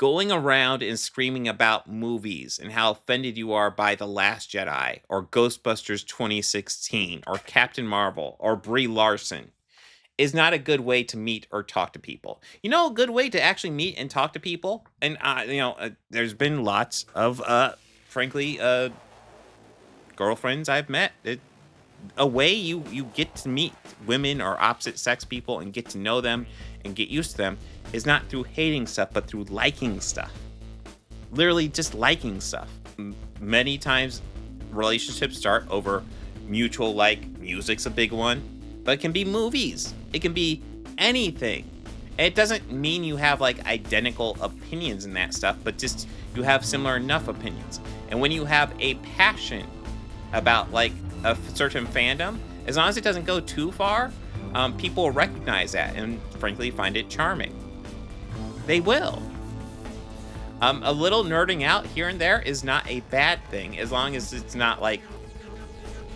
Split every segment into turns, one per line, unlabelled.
going around and screaming about movies and how offended you are by The Last Jedi or Ghostbusters 2016 or Captain Marvel or Brie Larson is not a good way to meet or talk to people. You know, a good way to actually meet and talk to people, and there's been lots of, frankly, girlfriends I've met. A way you get to meet women or opposite sex people and get to know them and get used to them is not through hating stuff, but through liking stuff. Literally just liking stuff. Many times relationships start over mutual like. Music's a big one, but it can be movies. It can be anything. And it doesn't mean you have like identical opinions in that stuff, but just you have similar enough opinions. And when you have a passion about like a certain fandom, as long as it doesn't go too far, people will recognize that and frankly find it charming. They will. A little nerding out here and there is not a bad thing, as long as it's not like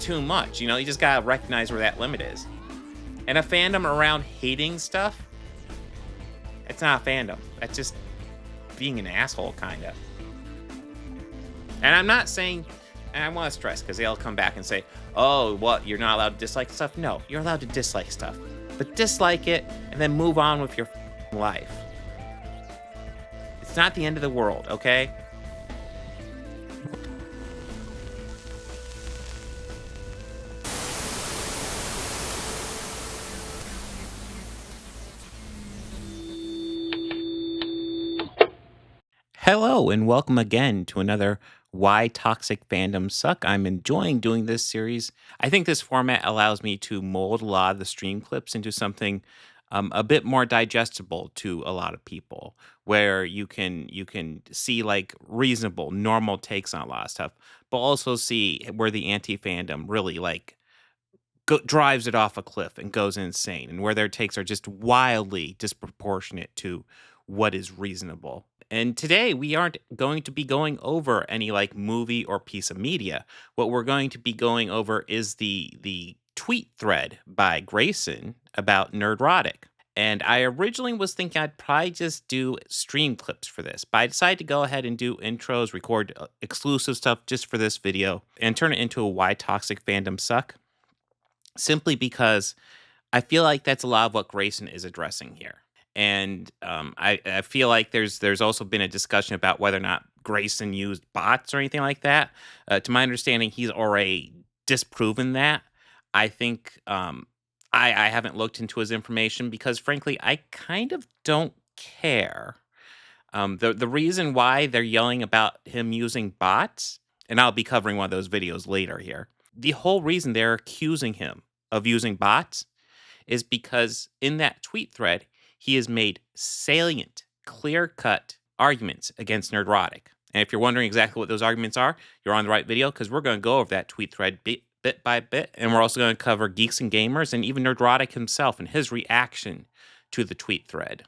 too much. You just gotta recognize where that limit is. And a fandom around hating stuff, it's not a fandom. That's just being an asshole, kind of. And I'm not saying, and I want to stress, because they'll come back and say, oh, what, you're not allowed to dislike stuff? No, you're allowed to dislike stuff. But dislike it, and then move on with your life. It's not the end of the world, okay? Hello, and welcome again to another Why Toxic Fandoms Suck. I'm enjoying doing this series. I think this format allows me to mold a lot of the stream clips into something a bit more digestible to a lot of people, where you can see like reasonable, normal takes on a lot of stuff, but also see where the anti-fandom really like drives it off a cliff and goes insane, and where their takes are just wildly disproportionate to what is reasonable. And today we aren't going to be going over any like movie or piece of media. What we're going to be going over is the tweet thread by Grayson about Nerdrotic. And I originally was thinking I'd probably just do stream clips for this, but I decided to go ahead and do intros, record exclusive stuff just for this video, and turn it into a Why Toxic Fandoms Suck, simply because I feel like that's a lot of what Grayson is addressing here. And I feel like there's also been a discussion about whether or not Grayson used bots or anything like that. To my understanding, he's already disproven that. I think I haven't looked into his information because, frankly, I kind of don't care. The reason why they're yelling about him using bots, and I'll be covering one of those videos later here, the whole reason they're accusing him of using bots is because in that tweet thread, he has made salient, clear-cut arguments against Nerdrotic. And if you're wondering exactly what those arguments are, you're on the right video, because we're going to go over that tweet thread bit by bit. And we're also going to cover Geeks and Gamers and even Nerdrotic himself and his reaction to the tweet thread.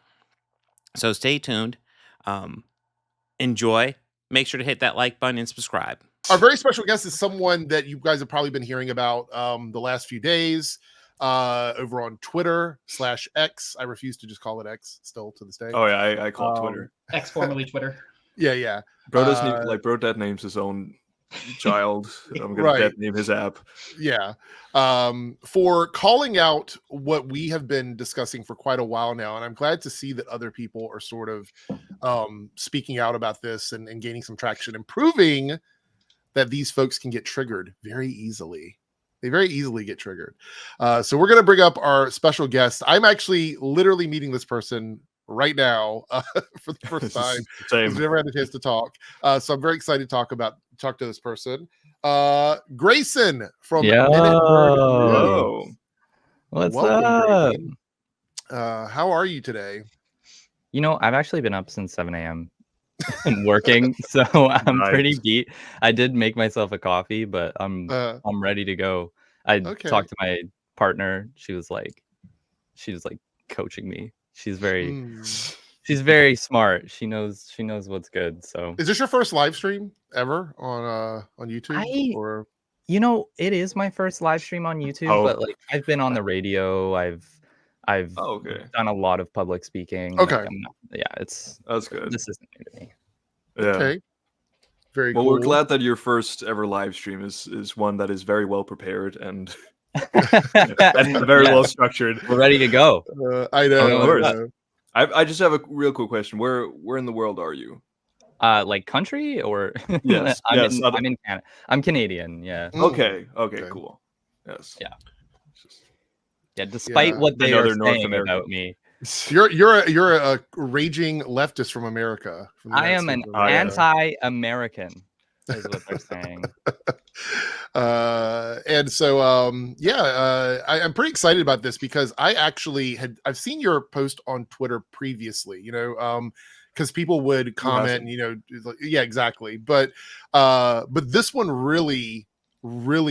So stay tuned. Enjoy. Make sure to hit that like button and subscribe.
Our very special guest is someone that you guys have probably been hearing about the last few days. Over on Twitter/X. I refuse to just call it X still to this day.
Oh yeah, I call it Twitter.
X formerly Twitter.
Yeah.
Bro doesn't even, like, bro dead names his own child. I'm gonna dead name his app.
Yeah. For calling out what we have been discussing for quite a while now, and I'm glad to see that other people are sort of speaking out about this and gaining some traction and proving that these folks can get triggered very easily. They very easily get triggered. So we're going to bring up our special guest. I'm actually literally meeting this person right now for the first time. We've never had a chance to talk. So I'm very excited to talk to this person. Grayson from Minute.
Hello. What's up?
Grayson. How are you today?
I've actually been up since 7 a.m. and working, so I'm pretty beat. I did make myself a coffee, but I'm ready to go. I talked to my partner. She was like coaching me. She's very smart. She knows what's good. So
is this your first live stream ever on YouTube?
Or it is my first live stream on YouTube, but like I've been on the radio. I've done a lot of public speaking.
Okay.
That's good.
This isn't new to me.
Yeah.
Okay. Very
well,
cool.
we're glad that your first ever live stream is one that is very well prepared and very well structured.
We're ready to go.
I know.
I just have a real quick question. Where in the world are you?
Like country or
yes,
I'm in Canada. I'm Canadian. Yeah.
Okay. Cool. Yes.
Yeah. Despite what they are saying about me,
you're a raging leftist from America.
I am an anti-American, is what they're saying.
And so I'm pretty excited about this because I've seen your post on Twitter previously, because people would comment, exactly. But this one really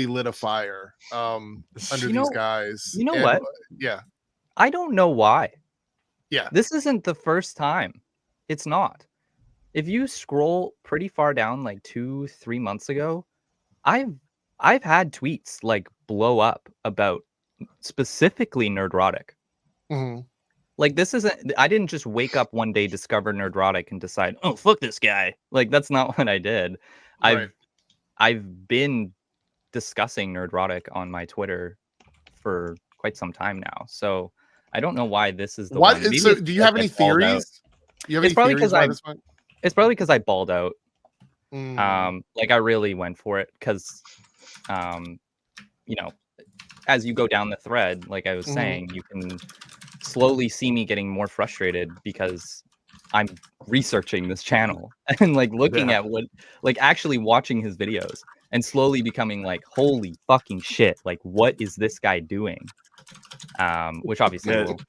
lit a fire under these guys.
You know what?
Yeah.
I don't know why.
Yeah.
This isn't the first time. It's not. If you scroll pretty far down, like 2-3 months ago, I've had tweets like blow up about specifically Nerdrotic.
Mm-hmm.
Like this isn't. I didn't just wake up one day, discover Nerdrotic, and decide, oh fuck this guy. Like that's not what I did.
Right.
I've been discussing Nerdrotic on my Twitter for quite some time now. So I don't know why this is the one.
So do you have any theories?
It's probably because I balled out. Like I really went for it because, as you go down the thread, like I was saying, you can slowly see me getting more frustrated because I'm researching this channel and like looking at actually watching his videos and slowly becoming like, holy fucking shit, like what is this guy doing? Which obviously we'll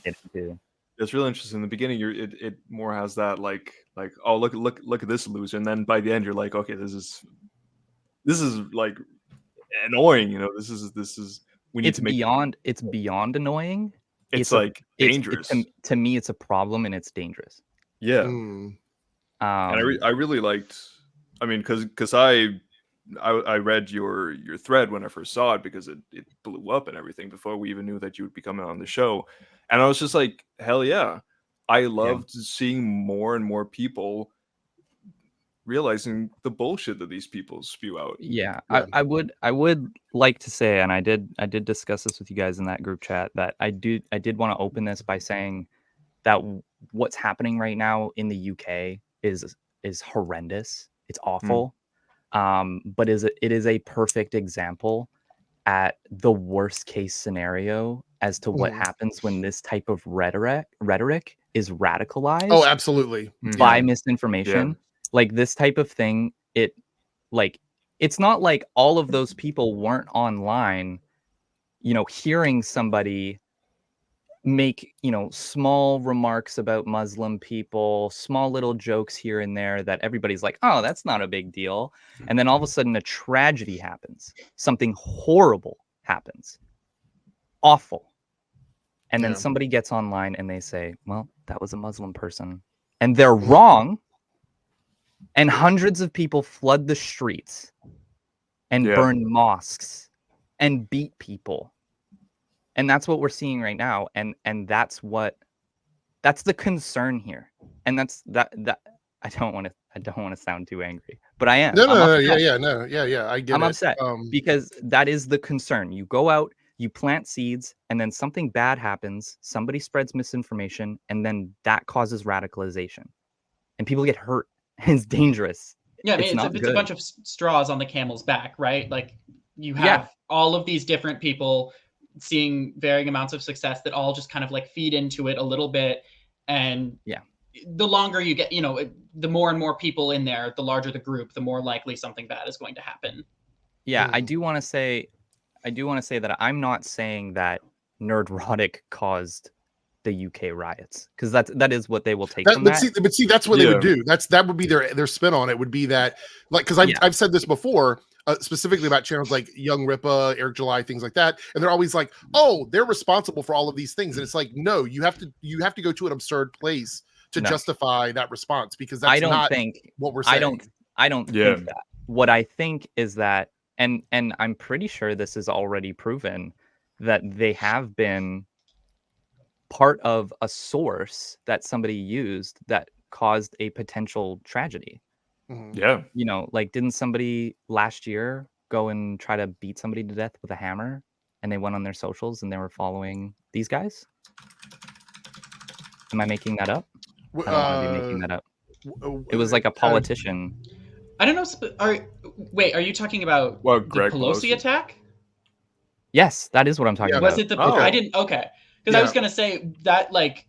get into.
It's really interesting. In the beginning, it more has that like oh look at this loser, and then by the end you're like, okay, this is like annoying. This is we need to make
it's beyond annoying.
It's like dangerous.
To me, it's a problem and it's dangerous.
Yeah. And I really liked. I mean, because I read your thread when I first saw it because it blew up and everything before we even knew that you would be coming on the show. And I was just like, hell yeah. I loved seeing more and more people realizing the bullshit that these people spew out.
Yeah. I would like to say, and I did discuss this with you guys in that group chat, that I did want to open this by saying that what's happening right now in the UK is horrendous. It's awful. But it is a perfect example at the worst case scenario as to what happens when this type of rhetoric is radicalized.
Oh, absolutely.
By misinformation. Like this type of thing, it's not like all of those people weren't online, hearing somebody make small remarks about Muslim people, small little jokes here and there that everybody's like, oh, that's not a big deal, and then all of a sudden a tragedy happens, something horrible happens, awful, and then somebody gets online and they say, well, that was a Muslim person, and they're wrong, and hundreds of people flood the streets and burn mosques and beat people. And that's what we're seeing right now, and that's the concern here, and that's that. I don't want to sound too angry, but I am.
I get it.
I'm upset because that is the concern. You go out, you plant seeds, and then something bad happens. Somebody spreads misinformation, and then that causes radicalization, and people get hurt. It's dangerous.
Yeah, I mean, it's a bunch of straws on the camel's back, right? Like you have all of these different people seeing varying amounts of success that all just kind of like feed into it a little bit, and the longer you get, the more and more people in there, the larger the group, the more likely something bad is going to happen.
I do want to say that I'm not saying that Nerdrotic caused the UK riots, because that is what they will take from that.
But see, that's what they would do. That would be their spin on it. Would be that, like, because I've said this before. Specifically about channels like Young Ripa, Eric July, things like that, and they're always like, "Oh, they're responsible for all of these things," and it's like, no, you have to go to an absurd place to justify that response, because that's not what we're saying.
I don't think that. What I think is that, and I'm pretty sure this is already proven, that they have been part of a source that somebody used that caused a potential tragedy.
Yeah.
You know, like, didn't somebody last year go and try to beat somebody to death with a hammer, and they went on their socials and they were following these guys? Am I making that up? I don't want to be making that up. It was like a politician.
I don't know. Wait, are you talking about the Pelosi attack?
Yes, that is what I'm talking about.
Was it the? I didn't. Okay, because I was gonna say that, like,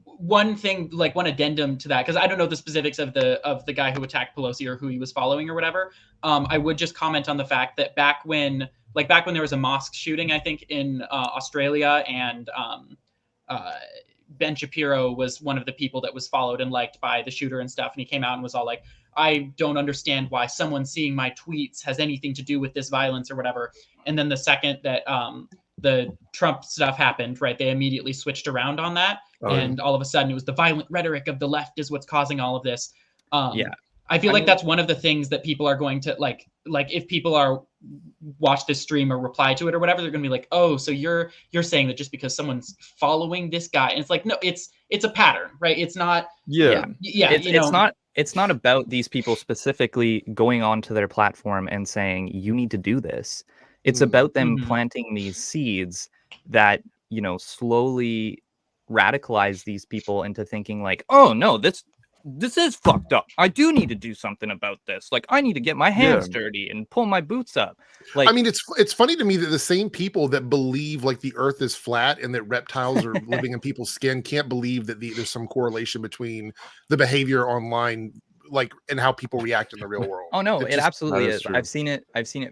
one thing, like one addendum to that, because I don't know the specifics of the guy who attacked Pelosi or who he was following or whatever. I would just comment on the fact that back when there was a mosque shooting, I think in Australia, and Ben Shapiro was one of the people that was followed and liked by the shooter and stuff, and he came out and was all like, I don't understand why someone seeing my tweets has anything to do with this violence or whatever. And then the second that the Trump stuff happened, right, they immediately switched around on that. And all of a sudden it was the violent rhetoric of the left is what's causing all of this. I feel like that's one of the things that people are going to like if people are watch this stream or reply to it or whatever, they're going to be like, oh, so you're saying that just because someone's following this guy, and it's like, no, it's a pattern, right? It's not.
It's not about these people specifically going onto their platform and saying you need to do this. It's about them planting these seeds that, you know, slowly radicalize these people into thinking like, oh no, this is fucked up. I do need to do something about this. Like, I need to get my hands dirty and pull my boots up. Like,
I mean, it's funny to me that the same people that believe like the earth is flat and that reptiles are living in people's skin can't believe that there's some correlation between the behavior online, like, and how people react in the real world.
Oh no, it absolutely is. I've seen it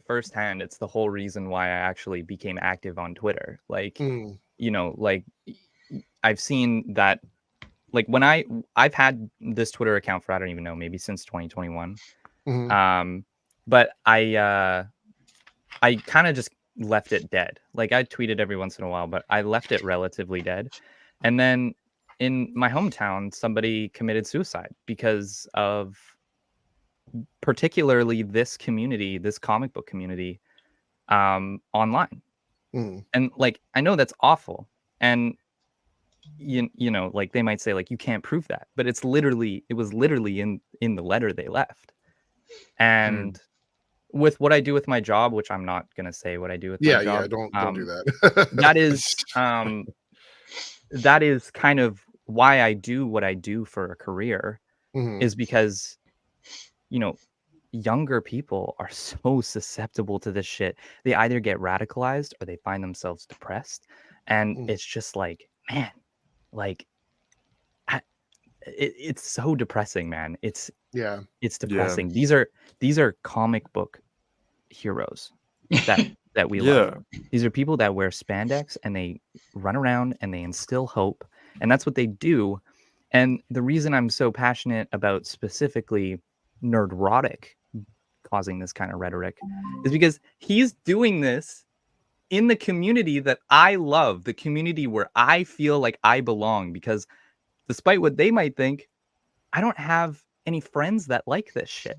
firsthand. It's the whole reason why I actually became active on Twitter. Like, you know, like, I've seen that. Like, when I've had this Twitter account for, I don't even know, maybe since 2021. But I kind of just left it dead. Like, I tweeted every once in a while, but I left it relatively dead. And then in my hometown, somebody committed suicide because of particularly this community, this comic book community, online. And like, I know that's awful. And you know, like, they might say like, you can't prove that, but it was literally in the letter they left. And with what I do with my job, which I'm not gonna say what I do with my job.
Don't do that.
that is kind of why I do what I do for a career, is because, you know, younger people are so susceptible to this shit. They either get radicalized or they find themselves depressed, and it's just like, man, like, it's so depressing, man. It's depressing. These are comic book heroes that we love. These are people that wear spandex and they run around and they instill hope, and that's what they do. And the reason I'm so passionate about specifically Nerdrotic causing this kind of rhetoric is because he's doing this in the community that I love, the community where I feel like I belong, because despite what they might think, I don't have any friends that like this shit.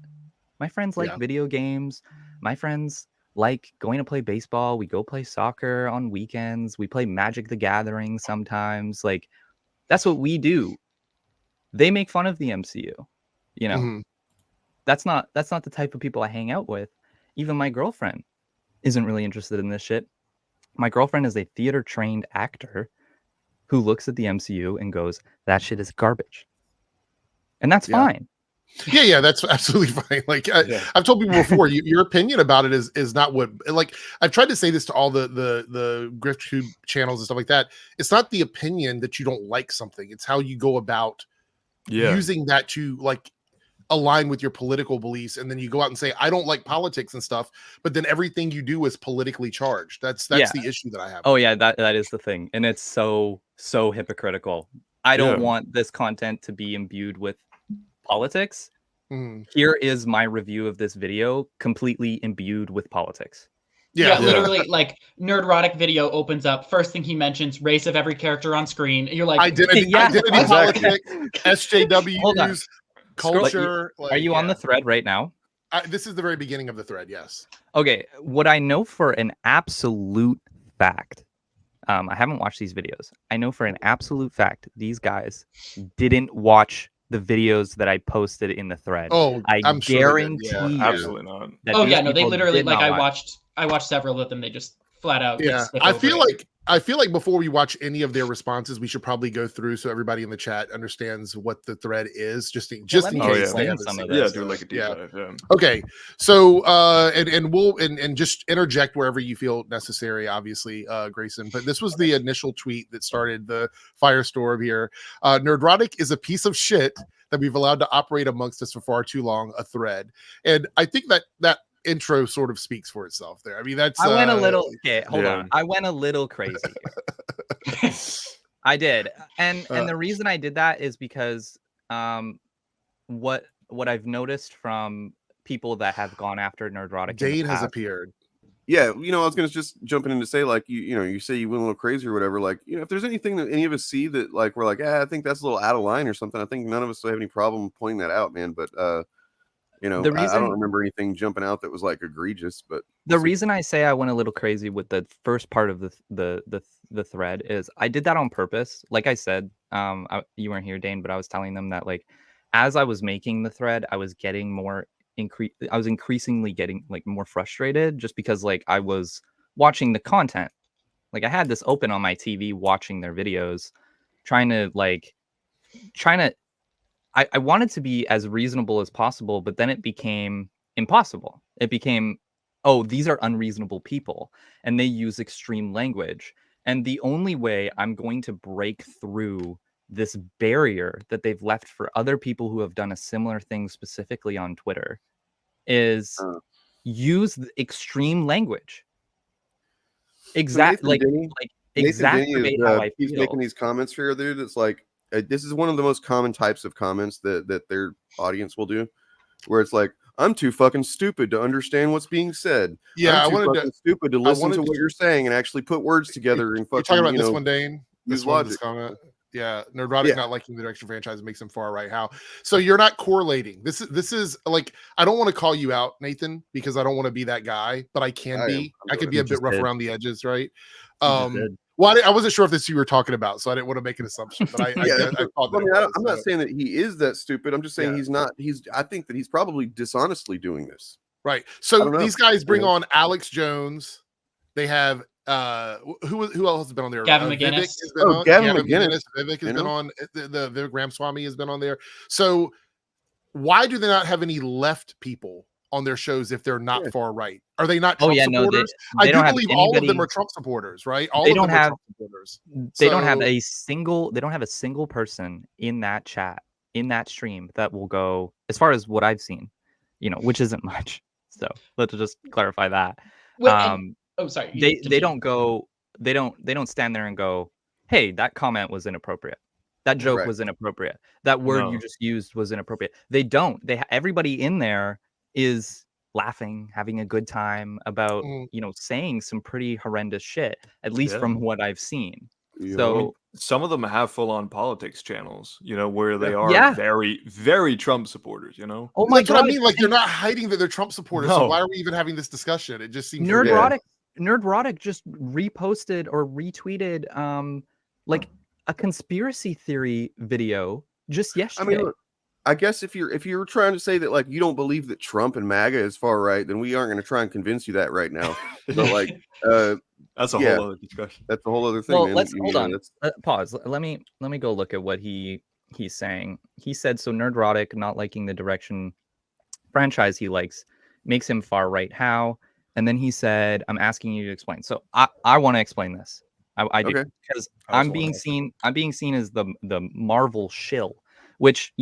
My friends like video games. My friends like going to play baseball. We go play soccer on weekends. We play Magic the Gathering sometimes. Like, that's what we do. They make fun of the MCU, you know. That's not the type of people I hang out with. Even my girlfriend isn't really interested in this shit. My girlfriend is a theater-trained actor who looks at the MCU and goes, that shit is garbage. And that's fine.
Yeah, that's absolutely fine. Like, I've told people before, your opinion about it is not what, like, I've tried to say this to all the grift tube channels and stuff like that. It's not the opinion that you don't like something. It's how you go about using that to, like, align with your political beliefs, and then you go out and say, I don't like politics and stuff, but then everything you do is politically charged. That's the issue that I have.
Oh yeah, that is the thing. And it's so hypocritical. I don't want this content to be imbued with politics. Here is my review of this video, completely imbued with politics.
Literally, like, Nerdrotic video opens up. First thing he mentions, race of every character on screen. You're like,
identity politics, SJWs, culture.
Are you on the thread right now?
This is the very beginning of the thread. Yes.
Okay. What I know for an absolute fact I haven't watched these videos. I know for an absolute fact these guys didn't watch the videos that I posted in the thread.
Oh,
I
I'm sure they did.
guarantee you
absolutely not.
that
Oh
these
yeah, no, they
people
literally
did
like
not
I watched several of them. They just flat out
Yeah,
skip
I
over
feel
it.
like before we watch any of their responses, we should probably go through so everybody in the chat understands what the thread is, just in case.
Explain some of this.
Do like a deep dive. Yeah.
Okay, so and we'll just interject wherever you feel necessary, obviously, Grayson. But this was the initial tweet that started the firestorm here. Nerdrotic is a piece of shit that we've allowed to operate amongst us for far too long. A thread, and I think that intro sort of speaks for itself there. I mean, that's
I went a little hold on. I went a little crazy here. I did. And the reason I did that is because what I've noticed from people that have gone after Nerdrotic,
Dane has appeared.
Yeah, I was gonna just jumping in to say, like, you say you went a little crazy or whatever. Like, if there's anything that any of us see that like we're like, I think that's a little out of line or something, I think none of us have any problem pointing that out, man. But I don't remember anything jumping out that was like egregious. But
the reason I say I went a little crazy with the first part of the thread is I did that on purpose. Like I said, you weren't here, Dane, but I was telling them that like as I was making the thread, I was getting I was increasingly getting like more frustrated just because like I was watching the content. Like I had this open on my TV watching their videos, trying to I wanted to be as reasonable as possible, but then it became impossible. It became, oh, these are unreasonable people and they use extreme language. And the only way I'm going to break through this barrier that they've left for other people who have done a similar thing specifically on Twitter is use the extreme language. Exactly. Exactly how I
he's
feel.
making these comments here, dude. It's like, this is one of the most common types of comments that their audience will do, where it's like, I'm too fucking stupid to understand what's being said.
Yeah,
I'm too fucking stupid to listen to what you're saying and actually put words together and fucking.
You're talking about this one, Dane.
Use logic.
This comment. Yeah, Nerdrotic not liking the direction franchise makes him far right. How? So you're not correlating. This is like, I don't want to call you out, Nathan, because I don't want to be that guy, but I can be. I can be a bit rough around the edges, right? Well, I wasn't sure if this you were talking about, so I didn't want to make an assumption. But I
I'm not saying that he is that stupid. I'm just saying he's not. I think that he's probably dishonestly doing this.
Right. So these guys bring on Alex Jones. They have who else has been on there?
Gavin McGinnis.
Gavin McGinnis. Vivek has been on. The Vivek Ramaswamy has been on there. So why do they not have any left people on their shows if they're not far right? Are they not Trump supporters?
I
do believe all of them are Trump supporters, right?
They don't have a single person in that chat, in that stream that will go, as far as what I've seen, which isn't much. So let's just clarify that.
Sorry.
They don't stand there and go, hey, that comment was inappropriate. That joke was inappropriate. That word you just used was inappropriate. They don't. Everybody in there is laughing, having a good time about, saying some pretty horrendous shit, at least from what I've seen.
Yeah.
So
some of them have full-on politics channels, where they are very, very Trump supporters,
Oh my God. What I mean, like, they're not hiding that they're Trump supporters. So why are we even having this discussion? It just seems
Nerdrotic just reposted or retweeted like a conspiracy theory video just yesterday.
I mean, look, I guess if you're trying to say that like you don't believe that Trump and MAGA is far right, then we aren't going to try and convince you that right now. But like,
that's a whole other discussion.
That's a whole other thing.
Well,
man.
let's hold on. Pause. Let me go look at what he's saying. He said, so Nerdrotic not liking the direction franchise he likes makes him far right. How? And then he said, I'm asking you to explain. So I want to explain this. I do, because I'm being seen as the Marvel shill, which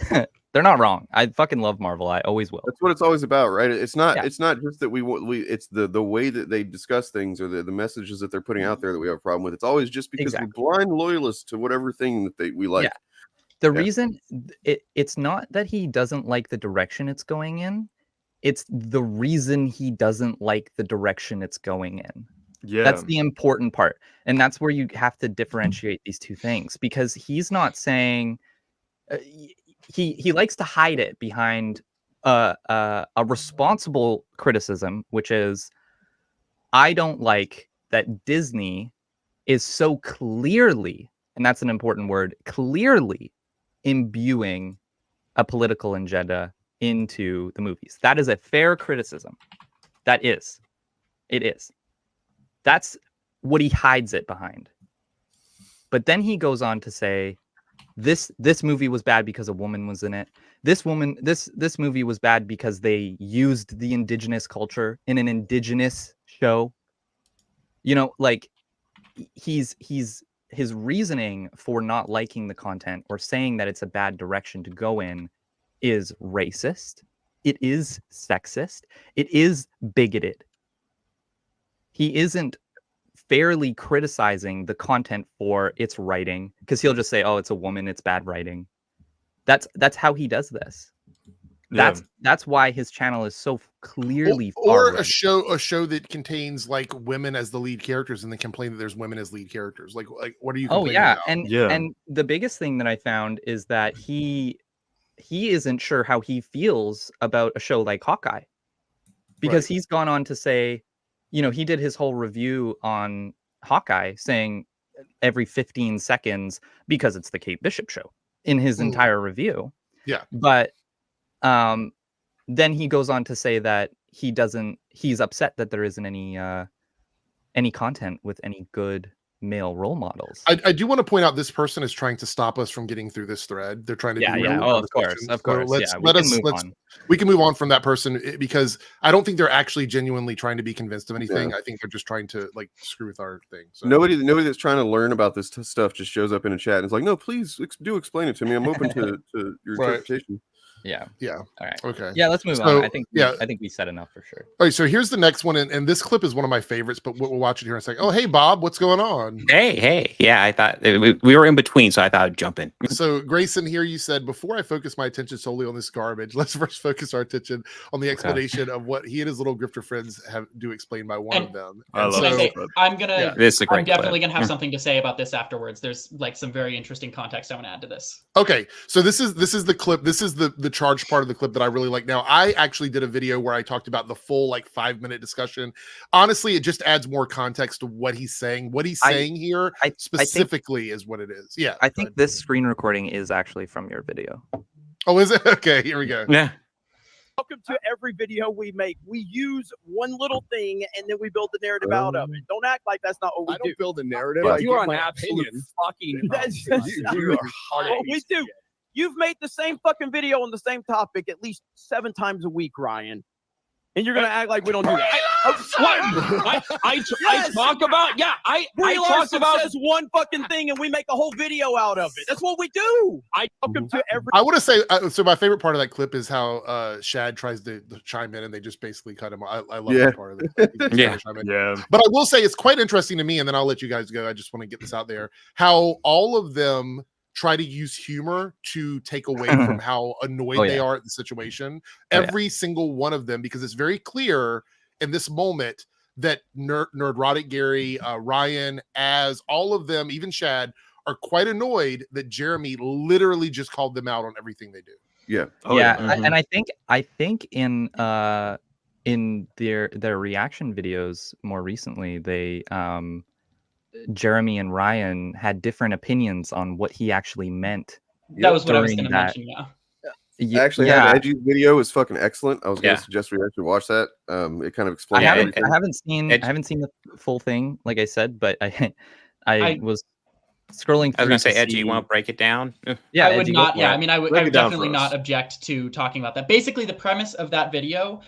they're not wrong. I fucking love Marvel. I always will.
That's what it's always about, right? It's not just that we it's the way that they discuss things or the messages that they're putting out there that we have a problem with. It's always just because we're blind loyalists to whatever thing that we like.
Yeah. The reason it's not that he doesn't like the direction it's going in. It's the reason he doesn't like the direction it's going in. Yeah. That's the important part. And that's where you have to differentiate these two things, because he's not saying he likes to hide it behind a responsible criticism, which is, I don't like that Disney is so clearly, and that's an important word, clearly imbuing a political agenda into the movies. That is a fair criticism. That is. It is. That's what he hides it behind. But then he goes on to say, this movie was bad because a woman was in it. This movie was bad because they used the indigenous culture in an indigenous show. You know, like his reasoning for not liking the content or saying that it's a bad direction to go in is racist. It is sexist. It is bigoted. He isn't fairly criticizing the content for its writing, because he'll just say, oh, it's a woman, it's bad writing. That's how he does this. That's why his channel is so clearly
or a show that contains like women as the lead characters and then complain that there's women as lead characters. Like what are you complaining about?
And the biggest thing that I found is that he isn't sure how he feels about a show like Hawkeye, because he's gone on to say, you know, he did his whole review on Hawkeye saying every 15 seconds because it's the Kate Bishop show in his entire review.
Yeah.
But then he goes on to say that he's upset that there isn't any content with any good male role models.
I do want to point out this person is trying to stop us from getting through this thread. They're trying to
of course.
We can move on from that person, because I don't think they're actually genuinely trying to be convinced of anything. I think they're just trying to like screw with our thing. So
nobody that's trying to learn about this stuff just shows up in a chat and is like, no, please do explain it to me. I'm open to your interpretation.
Yeah.
All
right.
Okay.
Yeah, let's move on. I think we said enough for sure.
All right, so here's the next one, and this clip is one of my favorites, but we'll watch it here in a second. Oh, hey, Bob, what's going on?
Hey. Yeah, I thought we were in between, so I thought I'd jump in.
So, Grayson, here you said, before I focus my attention solely on this garbage, let's first focus our attention on the explanation of what he and his little grifter friends do explained by one of them.
I'm definitely gonna have something to say about this afterwards. There's like some very interesting context I want to add to this.
Okay, so this is the clip. This is the charged part of the clip that I really like. Now, I actually did a video where I talked about the full like 5-minute discussion. Honestly, it just adds more context to what he's saying. What he's saying here specifically is what it is. Yeah,
I think this screen recording is actually from your video.
Oh, is it? Okay, here we go.
Yeah.
Welcome to every video we make. We use one little thing and then we build the narrative out of it. Don't act like that's not what we do.
I don't build a narrative.
You're an absolute fucking. We do. You've made the same fucking video on the same topic at least 7 times a week, Ryan. And you're gonna act like we don't do that.
I talk about I talk about
says one fucking thing and we make a whole video out of it. That's what we do. I welcome to every.
I want to say so. My favorite part of that clip is how Shad tries to chime in and they just basically cut him. I love that part of it. But I will say it's quite interesting to me, and then I'll let you guys go. I just want to get this out there. How all of them try to use humor to take away from how annoyed they are at the situation. Every single one of them, because it's very clear in this moment that Nerdrotic Gary, Ryan, as all of them, even Shad, are quite annoyed that Jeremy literally just called them out on everything they do.
Yeah.
And I think in their reaction videos more recently, they Jeremy and Ryan had different opinions on what he actually meant.
That was what I was going to mention.
Actually, Edgy's video is fucking excellent. I was going to suggest we actually watch that. It kind of explains.
I haven't seen the full thing, like I said, but I was scrolling through.
I was going to say, Edgy, you want to break it down?
Yeah, I would not. Yeah, I mean, I would definitely not object to talking about that. Basically, the premise of that video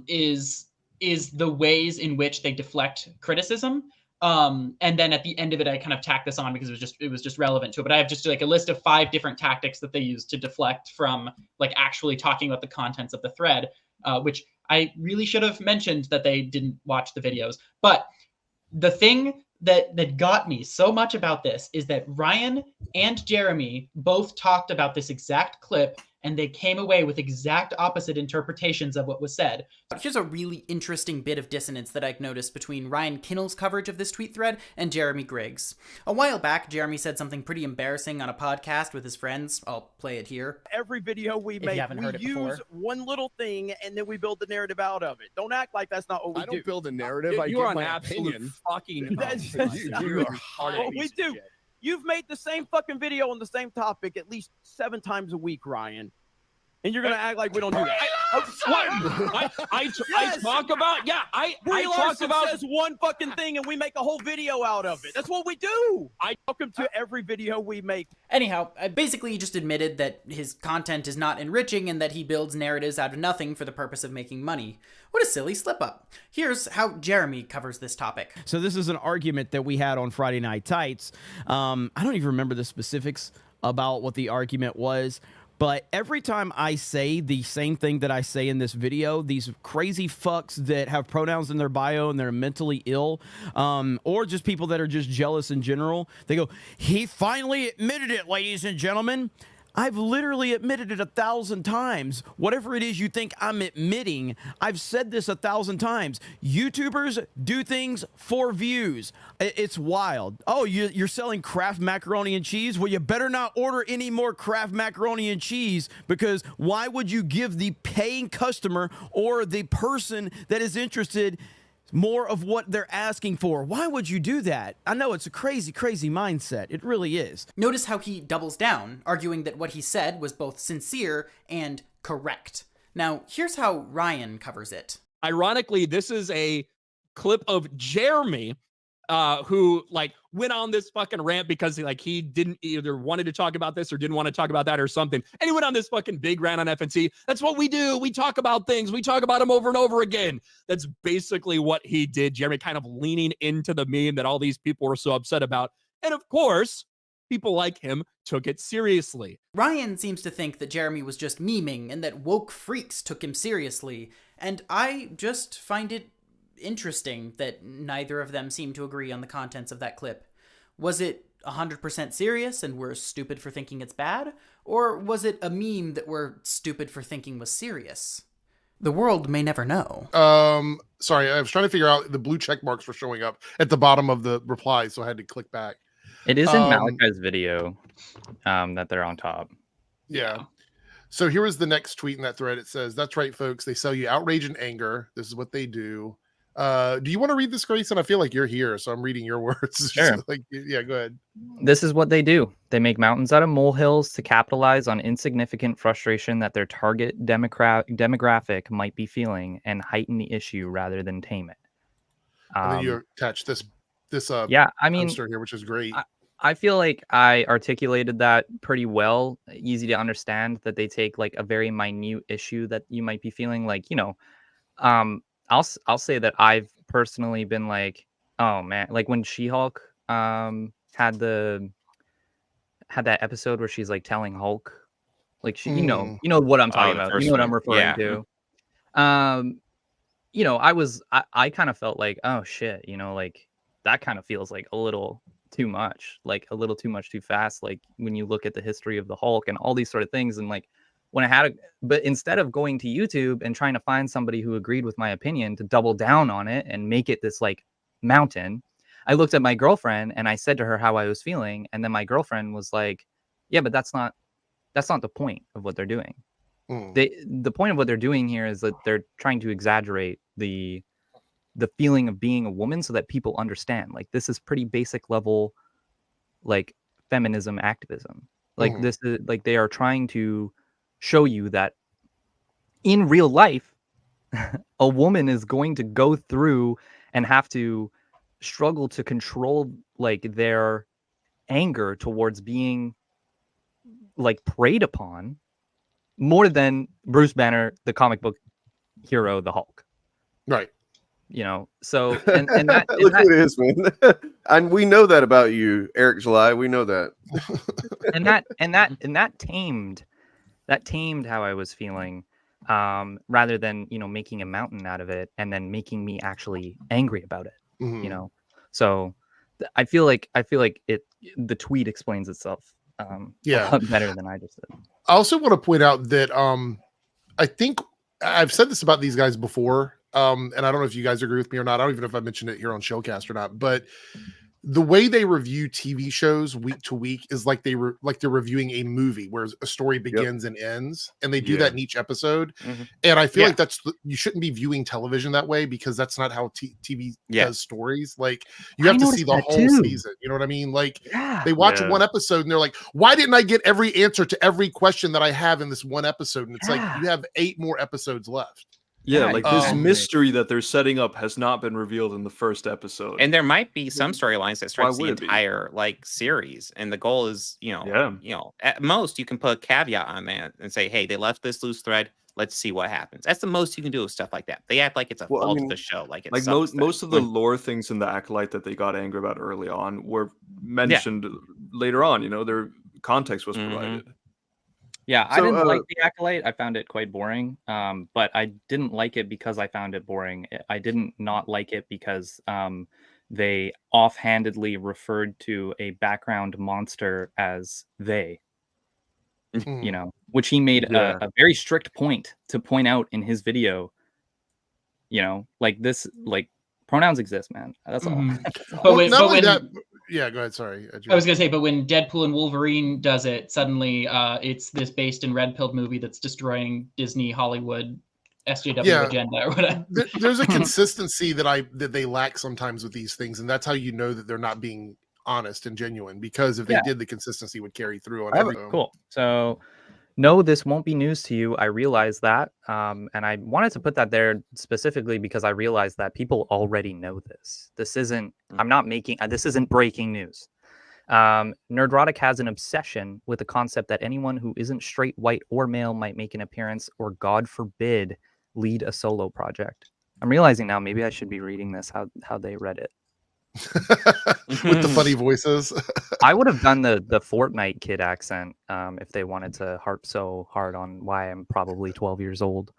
is the ways in which they deflect criticism. And then at the end of it, I kind of tacked this on because it was just relevant to it. But I have just like a list of 5 different tactics that they use to deflect from like actually talking about the contents of the thread, which I really should have mentioned that they didn't watch the videos. But the thing that got me so much about this is that Ryan and Jeremy both talked about this exact clip and they came away with exact opposite interpretations of what was said.
Here's a really interesting bit of dissonance that I've noticed between Ryan Kinnell's coverage of this tweet thread and Jeremy Griggs. A while back, Jeremy said something pretty embarrassing on a podcast with his friends. I'll play it here.
Every video we make, we use one little thing and then we build the narrative out of it. Don't act like that's not what we do.
I don't build a narrative. I give my opinion. Fucking
you are what we do. You've made the same fucking video on the same topic at least 7 times a week, Ryan. And you're going to act like we don't do that.
I talk about, I talk about
says one fucking thing and we make a whole video out of it. That's what we do. Welcome to every video we make.
Anyhow, basically he just admitted that his content is not enriching and that he builds narratives out of nothing for the purpose of making money. What a silly slip up. Here's how Jeremy covers this topic.
So this is an argument that we had on Friday Night Tights. I don't even remember the specifics about what the argument was. But every time I say the same thing that I say in this video, these crazy fucks that have pronouns in their bio and they're mentally ill, or just people that are just jealous in general, they go, he finally admitted it, ladies and gentlemen. I've literally admitted it 1,000 times. Whatever it is you think I'm admitting, I've said this 1,000 times. YouTubers do things for views. It's wild. Oh, you're selling Kraft macaroni and cheese? Well, you better not order any more Kraft macaroni and cheese, because why would you give the paying customer or the person that is interested more of what they're asking for? Why would you do that? I know it's a crazy, crazy mindset. It really is.
Notice how he doubles down, arguing that what he said was both sincere and correct. Now, here's how Ryan covers it.
Ironically, this is a clip of Jeremy, who went on this fucking rant because he didn't either wanted to talk about this or didn't want to talk about that or something. And he went on this fucking big rant on FNC. That's what we do. We talk about things. We talk about them over and over again. That's basically what he did. Jeremy kind of leaning into the meme that all these people were so upset about. And of course, people like him took it seriously.
Ryan seems to think that Jeremy was just memeing and that woke freaks took him seriously. And I just find it interesting that neither of them seem to agree on the contents of that clip. Was it 100% serious and we're stupid for thinking it's bad? Or was it a meme that we're stupid for thinking was serious? The world may never know.
Sorry, I was trying to figure out, the blue check marks were showing up at the bottom of the reply, so I had to click back.
It is in Malachi's video that they're on top.
Yeah. So here was the next tweet in that thread. It says, "That's right, folks. They sell you outrage and anger. This is what they do." Do you want to read this, Grayson? I feel like you're here, so I'm reading your words.
Sure.
Yeah, go ahead.
This is what they do. They make mountains out of molehills to capitalize on insignificant frustration that their target demographic might be feeling and heighten the issue rather than tame it.
And then you attach this
yeah, I mean,
poster here, which is great.
I feel like I articulated that pretty well. Easy to understand that they take a very minute issue that you might be feeling, I'll say that I've personally been oh man, when She-Hulk had that episode where she's telling Hulk, you know what I'm talking about, you know what I'm referring to. I kind of felt oh shit, that kind of feels a little too much, too fast. When you look at the history of the Hulk and all these sort of things, and but instead of going to YouTube and trying to find somebody who agreed with my opinion to double down on it and make it this mountain, I looked at my girlfriend and I said to her how I was feeling. And then my girlfriend was like, yeah, but that's not the point of what they're doing. The point of what they're doing here is that they're trying to exaggerate the feeling of being a woman so that people understand, this is pretty basic level, feminism activism. This is they are trying to show you that in real life, a woman is going to go through and have to struggle to control their anger towards being preyed upon more than Bruce Banner, the comic book hero, the Hulk.
Right.
So and that
look who it is, man. And we know that about you, Eric July. We know that.
and that tamed how I was feeling, rather than making a mountain out of it and then making me actually angry about it. So I feel like the tweet explains itself a lot better than I just did.
I also want to point out that I think I've said this about these guys before, and I don't know if you guys agree with me or not. I don't even know if I mentioned it here on Showcast or not, but the way they review TV shows week to week is like they're reviewing a movie where a story begins and ends, and they do that in each episode. And I feel like you shouldn't be viewing television that way, because that's not how TV does stories. Like, you have to see the whole season. You know what I mean? Like, they watch one episode and they're like, why didn't I get every answer to every question that I have in this one episode? And it's like, you have 8 more episodes left.
Yeah, like this mystery that they're setting up has not been revealed in the first episode.
And there might be some storylines that stretch the entire like series. And the goal is, you know, at most you can put a caveat on that and say, hey, they left this loose thread. Let's see what happens. That's the most you can do with stuff like that. They act like it's a fault of the show. Like
most of the lore things in the Acolyte that they got angry about early on were mentioned later on. You know, their context was provided.
Yeah, I didn't like the Acolyte. I found it quite boring. But I didn't like it because I found it boring. I didn't not like it because they offhandedly referred to a background monster as they. You know, which he made a very strict point to point out in his video. You know, like this, like pronouns exist, man. That's all.
Yeah, go ahead. Sorry.
I was going to say, but when Deadpool and Wolverine does it, suddenly it's this based in red pilled movie that's destroying Disney, Hollywood, SJW agenda or whatever.
There's a consistency that they lack sometimes with these things, and that's how you know that they're not being honest and genuine, because if they did, the consistency would carry through on everything.
Cool. So no, this won't be news to you. I realize that. And I wanted to put that there specifically because I realized that people already know this. This isn't, I'm not making, this isn't breaking news. Nerdrotic has an obsession with the concept that anyone who isn't straight, white, or male might make an appearance or, God forbid, lead a solo project. I'm realizing now maybe I should be reading this how they read it.
With the funny voices.
I would have done the Fortnite kid accent if they wanted to harp so hard on why I'm probably 12 years old.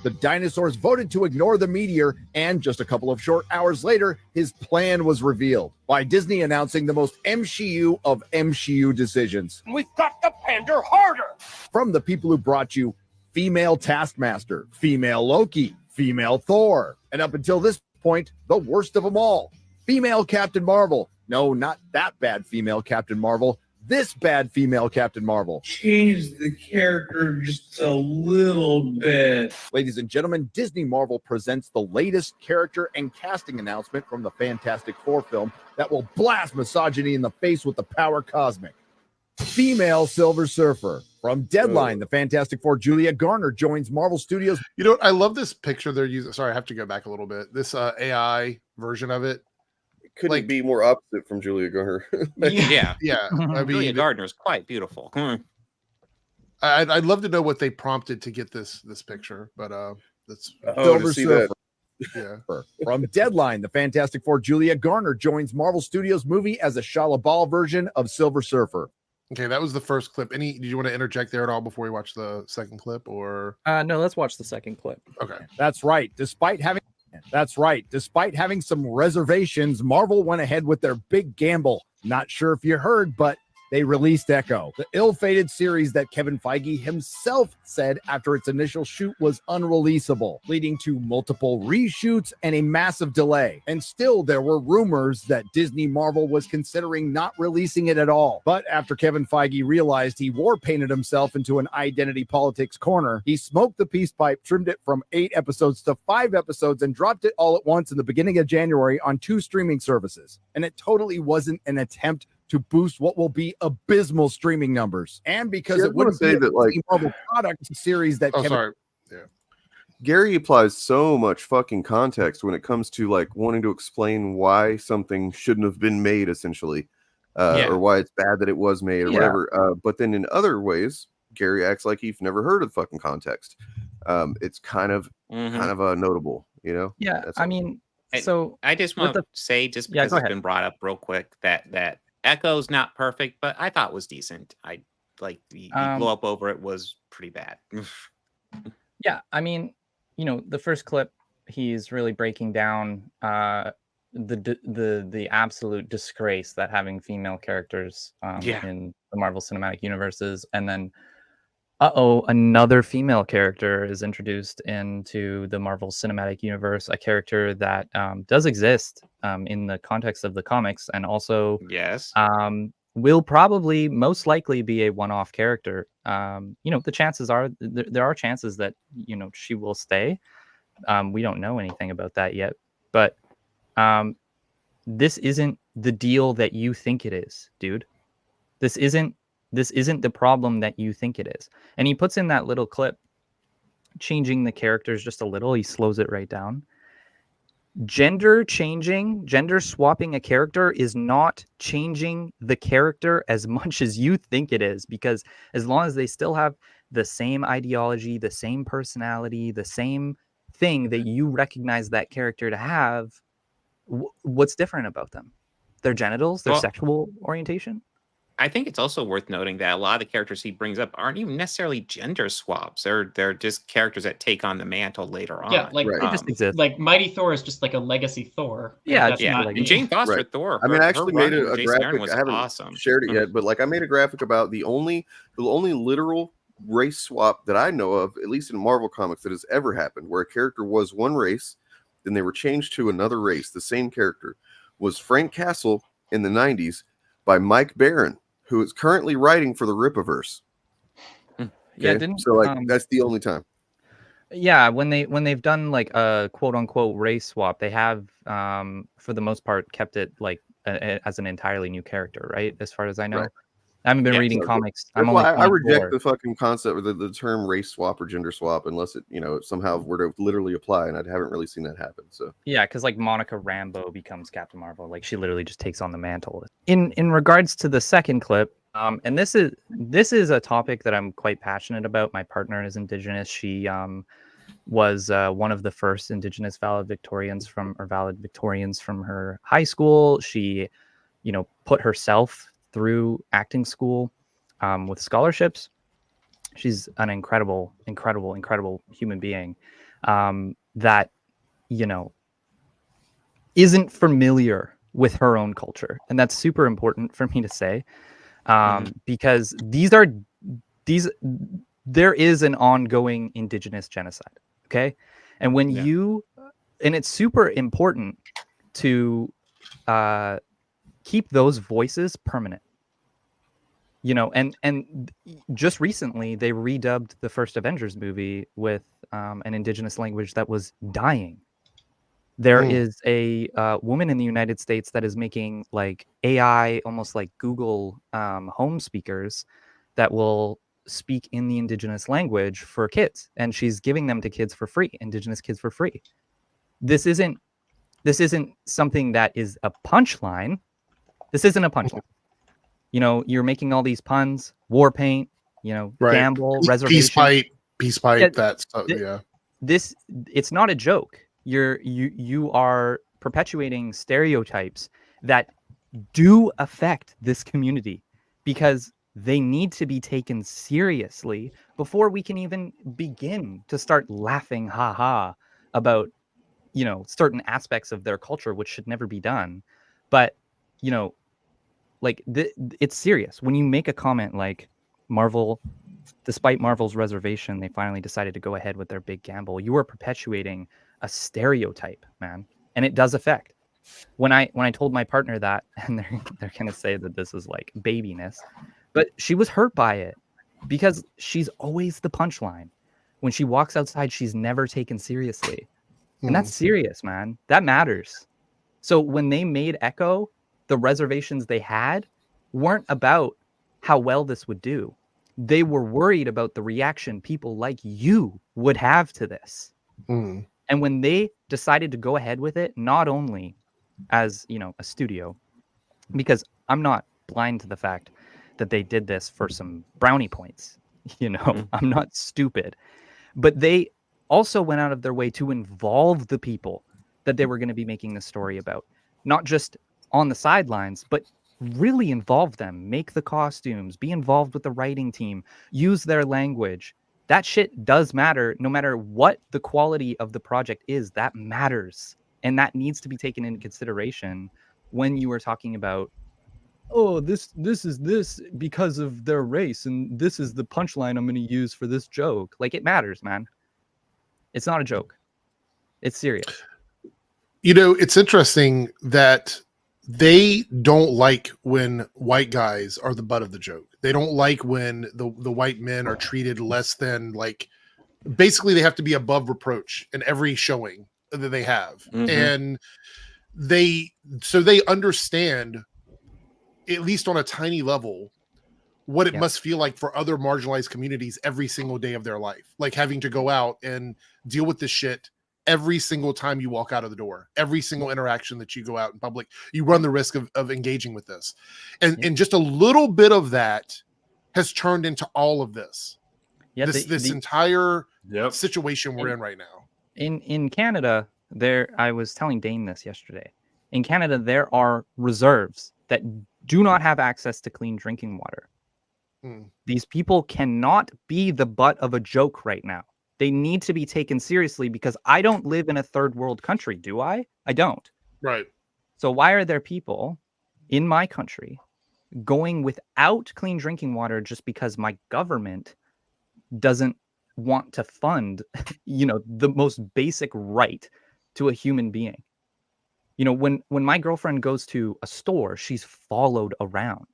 The dinosaurs voted to ignore the meteor, and just a couple of short hours later, his plan was revealed by Disney announcing the most MCU of MCU decisions.
We've got to pander harder.
From the people who brought you female Taskmaster, female Loki, female Thor, and up until this point, the worst of them all, female Captain Marvel. No, not that bad female Captain Marvel. This bad female Captain Marvel.
Change the character just a little bit.
Ladies and gentlemen, Disney Marvel presents the latest character and casting announcement from the Fantastic Four film that will blast misogyny in the face with the power cosmic. Female Silver Surfer. From Deadline, the Fantastic Four Julia Garner joins Marvel Studios.
You know what? I love this picture they're using. Sorry, I have to go back a little bit. This AI version of it.
Couldn't be more opposite from Julia Garner.
Yeah.
I mean, Julia Gardner is quite beautiful.
I'd love to know what they prompted to get this picture, but that's
Silver Surfer.
Yeah.
From Deadline, the Fantastic Four Julia Garner joins Marvel Studios movie as a Shala Ball version of Silver Surfer.
Okay, that was the first clip. Did you want to interject there at all before we watch the second clip, or?
No, let's watch the second clip.
Okay.
That's right. Despite having some reservations, Marvel went ahead with their big gamble. Not sure if you heard, but they released Echo, the ill-fated series that Kevin Feige himself said after its initial shoot was unreleasable, leading to multiple reshoots and a massive delay. And still, there were rumors that Disney Marvel was considering not releasing it at all. But after Kevin Feige realized he war-painted himself into an identity politics corner, he smoked the peace pipe, trimmed it from 8 episodes to 5 episodes, and dropped it all at once in the beginning of January on 2 streaming services. And it totally wasn't an attempt to boost what will be abysmal streaming numbers, and because it wouldn't be that like Marvel product series that.
Gary applies so much fucking context when it comes to like wanting to explain why something shouldn't have been made, essentially, or why it's bad that it was made, or whatever. But then in other ways, Gary acts like he's never heard of fucking context. It's kind of notable, you know.
Yeah, I mean, so
I just want to say, just because it's been brought up real quick, that Echo's not perfect, but I thought was decent. I like the blow up over it was pretty bad.
Yeah, I mean, you know, the first clip, he's really breaking down the absolute disgrace that having female characters in the Marvel Cinematic Universes, and then another female character is introduced into the Marvel Cinematic Universe, a character that does exist in the context of the comics, and also will probably most likely be a one-off character. The chances are there are chances that she will stay. We don't know anything about that yet, but this isn't the deal that you think it is, dude. This isn't the problem that you think it is. And he puts in that little clip, changing the characters just a little. He slows it right down. Gender swapping a character is not changing the character as much as you think it is, because as long as they still have the same ideology, the same personality, the same thing that you recognize that character to have, what's different about them? Their genitals, their sexual orientation?
I think it's also worth noting that a lot of the characters he brings up aren't even necessarily gender swaps. They're just characters that take on the mantle later on.
Yeah, like Mighty Thor is just like a legacy Thor.
Yeah, and Jane Foster Thor.
I mean, I actually made a
Jason Aaron
graphic.
was
I haven't
awesome.
shared it yet, but like I made a graphic about the only literal race swap that I know of, at least in Marvel comics, that has ever happened, where a character was one race, then they were changed to another race. The same character was Frank Castle in the 90s by Mike Barron, who is currently writing for the Rippaverse.
Yeah,
that's the only time.
Yeah, when they've done like a quote unquote race swap, they have for the most part kept it like as an entirely new character, right? As far as I know. Right. I haven't been reading comics.
I reject the fucking concept of the term race swap or gender swap unless it somehow were to literally apply, and I haven't really seen that happen. So
yeah, because like Monica Rambeau becomes Captain Marvel, like she literally just takes on the mantle. In regards to the second clip, and this is a topic that I'm quite passionate about. My partner is Indigenous. She was one of the first Indigenous valedictorians from her high school. She, put herself through acting school with scholarships. She's an incredible human being that, isn't familiar with her own culture. And that's super important for me to say because there is an ongoing Indigenous genocide. Okay. And and it's super important to keep those voices permanent, and just recently they redubbed the first Avengers movie with an Indigenous language that was dying. There is a woman in the United States that is making like AI, almost like Google home speakers that will speak in the Indigenous language for kids, and she's giving them to kids for free, Indigenous kids for free. This isn't something that is a punchline. This isn't a punchline. You're making all these puns, war paint, gamble, reservation,
peace pipe, that stuff.
It's not a joke. You are perpetuating stereotypes that do affect this community because they need to be taken seriously before we can even begin to start laughing about certain aspects of their culture, which should never be done. But it's serious when you make a comment like Marvel, despite Marvel's reservation, they finally decided to go ahead with their big gamble. You are perpetuating a stereotype, man, and it does affect. When I told my partner that, and they're gonna say that this is like babiness, but she was hurt by it because she's always the punchline. When she walks outside, she's never taken seriously, and that's serious, man. That matters. So when they made Echo, the reservations they had weren't about how well this would do. They were worried about the reaction people like you would have to this. And when they decided to go ahead with it, not only as, a studio, because I'm not blind to the fact that they did this for some brownie points, I'm not stupid, but they also went out of their way to involve the people that they were going to be making the story about, not just on the sidelines, but really involve them, make the costumes, be involved with the writing team, use their language. That shit does matter no matter what the quality of the project is. That matters. And that needs to be taken into consideration when you are talking about, oh, this is this because of their race, and this is the punchline I'm going to use for this joke. Like, it matters, man. It's not a joke. It's serious.
You know, it's interesting that they don't like when white guys are the butt of the joke. They don't like when the white men are treated less than, like, basically they have to be above reproach in every showing that they have. And they understand, at least on a tiny level, what it must feel like for other marginalized communities every single day of their life, like having to go out and deal with this shit every single time you walk out of the door. Every single interaction that you go out in public, you run the risk of engaging with this. And just a little bit of that has turned into all of this. This entire situation we're in right now.
In Canada, I was telling Dane this yesterday. In Canada, there are reserves that do not have access to clean drinking water. These people cannot be the butt of a joke right now. They need to be taken seriously, because I don't live in a third world country, do I? I don't.
Right.
So why are there people in my country going without clean drinking water just because my government doesn't want to fund, the most basic right to a human being? When my girlfriend goes to a store, she's followed around.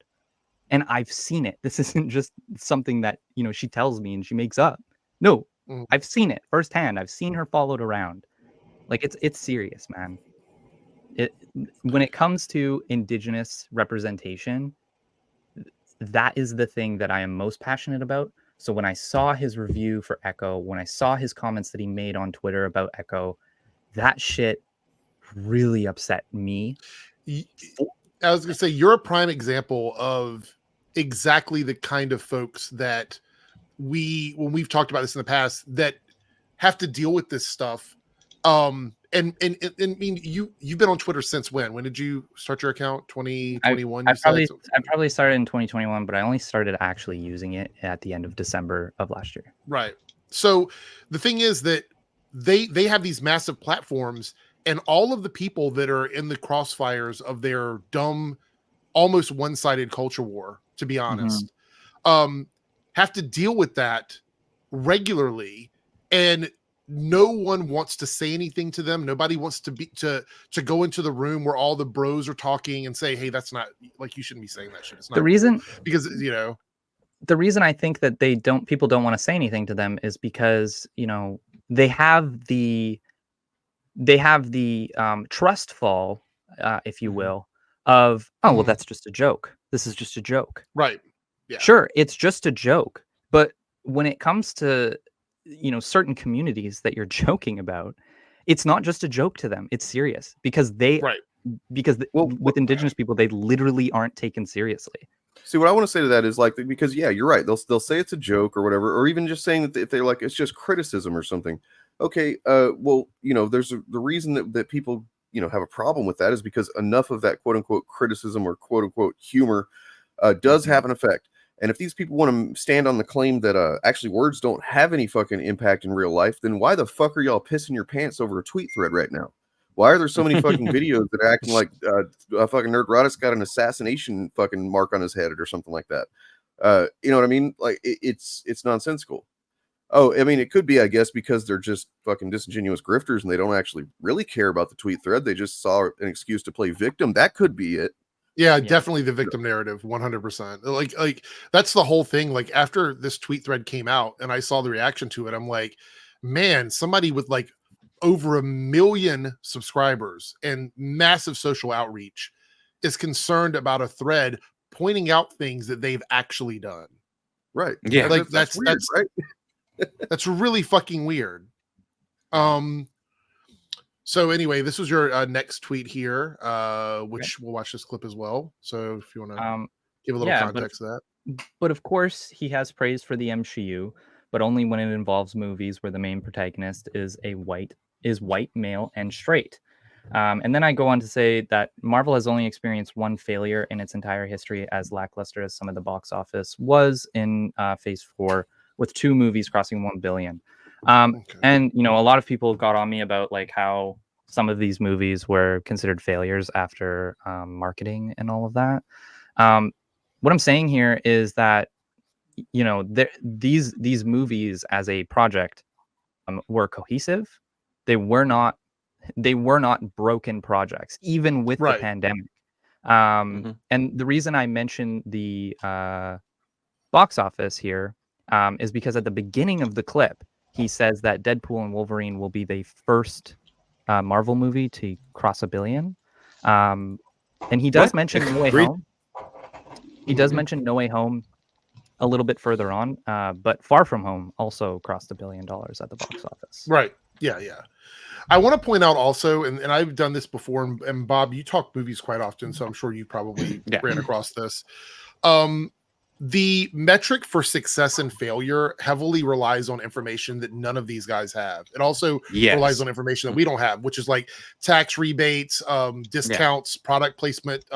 And I've seen it. This isn't just something that, she tells me and she makes up. No, I've seen it firsthand. I've seen her followed around. Like, it's serious, man. When it comes to Indigenous representation, that is the thing that I am most passionate about. So when I saw his review for Echo, when I saw his comments that he made on Twitter about Echo, that shit really upset me.
I was going to say, you're a prime example of exactly the kind of folks that when we've talked about this in the past, that have to deal with this stuff. And I mean, you've been on Twitter since when? When did you start your account? 2021?
I probably started in 2021, but I only started actually using it at the end of December of last year.
Right. So the thing is that they have these massive platforms, and all of the people that are in the crossfires of their dumb, almost one-sided culture war, to be honest, have to deal with that regularly, and no one wants to say anything to them. Nobody wants to go into the room where all the bros are talking and say, "Hey, that's not, like, you shouldn't be saying that shit." It's not
the reason,
because
the reason I think that people don't want to say anything to them is because they have the trust fall, if you will, of, oh, well, that's just a joke. This is just a joke.
Right. Yeah.
Sure, it's just a joke. But when it comes to, certain communities that you're joking about, it's not just a joke to them. It's serious, because with Indigenous people, they literally aren't taken seriously.
See, what I want to say to that is, like, because you're right. They'll say it's a joke or whatever, or even just saying that if they're like, it's just criticism or something. Okay, well, there's the reason that people, have a problem with that is because enough of that quote unquote criticism or quote unquote humor does have an effect. And if these people want to stand on the claim that actually words don't have any fucking impact in real life, then why the fuck are y'all pissing your pants over a tweet thread right now? Why are there so many fucking videos that are acting like fucking Nerdrotic's got an assassination fucking mark on his head or something like that? You know what I mean? Like, it's nonsensical. Oh, I mean, it could be, I guess, because they're just fucking disingenuous grifters and they don't actually really care about the tweet thread. They just saw an excuse to play victim. That could be it.
Yeah, definitely the victim narrative, 100%. Like that's the whole thing. Like, after this tweet thread came out and I saw the reaction to it, I'm like, man, somebody with like over 1 million subscribers and massive social outreach is concerned about a thread pointing out things that they've actually done.
Right.
Yeah. Like that's
weird, right?
That's really fucking weird. So anyway, this was your next tweet here, which we'll watch this clip as well. So if you want to give a little context to that.
But of course, he has praise for the MCU, but only when it involves movies where the main protagonist is white, male, and straight. And then I go on to say that Marvel has only experienced one failure in its entire history, as lackluster as some of the box office was in Phase 4, with 2 movies crossing 1 billion. And a lot of people got on me about like how some of these movies were considered failures after marketing and all of that. What I'm saying here is that, you know, these movies as a project were cohesive. They were not broken projects, even with the pandemic. And the reason I mentioned the box office here is because at the beginning of the clip, he says that Deadpool and Wolverine will be the first Marvel movie to cross $1 billion. And he does mention No Way Home. He does mention No Way Home a little bit further on, but Far From Home also crossed $1 billion at the box office.
Right. Yeah. I want to point out also, and I've done this before, and Bob, you talk movies quite often, so I'm sure you probably ran across this. The metric for success and failure heavily relies on information that none of these guys have. It also relies on information that we don't have, which is like tax rebates, discounts, product placement,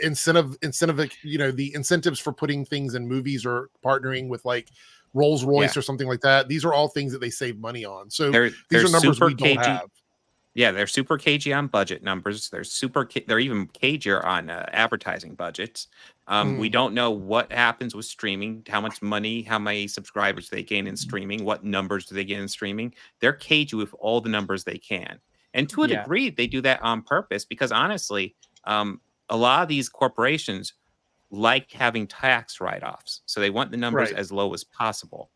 incentive, you know, the incentives for putting things in movies or partnering with like Rolls-Royce or something like that. These are all things that they save money on. So these are numbers we don't have.
Yeah, they're super cagey on budget numbers. They're even cagier on advertising budgets. We don't know what happens with streaming, how much money, how many subscribers they gain in streaming, what numbers do they get in streaming. They're cagey with all the numbers they can. And to a degree, they do that on purpose because honestly, a lot of these corporations like having tax write-offs. So they want the numbers as low as possible.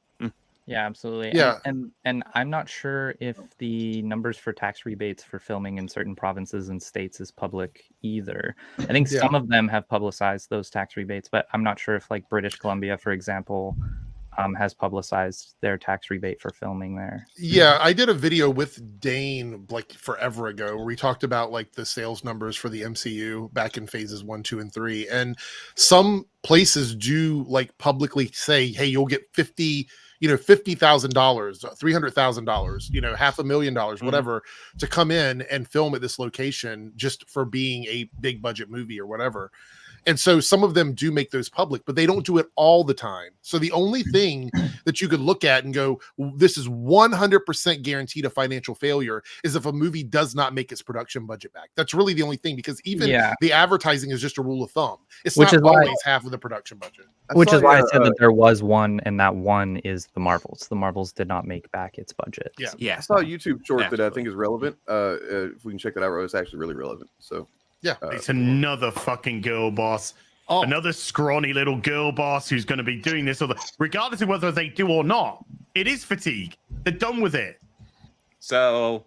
Yeah, absolutely.
Yeah.
And I'm not sure if the numbers for tax rebates for filming in certain provinces and states is public either. I think some of them have publicized those tax rebates, but I'm not sure if like British Columbia, for example, has publicized their tax rebate for filming there.
Yeah, I did a video with Dane like forever ago where we talked about like the sales numbers for the MCU back in phases 1, 2, and 3. And some places do like publicly say, hey, you'll get $50,000, $300,000, you know, $500,000, whatever, to come in and film at this location just for being a big budget movie or whatever. And so some of them do make those public, but they don't do it all the time. So the only thing that you could look at and go, this is 100% guaranteed a financial failure is if a movie does not make its production budget back. That's really the only thing, because even the advertising is just a rule of thumb. It's not always half of the production budget.
Which is why I said that there was one, and that one is the Marvels. The Marvels did not make back its budget.
Yeah. I saw a YouTube short that I think is relevant. If we can check that out, it's actually really relevant. So
it's another fucking girl boss. Another scrawny little girl boss who's going to be doing this, regardless of whether they do or not. It is fatigue. They're done with it.
So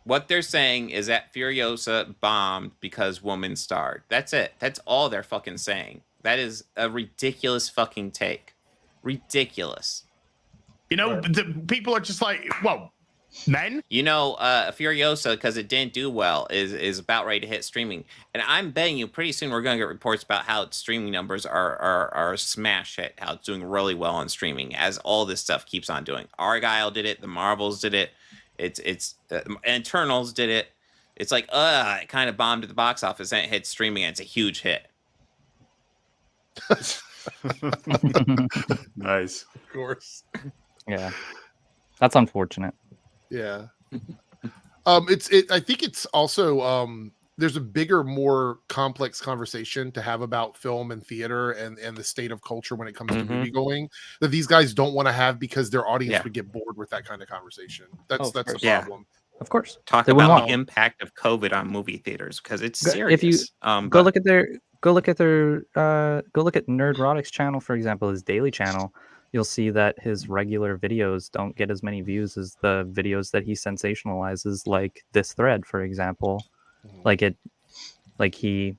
what they're saying is that Furiosa bombed because woman starred. That's it. That's all they're fucking saying. That is a ridiculous fucking take. Ridiculous.
You know, the people are just like, well, men?
You know, Furiosa, because it didn't do well, is about ready to hit streaming. And I'm betting you pretty soon we're going to get reports about how its streaming numbers are a smash hit, how it's doing really well on streaming, as all this stuff keeps on doing. Argyle did it. The Marvels did it. It's Eternals did it. It's like, it kind of bombed at the box office and it hit streaming and it's a huge hit.
Nice.
Of course.
Yeah. That's unfortunate.
Yeah. I think it's also there's a bigger, more complex conversation to have about film and theater and the state of culture when it comes to movie going that these guys don't want to have because their audience would get bored with that kind of conversation. That's the problem.
Of course.
Talk about the impact of COVID on movie theaters because it's serious.
If you go look at Nerdrotic's channel, for example, his daily channel, you'll see that his regular videos don't get as many views as the videos that he sensationalizes, like this thread, for example. I think he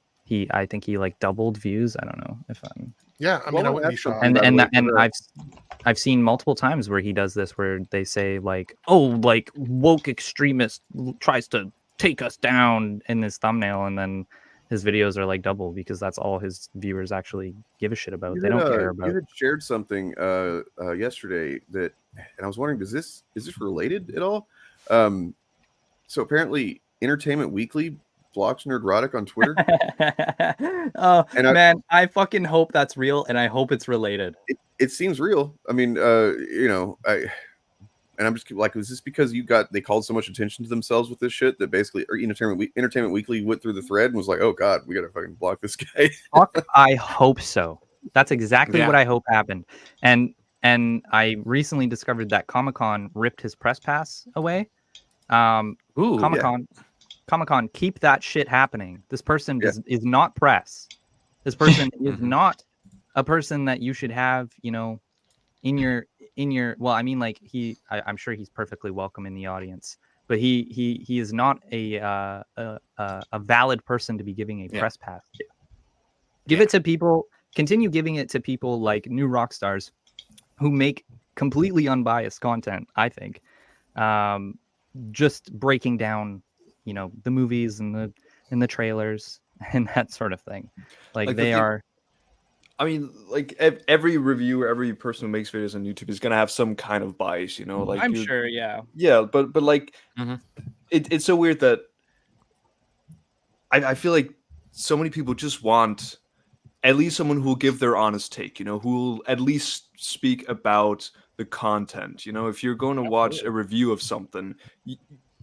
like doubled views. I don't know if I'm.
Yeah, I mean, I wouldn't be shocked.
And I've seen multiple times where he does this, where they say like, "Oh, like woke extremist tries to take us down" in his thumbnail, and then his videos are like double because that's all his viewers actually give a shit about. They don't care about.
You had shared something yesterday that, and I was wondering, is this related at all? So apparently, Entertainment Weekly blocks Nerdrotic on Twitter.
I fucking hope that's real, and I hope it's related.
It seems real. I mean, And I'm just like, is this because they called so much attention to themselves with this shit that basically Entertainment Weekly went through the thread and was like, oh god, we gotta fucking block this guy?
I hope so. That's exactly what I hope happened. And I recently discovered that Comic-Con ripped his press pass away. Comic-Con, keep that shit happening. This person is not press. This person is not a person that you should have, in your well, I mean, like I'm sure he's perfectly welcome in the audience, but he is not a valid person to be giving a press pass to. Give it to people. Continue giving it to people like new rock stars who make completely unbiased content. I think, just breaking down, the movies and the trailers and that sort of thing. Like they are.
I mean, like every reviewer, every person who makes videos on YouTube is gonna have some kind of bias, Like
I'm sure, yeah.
Yeah, but like, it's so weird that I feel like so many people just want at least someone who will give their honest take, who will at least speak about the content. If you're going to watch a review of something,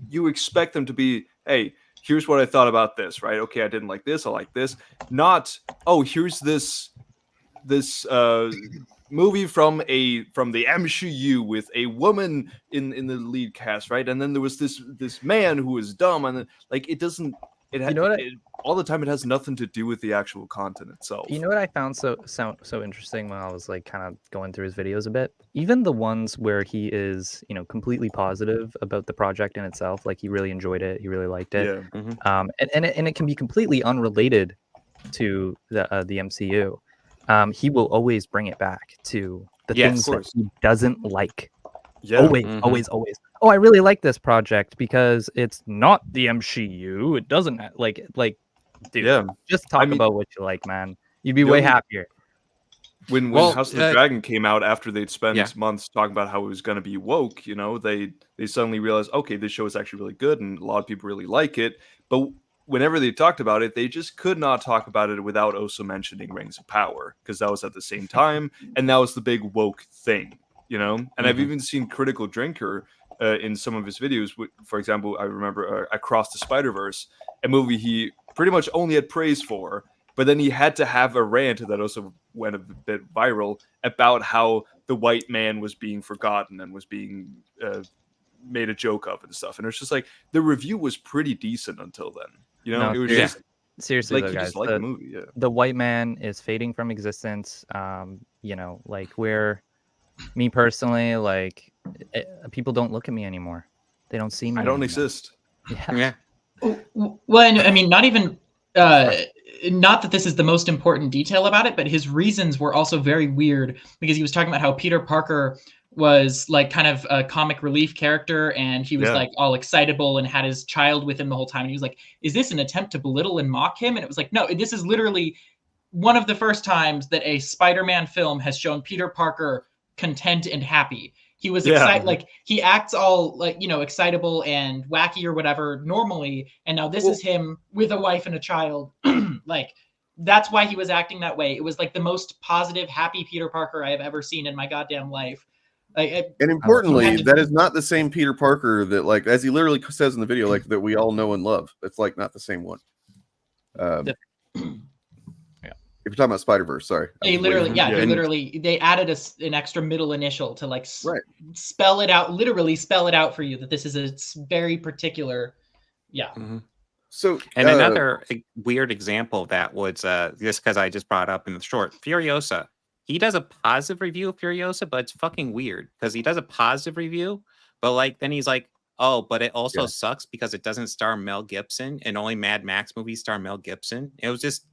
you expect them to be, hey, here's what I thought about this, right? Okay, I didn't like this, I like this. Not, oh, here's this movie from the MCU with a woman in the lead cast, right? And then there was this man who was dumb, and like it doesn't. All the time, it has nothing to do with the actual content itself.
You know what I found so interesting when I was like kind of going through his videos a bit? Even the ones where he is, completely positive about the project in itself, like he really enjoyed it, he really liked it.
Yeah.
And it can be completely unrelated to the MCU. He will always bring it back to the things that he doesn't like.
Yeah.
Always. Oh, I really like this project because it's not the MCU. It doesn't like, dude. Just talk about what you like, man. You'd be way happier.
When House of the Dragon came out, after they'd spent months talking about how it was going to be woke, they suddenly realized, okay, this show is actually really good, and a lot of people really like it. But whenever they talked about it, they just could not talk about it without also mentioning Rings of Power, because that was at the same time, and that was the big woke thing, And I've even seen Critical Drinker in some of his videos. For example, I remember Across the Spider-Verse, a movie he pretty much only had praise for, but then he had to have a rant that also went a bit viral about how the white man was being forgotten and was being made a joke of and stuff. And it's just like, the review was pretty decent until then.
No,
it was just
seriously,
like,
though, guys,
just like the movie. Yeah.
The white man is fading from existence. Like me personally, like people don't look at me anymore. They don't see me.
I don't exist.
Yeah.
Well, I mean, not even not that this is the most important detail about it, but his reasons were also very weird, because he was talking about how Peter Parker was like kind of a comic relief character, and he was like all excitable and had his child with him the whole time. And he was like, is this an attempt to belittle and mock him? And it was like, no, this is literally one of the first times that a Spider-Man film has shown Peter Parker content and happy. He was excited, like he acts all like, excitable and wacky or whatever normally, and now this is him with a wife and a child. Like, that's why he was acting that way. It was like the most positive, happy Peter Parker I have ever seen in my goddamn life.
And importantly, that is not the same Peter Parker that, like, as he literally says in the video, like, that we all know and love. It's like not the same one. If you're talking about Spider-Verse, sorry.
They literally, they added an extra middle initial to like spell it out, literally spell it out for you that this is a very particular,
So,
and another weird example of that was just because I just brought up in the short, Furiosa. He does a positive review of Furiosa, but it's fucking weird because he does a positive review, but like then he's like, oh, but it also sucks because it doesn't star Mel Gibson, and only Mad Max movies star Mel Gibson. It was just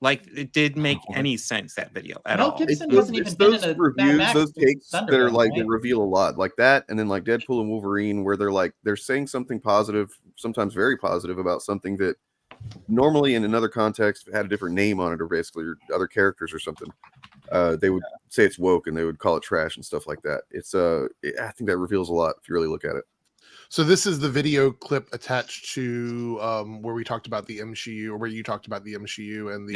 like, it didn't make any sense, that video at all.
Gibson hasn't even been in a
reviews,
Max
those takes that are like,
right?
they reveal a lot, like that, and then like Deadpool and Wolverine, where they're saying something positive, sometimes very positive, about something that normally in another context had a different name on it, or basically other characters or something. They would say it's woke, and they would call it trash and stuff like that. It's I think that reveals a lot if you really look at it.
So this is the video clip attached to where we talked about the MCU, or where you talked about the MCU and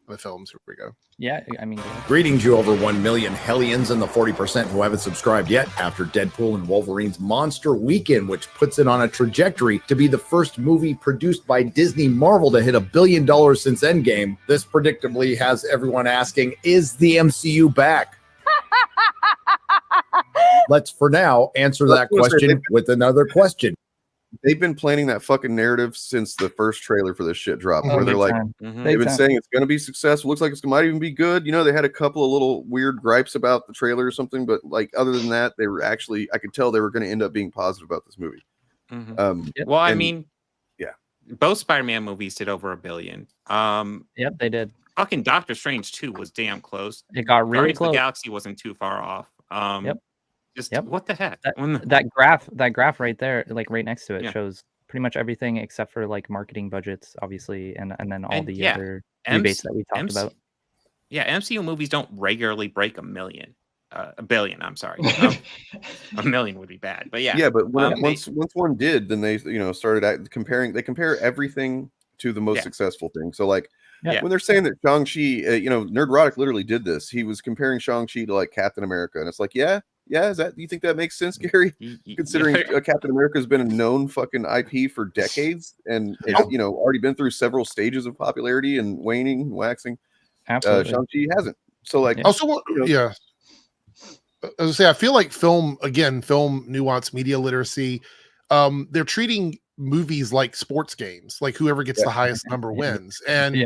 the films. Here we go.
Yeah, I mean,
Greetings, you over 1 million Hellions and the 40% who haven't subscribed yet after Deadpool and Wolverine's Monster Weekend, which puts it on a trajectory to be the first movie produced by Disney Marvel to hit $1 billion since Endgame. This predictably has everyone asking, is the MCU back? Let's, for now, answer that question with another question.
They've been planning that fucking narrative since the first trailer for this shit dropped, where they're like, they've been saying it's going to be successful. Looks like it might even be good. You know, they had a couple of little weird gripes about the trailer or something, but like other than that, they were actually, I could tell they were going to end up being positive about this movie.
Well, I mean,
yeah,
both Spider-Man movies did over $1 billion.
Yep, they did.
Fucking Doctor Strange 2 was damn close.
It got really
Guardians of
close.
the Galaxy wasn't too far off. What the heck?
That graph right there, like right next to it, shows pretty much everything except for like marketing budgets, obviously, and then all the other rebates that we talked about.
Yeah, MCU movies don't regularly break $1 billion. I'm sorry, $1 million would be bad, but yeah.
Yeah, but once one did, then they started comparing. They compare everything to the most successful thing. So like when they're saying that Shang-Chi, Nerdrotic literally did this. He was comparing Shang-Chi to like Captain America, and it's like, is that? Do you think that makes sense, Gary? Considering Captain America has been a known fucking IP for decades, and it's already been through several stages of popularity and waning, waxing.
Absolutely,
Shang-Chi hasn't. So like,
also, as I say, I feel like film nuance, media literacy. They're treating movies like sports games, like whoever gets the highest number wins, and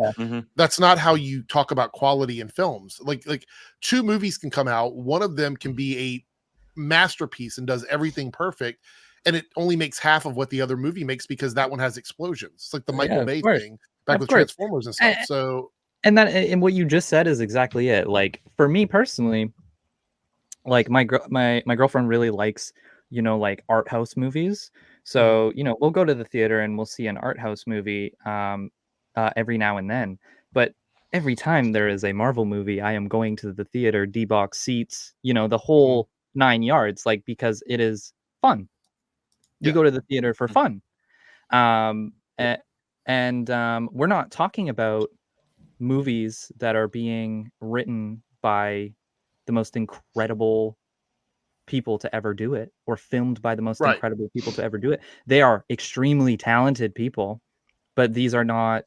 that's not how you talk about quality in films. Like two movies can come out, one of them can be a masterpiece and does everything perfect, and it only makes half of what the other movie makes because that one has explosions. It's like the Michael Bay thing back with Transformers and stuff.
And what you just said is exactly it. Like for me personally, like my girlfriend really likes like art house movies. So, we'll go to the theater and we'll see an art house movie every now and then. But every time there is a Marvel movie, I am going to the theater, D-box seats, the whole 9 yards, like, because it is fun. You go to the theater for fun. And we're not talking about movies that are being written by the most incredible people to ever do it, or filmed by the most incredible people to ever do it. They are extremely talented people, but these are not,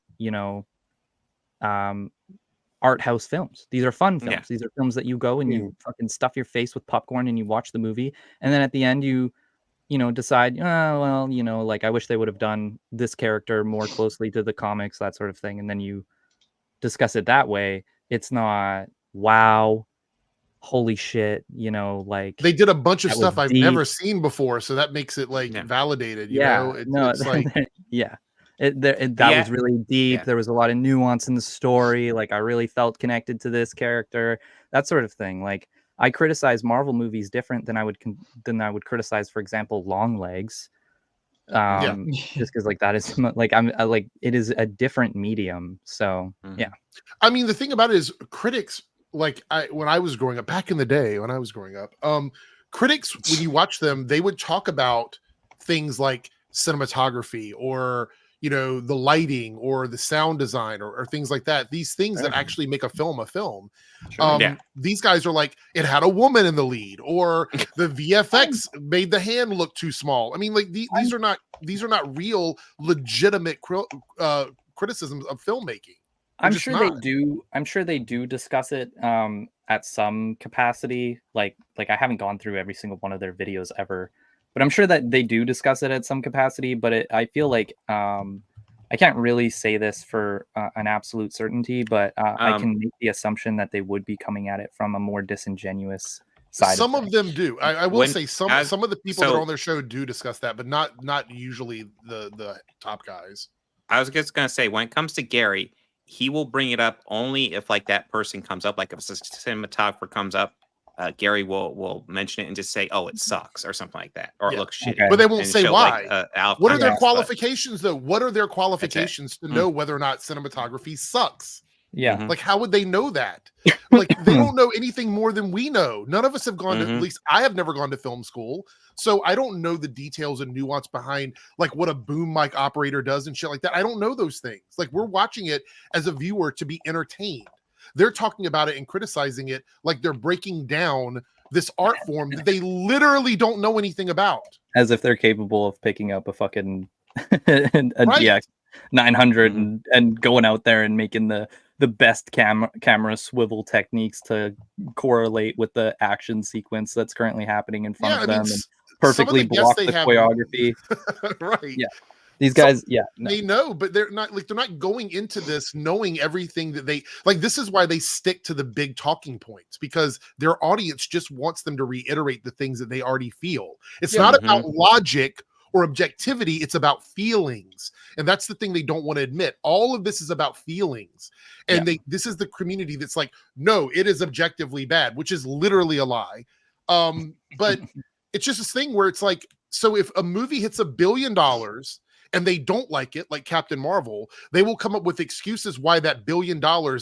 art house films. These are fun films. These are films that you go and you fucking stuff your face with popcorn and you watch the movie, and then at the end you decide, like I wish they would have done this character more closely to the comics, that sort of thing, and then you discuss it that way. It's not wow, holy shit, like
they did a bunch of stuff I've never seen before, so that makes it like validated. It's like
that was really deep. There was a lot of nuance in the story. Like I really felt connected to this character, that sort of thing. Like I criticize Marvel movies different than I would criticize, for example, Longlegs. Just because like that is like it is a different medium. So
I mean, the thing about it is critics, like when I was growing up, back in the day when I was growing up, critics, when you watch them, they would talk about things like cinematography or the lighting or the sound design or things like that. These things that actually make a film. These guys are like, it had a woman in the lead, or the VFX made the hand look too small. I mean, like these are not real legitimate criticisms of filmmaking.
I'm sure they do discuss it at some capacity. Like I haven't gone through every single one of their videos ever, but I'm sure that they do discuss it at some capacity. But I feel like I can't really say this for an absolute certainty, but I can make the assumption that they would be coming at it from a more disingenuous side.
Some of them do. I will say some of the people that are on their show do discuss that, but not usually the top guys.
I was just gonna say, when it comes to Gary, he will bring it up only if like that person comes up, like if a cinematographer comes up, Gary will mention it and just say, "Oh, it sucks" or something like that, or it looks shitty.
But they won't say why.
Like,
what are their qualifications, though? What are their qualifications to know whether or not cinematography sucks?
Yeah.
Like, how would they know that? Like, they don't know anything more than we know. None of us have gone to, at least I have never gone to film school. So I don't know the details and nuance behind like what a boom mic operator does and shit like that. I don't know those things. Like, we're watching it as a viewer to be entertained. They're talking about it and criticizing it like they're breaking down this art form that they literally don't know anything about.
As if they're capable of picking up a fucking GX 900 and going out there and making the best camera swivel techniques to correlate with the action sequence that's currently happening in front of them and perfectly block the choreography.
Right.
Yeah. These guys,
they know, but they're not going into this knowing everything that they like. This is why they stick to the big talking points, because their audience just wants them to reiterate the things that they already feel. It's not about logic or objectivity, it's about feelings. And that's the thing they don't want to admit. All of this is about feelings. And this is the community that's like, no, it is objectively bad, which is literally a lie. But it's just this thing where it's like, so if a movie hits $1 billion and they don't like it, like Captain Marvel, they will come up with excuses why that $1 billion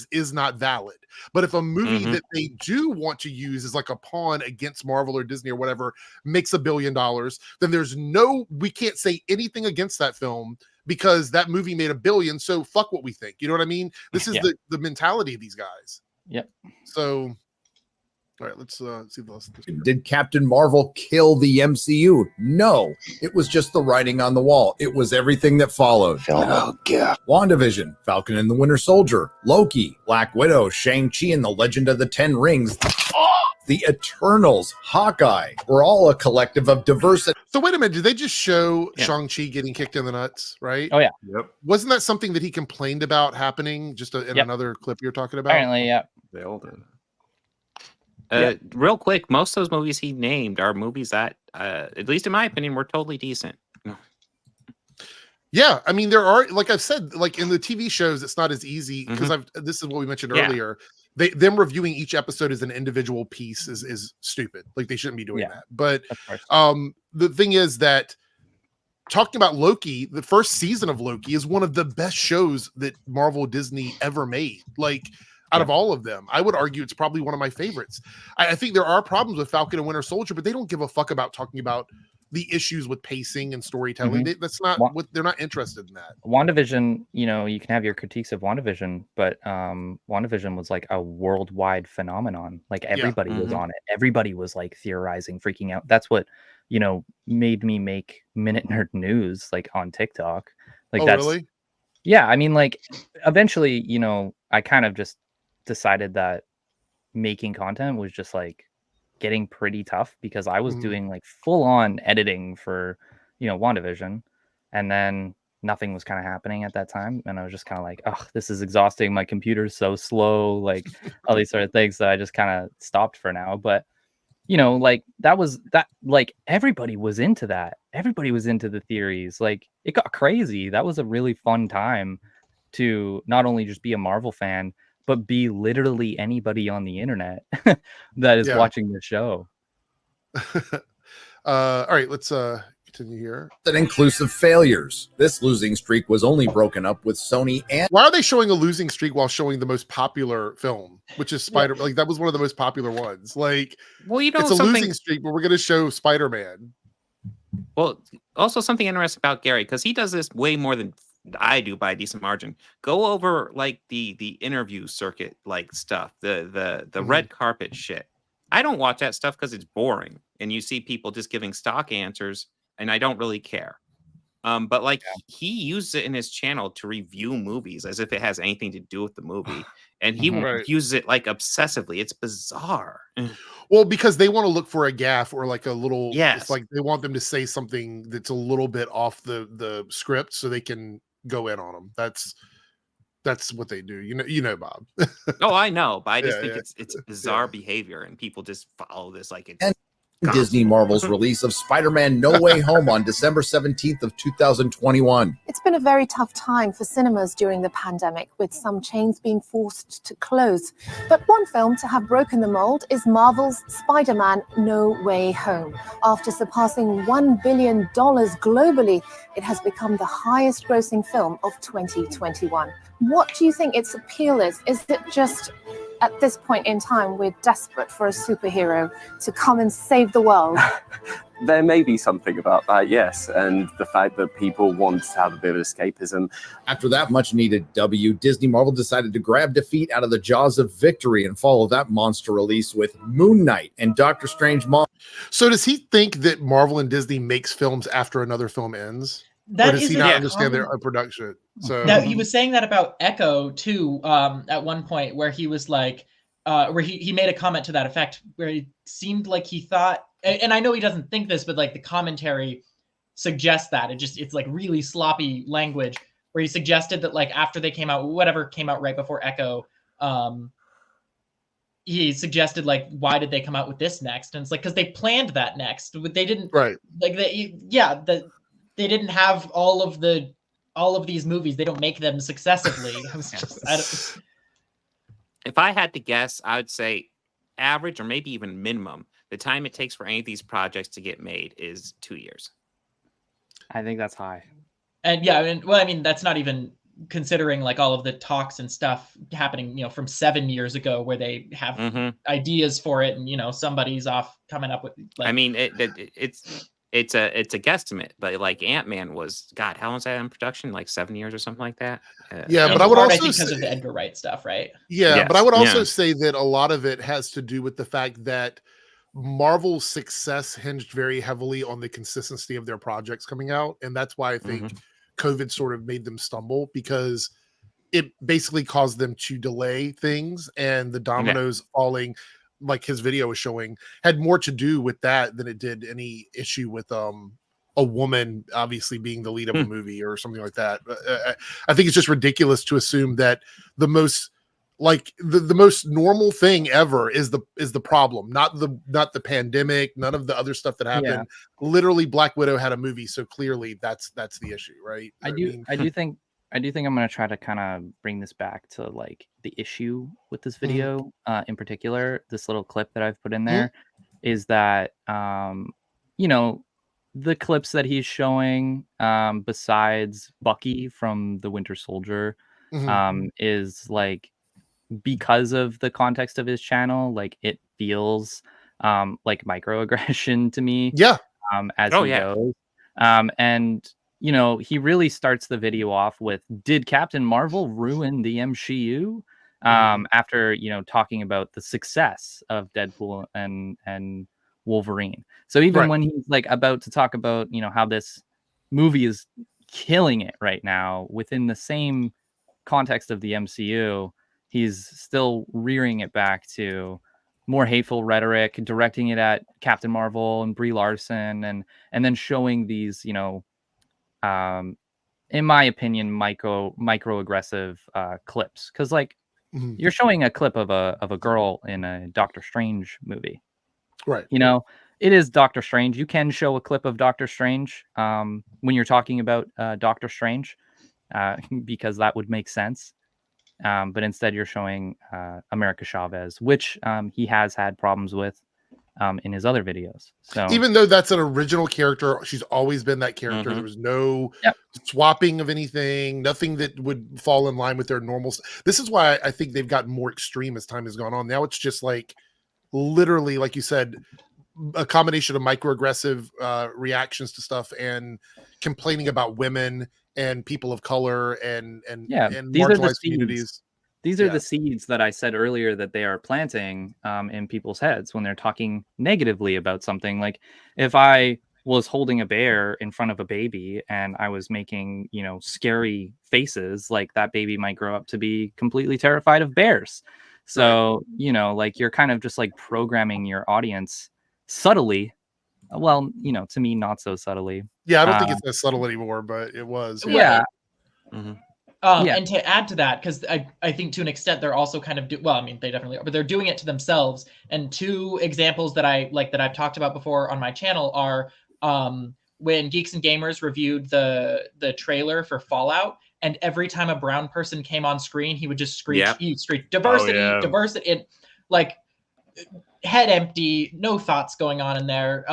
is not valid. But if a movie that they do want to use as like a pawn against Marvel or Disney or whatever makes $1 billion, then we can't say anything against that film because that movie made $1 billion. So fuck what we think. You know what I mean? This is the mentality of these guys.
Yep.
So, all right, let's see the list.
Did Captain Marvel kill the MCU? No, it was just the writing on the wall. It was everything that followed. Oh, God. WandaVision, Falcon and the Winter Soldier, Loki, Black Widow, Shang-Chi and the Legend of the Ten Rings, the Eternals, Hawkeye. We're all a collective of diversity.
So wait a minute, did they just show Shang-Chi getting kicked in the nuts, right?
Oh, yeah.
Yep.
Wasn't that something that he complained about happening just in another clip you're talking about?
Apparently, yeah.
They all did.
Real quick, most of those movies he named are movies that, at least in my opinion, were totally decent.
Yeah, I mean, there are, like I've said, like in the TV shows, it's not as easy because this is what we mentioned earlier. Them reviewing each episode as an individual piece is stupid. Like, they shouldn't be doing that. But the thing is that talking about Loki, the first season of Loki is one of the best shows that Marvel Disney ever made. Like, out of all of them, I would argue it's probably one of my favorites. I think there are problems with Falcon and Winter Soldier, but they don't give a fuck about talking about the issues with pacing and storytelling. That's not what they're not interested in that.
WandaVision, you can have your critiques of WandaVision, but WandaVision was like a worldwide phenomenon. Like, everybody was on it. Everybody was like theorizing, freaking out. That's what, made me make Minute Nerd News like on TikTok. Like, that's
really?
Yeah, I mean, like, eventually, I kind of just decided that making content was just like getting pretty tough because I was doing like full on editing for WandaVision, and then nothing was kind of happening at that time, and I was just kind of like, oh, this is exhausting, my computer's so slow, like all these sort of things. So I just kind of stopped for now. But like like everybody was into that. Everybody was into the theories. Like, it got crazy. That was a really fun time to not only just be a Marvel fan, but be literally anybody on the internet that is watching the show.
All right, let's continue here.
Inclusive failures. This losing streak was only broken up with Sony and...
Why are they showing a losing streak while showing the most popular film, which is Spider-Man? Like, that was one of the most popular ones. Like,
well,
it's a losing streak, but we're going to show Spider-Man.
Well, also something interesting about Gary, because he does this way more than I do by a decent margin. Go over like the interview circuit, like stuff, the red carpet shit. I don't watch that stuff because it's boring, and you see people just giving stock answers, and I don't really care. But like, he uses it in his channel to review movies as if it has anything to do with the movie, and he uses it like obsessively. It's bizarre.
Well, because they want to look for a gaffe or like a little. It's like they want them to say something that's a little bit off the script so they can go in on them. That's what they do. You know, Bob.
Oh, I know, but I just think it's bizarre behavior, and people just follow this like it's
Disney Marvel's release of Spider-Man No Way Home on December 17th of 2021.
It's been a very tough time for cinemas during the pandemic, with some chains being forced to close. But one film to have broken the mold is Marvel's Spider-Man No Way Home. After surpassing $1 billion globally, it has become the highest grossing film of 2021. What do you think its appeal is? Is it just, at this point in time, we're desperate for a superhero to come and save the world?
There may be something about that, yes, and the fact that people want to have a bit of escapism.
After that much-needed W, Disney Marvel decided to grab defeat out of the jaws of victory and follow that monster release with Moon Knight and Doctor Strange.
So does he think that Marvel and Disney makes films after another film ends? Or does he not understand their production? So
now, he was saying that about Echo too, at one point, where he was like, where he made a comment to that effect, where it seemed like he thought, and I know he doesn't think this, but like the commentary suggests that it's like really sloppy language, where he suggested that like after they came out, whatever came out right before Echo, he suggested like, why did they come out with this next? And it's like, because they planned that next. They didn't,
right?
Like they didn't have all of these movies. They don't make them successively.
If I had to guess, I would say average or maybe even minimum, the time it takes for any of these projects to get made is 2 years.
I think that's high.
And yeah, I mean, that's not even considering like all of the talks and stuff happening, from 7 years ago, where they have ideas for it, and somebody's off coming up with. Like,
I mean, it's a guesstimate, but like Ant-Man was, God, how long was that in production? Like 7 years or something like that.
Yeah, but I would also
because of the Edgar Wright stuff, right?
Yeah,
Yes,
but I would also say that a lot of it has to do with the fact that Marvel's success hinged very heavily on the consistency of their projects coming out, and that's why I think COVID sort of made them stumble, because it basically caused them to delay things, and the dominoes falling, like his video was showing, had more to do with that than it did any issue with a woman obviously being the lead of a movie or something like that. I think it's just ridiculous to assume that the most the most normal thing ever is the problem, not the pandemic, none of the other stuff that happened. Literally, Black Widow had a movie, so clearly that's the issue, right?
I do think I'm going to try to kind of bring this back to like the issue with this video, in particular. This little clip that I've put in there is that, the clips that he's showing, besides Bucky from The Winter Soldier, is like, because of the context of his channel, like it feels like microaggression to me. As he goes. And he really starts the video off with, did Captain Marvel ruin the MCU? After, talking about the success of Deadpool and Wolverine. So even when he's like about to talk about, how this movie is killing it right now within the same context of the MCU, he's still rearing it back to more hateful rhetoric, directing it at Captain Marvel and Brie Larson, and then showing these, in my opinion, microaggressive clips. Because like you're showing a clip of a girl in a Doctor Strange movie,
right?
It is Doctor Strange. You can show a clip of Doctor Strange when you're talking about Doctor Strange, because that would make sense. But instead you're showing America Chavez, which he has had problems with in his other videos. So
even though that's an original character, she's always been that character. There was no swapping of anything, nothing that would fall in line with their normal. This is why I think they've gotten more extreme as time has gone on. Now it's just like literally, like you said, a combination of microaggressive reactions to stuff and complaining about women and people of color and marginalized communities.
These are the seeds that I said earlier that they are planting in people's heads when they're talking negatively about something. Like if I was holding a bear in front of a baby and I was making, scary faces, like that baby might grow up to be completely terrified of bears. So, like you're kind of just like programming your audience subtly. Well, to me, not so subtly.
Yeah, I don't think it's that subtle anymore, but it was.
Yeah.
And to add to that, because I think to an extent they're also kind of well, I mean they definitely are, but they're doing it to themselves. And two examples that I've talked about before on my channel are when Geeks and Gamers reviewed the trailer for Fallout, and every time a brown person came on screen, he would just screech, diversity, diversity, and like head empty, no thoughts going on in there.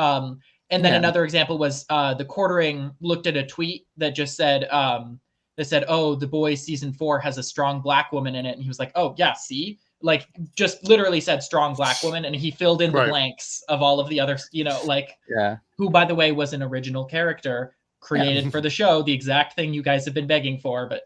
And then another example was the Quartering looked at a tweet that just said oh, The Boys season 4 has a strong black woman in it, and he was like, oh yeah, see, like just literally said strong black woman, and he filled in the blanks of all of the other, who by the way was an original character created for the show, the exact thing you guys have been begging for, but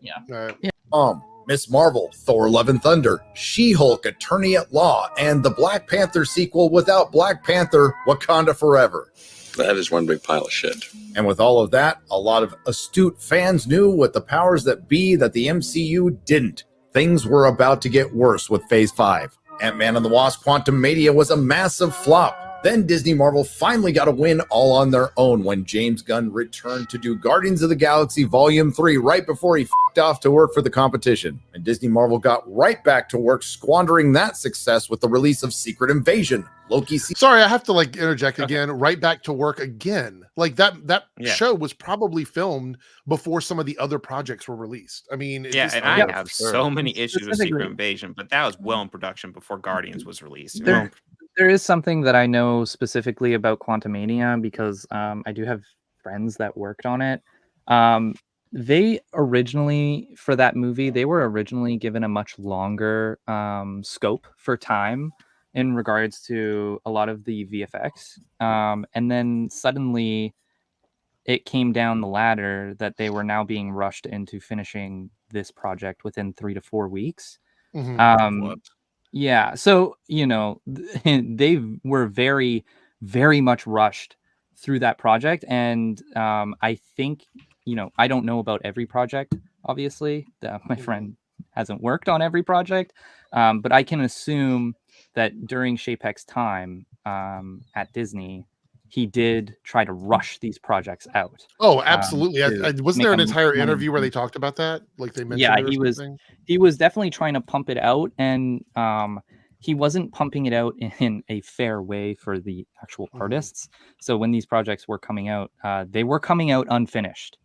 Miss Marvel, Thor Love and Thunder, She-Hulk, Attorney at Law, and the Black Panther sequel without Black Panther, Wakanda Forever.
That is one big pile of shit.
And with all of that, a lot of astute fans knew with the powers that be that the MCU didn't. Things were about to get worse with Phase 5. Ant-Man and the Wasp Quantumania was a massive flop. Then Disney Marvel finally got a win all on their own when James Gunn returned to do Guardians of the Galaxy Volume 3 right before he f***ed off to work for the competition. And Disney Marvel got right back to work squandering that success with the release of Secret Invasion.
Sorry, I have to interject again. Right back to work again. Like that show was probably filmed before some of the other projects were released. I mean,
and I have so many issues with Secret Invasion, but that was well in production before Guardians was released.
There is something that I know specifically about Quantumania because I do have friends that worked on it. They originally, for that movie, they were originally given a much longer scope for time in regards to a lot of the VFX. And then suddenly it came down the ladder that they were now being rushed into finishing this project within 3 to 4 weeks. Yeah, so they were very, very much rushed through that project, and I think I don't know about every project. Obviously, my friend hasn't worked on every project, but I can assume that during Chapek's time at Disney, he did try to rush these projects out.
Oh, absolutely. Wasn't there an entire interview where they talked about that? Like they mentioned
he was definitely trying to pump it out, and he wasn't pumping it out in a fair way for the actual artists. So when these projects were coming out, they were coming out unfinished,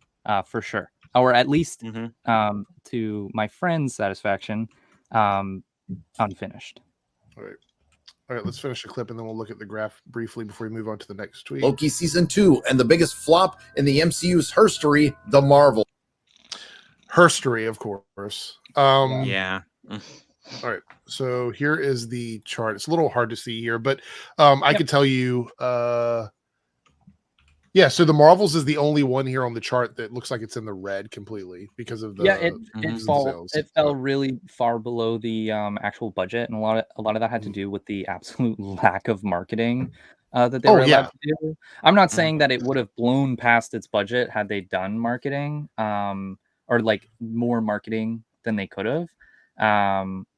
for sure. Or at least to my friend's satisfaction, unfinished.
All right, let's finish the clip and then we'll look at the graph briefly before we move on to the next tweet.
Loki Season 2 and the biggest flop in the MCU's herstory, The Marvel.
Herstory, of course.
All
right, so here is the chart. It's a little hard to see here, but I could tell you... so the Marvels is the only one here on the chart that looks like it's in the red completely because of the
it fell really far below the actual budget, and a lot of that had to do with the absolute lack of marketing that they were allowed to do. I'm not saying that it would have blown past its budget had they done marketing or like more marketing than they could have.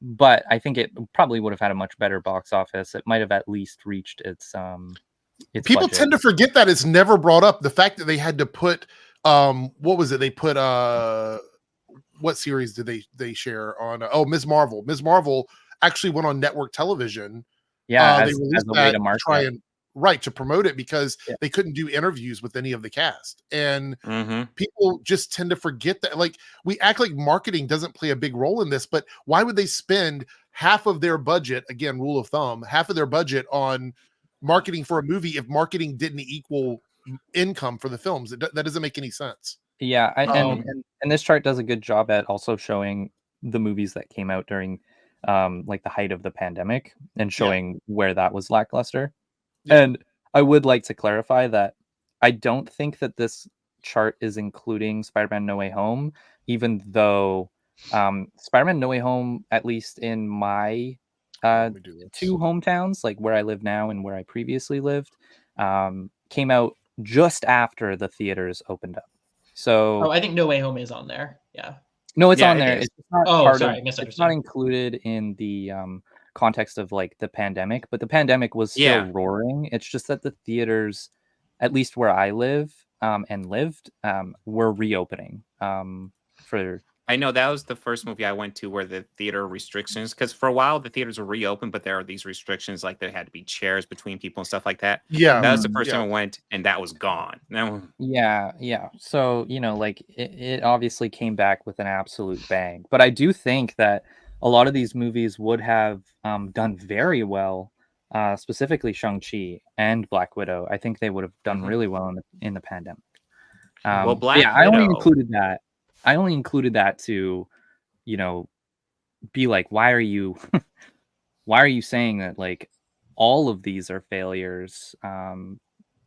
But I think it probably would have had a much better box office. It might have at least reached its
people
budget.
Tend to forget that it's never brought up. The fact that they had to put what was it? They put what series did they share on? Ms. Marvel. Ms. Marvel actually went on network television.
Yeah,
they released
as a way to market.
To promote it because they couldn't do interviews with any of the cast. And people just tend to forget that. Like we act like marketing doesn't play a big role in this, but why would they spend half of their budget, again, rule of thumb, half of their budget on marketing for a movie if marketing didn't equal income for the films? That doesn't make any sense.
Yeah, and this chart does a good job at also showing the movies that came out during like the height of the pandemic and showing where that was lackluster. And I would like to clarify that I don't think that this chart is including Spider-Man No Way Home, even though Spider-Man No Way Home, at least in my two hometowns, like where I live now and where I previously lived, came out just after the theaters opened up. So
I think No Way Home is on there. Yeah.
No, it's on there. It's not
it's
not included in the context of like the pandemic, but the pandemic was still roaring. It's just that the theaters, at least where I live and lived, were reopening for
I know that was the first movie I went to where the theater restrictions, because for a while the theaters were reopened, but there are these restrictions, like there had to be chairs between people and stuff like that.
Yeah,
that was the first time I went, and that was gone.
Yeah. So, like it obviously came back with an absolute bang. But I do think that a lot of these movies would have done very well, specifically Shang-Chi and Black Widow. I think they would have done really well in the pandemic.
Well, Black
I only
Widow-
included that. I only included that to, be like, why are you saying that like all of these are failures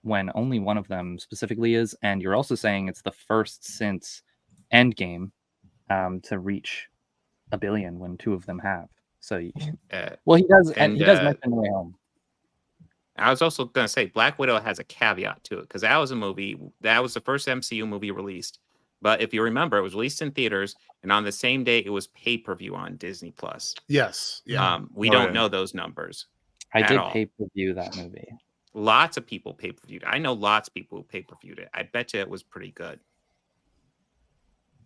when only one of them specifically is, and you're also saying it's the first since Endgame to reach 1 billion when 2 of them have. So, well, he does, and he does mention Way Home.
I was also going to say Black Widow has a caveat to it, because that was a movie that was the first MCU movie released. But if you remember, it was released in theaters, and on the same day, it was pay-per-view on Disney Plus.
Yes. Yeah.
We don't know those numbers.
I did
all.
pay-per-view that movie.
Lots of people pay-per-viewed it. I know lots of people who pay-per-viewed it. I bet you it was pretty good.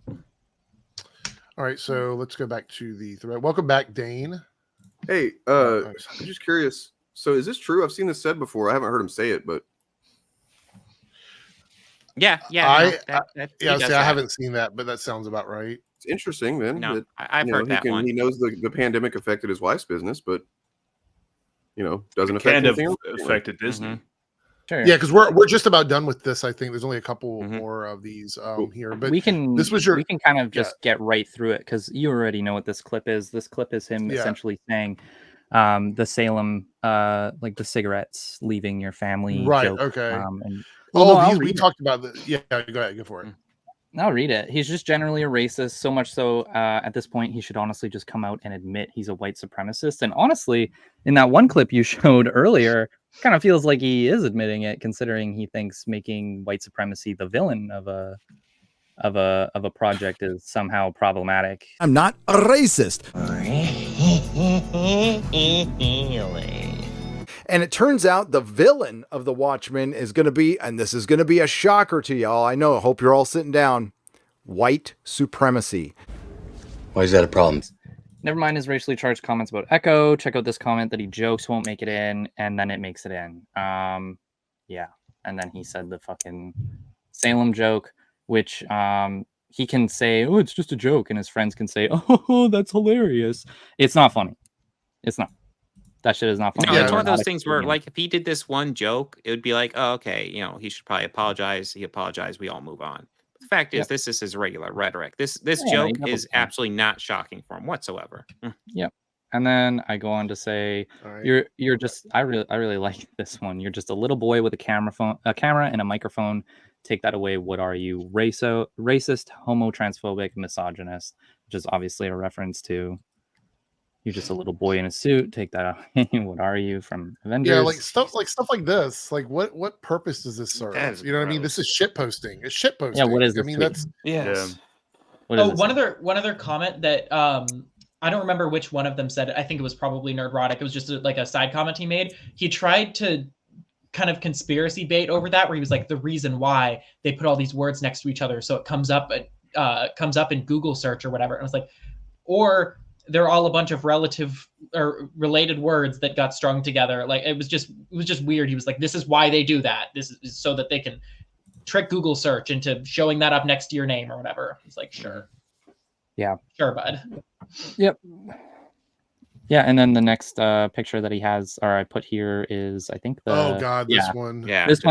All right, so let's go back to the thread. Welcome back, Dane.
Hey, I'm just curious. So is this true? I've seen this said before. I haven't heard him say it, but
Yeah.
I
that.
haven't seen that, but that sounds about right.
it's interesting then.
No,
that,
I've heard that one.
He knows the pandemic affected his wife's business, but doesn't
It
affect
kind of
anything else.
affected Disney.
Sure.
Yeah, because we're just about done with this. I think there's only a couple more of these here, but
we can kind of just get right through it, because you already know what this clip is. This clip is him essentially saying the Salem, like the cigarettes leaving your family.
Right.
Joke.
Okay.
We
talked about the. Yeah. Go ahead. Go for it.
I'll read it. He's just generally a racist, so much so at this point he should honestly just come out and admit he's a white supremacist. And honestly, in that one clip you showed earlier, kind of feels like he is admitting it, considering he thinks making white supremacy the villain of a project is somehow problematic.
I'm not a racist. And it turns out the villain of The Watchmen is going to be, and this is going to be a shocker to y'all, I know, I hope you're all sitting down, white supremacy.
Why is that a problem?
Never mind his racially charged comments about Echo. Check out this comment that he jokes won't make it in, and then it makes it in. Yeah. And then he said the fucking Salem joke, which he can say, oh, it's just a joke, and his friends can say, oh, that's hilarious. It's not funny. It's not. That shit is not funny.
No, it's one of those things where, like, if he did this one joke, it would be like, oh, okay, he should probably apologize. He apologized. We all move on. The fact is, this is his regular rhetoric. This joke is absolutely not shocking for him whatsoever.
Yep. And then I go on to say, you're just, I really like this one. You're just a little boy with a camera and a microphone. Take that away. What are you? Racist, homo, transphobic, misogynist, which is obviously a reference to you're just a little boy in a suit. Take that away. What are you from Avengers?
Yeah, like stuff like this. Like what purpose does this serve? You know what I mean? This is shit posting. It's shit posting.
Yeah, what is this?
I mean, that's
one other comment that I don't remember which one of them said it. I think it was probably Nerdrotic. It was just like a side comment he made. He tried to kind of conspiracy bait over that, where he was like, the reason why they put all these words next to each other so it comes up in Google search or whatever. And I was like, or they're all a bunch of relative or related words that got strung together. Like it was just weird. He was like, this is why they do that. This is so that they can trick Google search into showing that up next to your name or whatever. It's like, sure.
Yeah.
Sure, bud.
Yep. Yeah, and then the next picture that he has, or I put here, is I think
this one.
Yeah,
this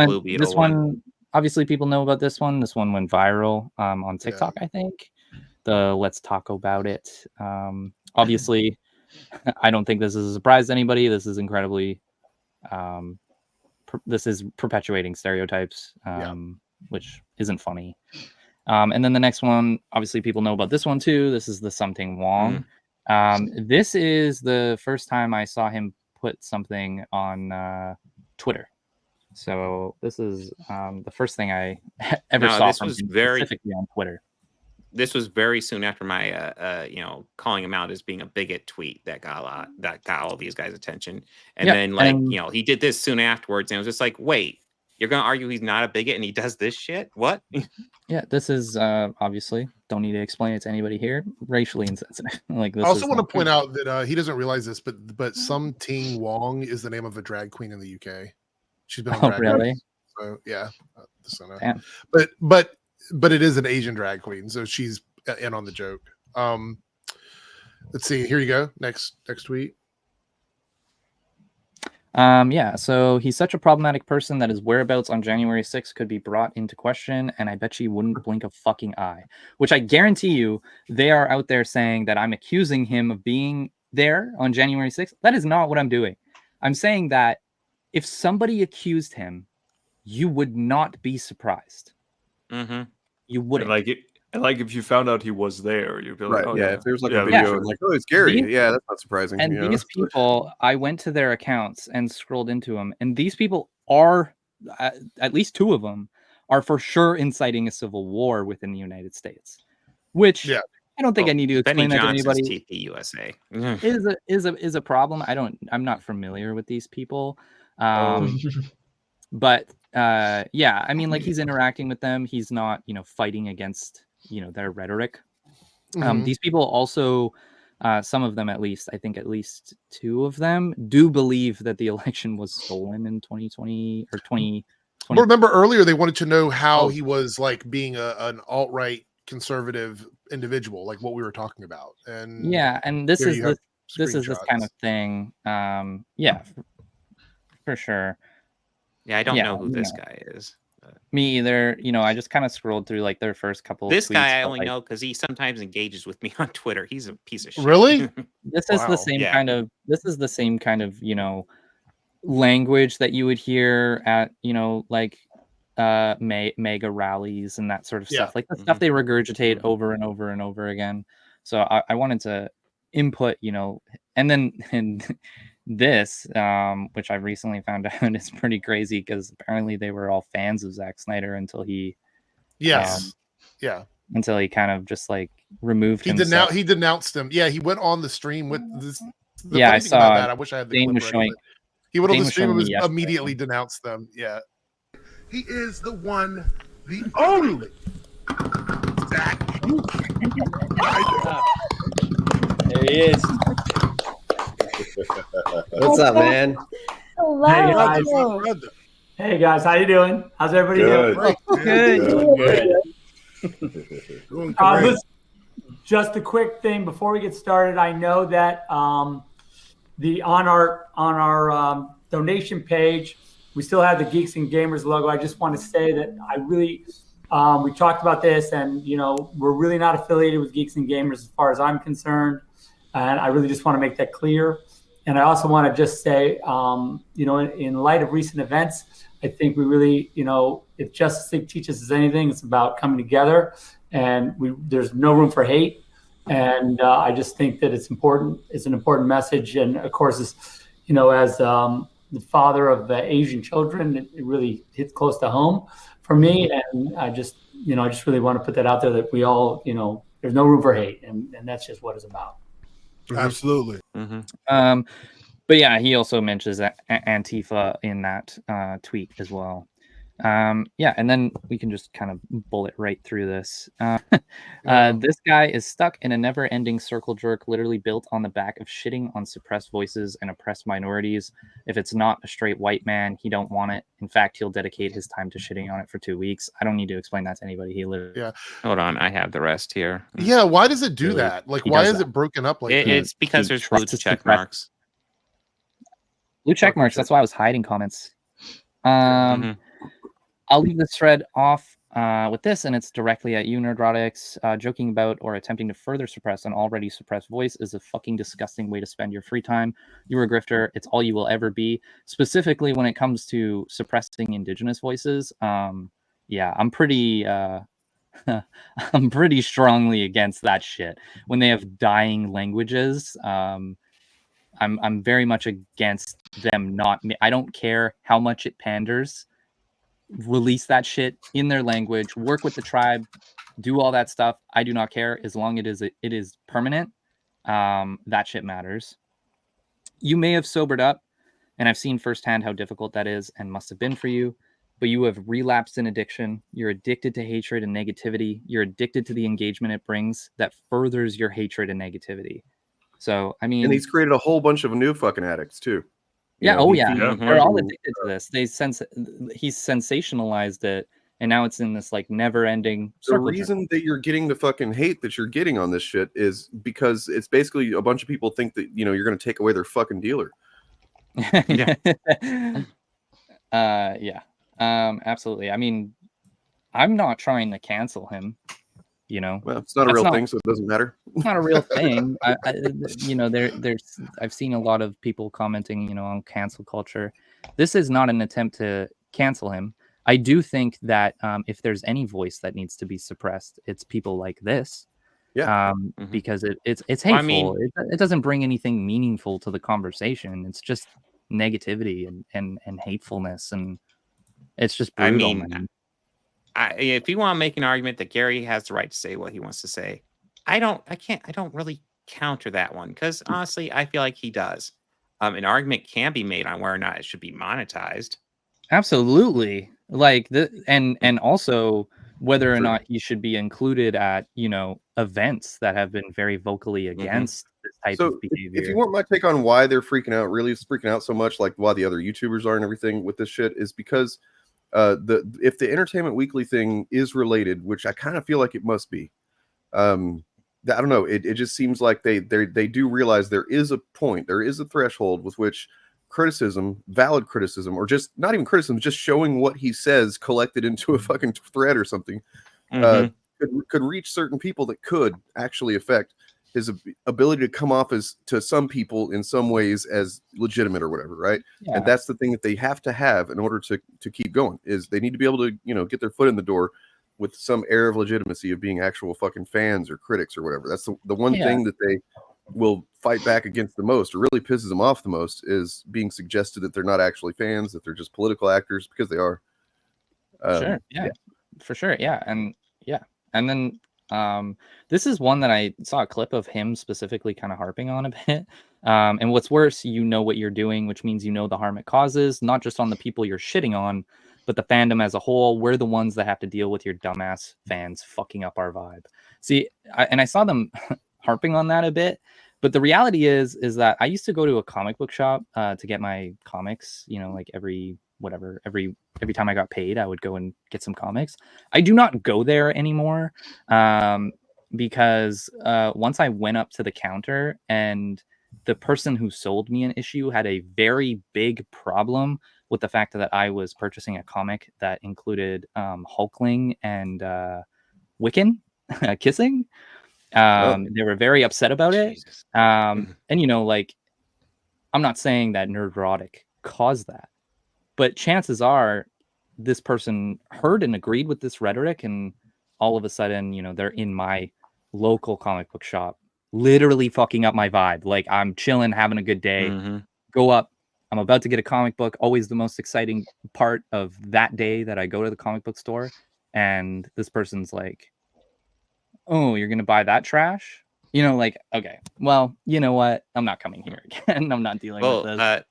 one. Obviously, people know about this one. This one went viral on TikTok, I think. The let's talk about it. Obviously, I don't think this is a surprise to anybody. This is incredibly, this is perpetuating stereotypes, which isn't funny. And then the next one, obviously, people know about this one too. This is the something Wong. This is the first time I saw him put something on Twitter. So this is the first thing I ever saw from him specifically on Twitter.
This was very soon after my, calling him out as being a bigot tweet that got all these guys' attention. And then, he did this soon afterwards, and it was just like, wait, You're gonna argue he's not a bigot and he does this shit? What?
Yeah, this is obviously, don't need to explain it to anybody here, racially insensitive. Like this.
I also
is
want to
not
point
true.
out that he doesn't realize this, but some Ting Wong is the name of a drag queen in the UK. She's been on Drag
really?
Race. So yeah, so no.
Damn.
But it is an Asian drag queen, so she's in on the joke. Let's see. Here you go. Next tweet.
Yeah, so he's such a problematic person that his whereabouts on January 6th could be brought into question, and I bet she wouldn't blink a fucking eye. Which I guarantee you, they are out there saying that I'm accusing him of being there on January 6th. That is not what I'm doing. I'm saying that if somebody accused him, you would not be surprised.
Mm-hmm.
You wouldn't.
Like if you found out he was there, you'd be like,
Right.
oh,
Yeah. If there's like a video, like, oh, it's Gary. Yeah, that's not surprising.
And
you know?
these people, I went to their accounts and scrolled into them, and these people are, at least two of them, are for sure inciting a civil war within the United States. Which I don't think I need to explain that to anybody.
TP USA
is a problem. I'm not familiar with these people, but yeah, I mean, like he's interacting with them. He's not, fighting against their rhetoric. These people also, some of them at least, I think at least two of them do believe that the election was stolen in 2020 or 2020.
But remember earlier they wanted to know how he was like being an alt-right conservative individual, like what we were talking about. And
yeah, and this is this kind of thing. Yeah, for sure.
Yeah, I don't know who this guy is.
Me either. I just kind of scrolled through like their first couple.
This
tweets,
guy I only know because he sometimes engages with me on Twitter. He's a piece of shit.
Really?
This is the same kind of. This is the same kind of language that you would hear at like mega rallies and that sort of stuff. Like the stuff they regurgitate over and over and over again. So I wanted to input, and then this, which I recently found out is pretty crazy because apparently they were all fans of Zack Snyder until he, until he kind of just like removed himself.
He denounced him. Yeah, he went on the stream with this.
I saw
that. I wish I had the
Dane
clip
was
ready,
showing.
He went on the
was
stream and
showing me
immediately denounced them. Yeah, he is the one, the only Zack.
There he is. What's up, man?
Hello.
Hey guys. Hey guys, how you doing? How's everybody doing? Good. Listen, just a quick thing before we get started. I know that on our donation page, we still have the Geeks and Gamers logo. I just want to say that I really we talked about this, and we're really not affiliated with Geeks and Gamers as far as I'm concerned, and I really just want to make that clear. And I also want to just say, in light of recent events, I think we really, if Justice League teaches us anything, it's about coming together, and there's no room for hate. And I just think that it's important. It's an important message. And of course, as the father of Asian children, it really hits close to home for me. And I just really want to put that out there that we all, there's no room for hate, and that's just what it's about.
Absolutely.
But yeah, he also mentions Antifa in that tweet as well. Yeah, and then we can just kind of bullet right through this. This guy is stuck in a never-ending circle jerk, literally built on the back of shitting on suppressed voices and oppressed minorities. If it's not a straight white man, he don't want it. In fact, he'll dedicate his time to shitting on it for 2 weeks. I don't need to explain that to anybody. He literally.
Hold on, I have the rest here.
Yeah, why does it do that? Like, why is it broken up like that?
It's because there's blue check marks.
Blue check marks. That's why I was hiding comments. I'll leave this thread off with this, and it's directly at you, Nerdrotics. Joking about or attempting to further suppress an already suppressed voice is a fucking disgusting way to spend your free time. You're a grifter. It's all you will ever be. Specifically when it comes to suppressing indigenous voices. Yeah, I'm pretty I'm pretty strongly against that shit. When they have dying languages, I'm very much against them not. I don't care how much it panders. Release that shit in their language. Work with the tribe. Do all that stuff. I do not care as long as it is permanent. That shit matters. You may have sobered up, and I've seen firsthand how difficult that is and must have been for you. but you have relapsed in addiction. You're addicted to hatred and negativity. You're addicted to the engagement it brings that furthers your hatred and negativity. So, I mean,
and he's created a whole bunch of new fucking addicts too.
They're all addicted to this. He's sensationalized it, and now it's in this like never-ending circle.
The reason that you're getting the fucking hate that you're getting on this shit is because it's basically a bunch of people think that, you know, you're going to take away their fucking dealer.
Absolutely. I mean, I'm not trying to cancel him. You know,
well, it's not a real thing, so it doesn't matter.
It's not a real thing. You know, I've seen a lot of people commenting, you know, on cancel culture. This is not an attempt to cancel him. I do think that if there's any voice that needs to be suppressed, it's people like this.
Yeah.
Because it's hateful.
Well, I mean,
it doesn't bring anything meaningful to the conversation. It's just negativity and hatefulness, and it's just brutal.
I mean, if you want to make an argument that Gary has the right to say what he wants to say, I don't really counter that one, because honestly, I feel like he does. An argument can be made on whether or not it should be monetized.
Absolutely. Like and also whether or not he should be included at, you know, events that have been very vocally against this type of behavior.
If you want my take on why they're freaking out so much, like why the other YouTubers are and everything with this shit, is because if the Entertainment Weekly thing is related, which I kind of feel like it must be, I don't know, it just seems like they do realize there is a point, there is a threshold with which criticism, valid criticism, or just not even criticism, just showing what he says collected into a fucking thread or something, could reach certain people that could actually affect his ability to come off as, to some people in some ways, as legitimate or whatever, right?
Yeah.
And that's the thing that they have to have in order to keep going, is they need to be able to, you know, get their foot in the door with some air of legitimacy of being actual fucking fans or critics or whatever. That's the one thing that they will fight back against the most, or really pisses them off the most, is being suggested that they're not actually fans, that they're just political actors, because they are.
Sure. Yeah, for sure. Yeah. And then this is one that I saw a clip of him specifically kind of harping on a bit. And what's worse, you know what you're doing, which means you know the harm it causes, not just on the people you're shitting on, but the fandom as a whole. We're the ones that have to deal with your dumbass fans fucking up our vibe. See, I saw them harping on that a bit, but the reality is that I used to go to a comic book shop to get my comics, you know, like every time I got paid, I would go and get some comics. I do not go there anymore because once I went up to the counter, and the person who sold me an issue had a very big problem with the fact that I was purchasing a comic that included Hulkling and Wiccan kissing. They were very upset about it. And, you know, like, I'm not saying that Nerdrotic caused that, but chances are this person heard and agreed with this rhetoric, and all of a sudden, you know, they're in my local comic book shop, literally fucking up my vibe. Like, I'm chilling, having a good day, go up, I'm about to get a comic book, always the most exciting part of that day that I go to the comic book store, and this person's like, oh, you're gonna buy that trash? You know, like, okay, well, you know what? I'm not coming here again. I'm not dealing with this.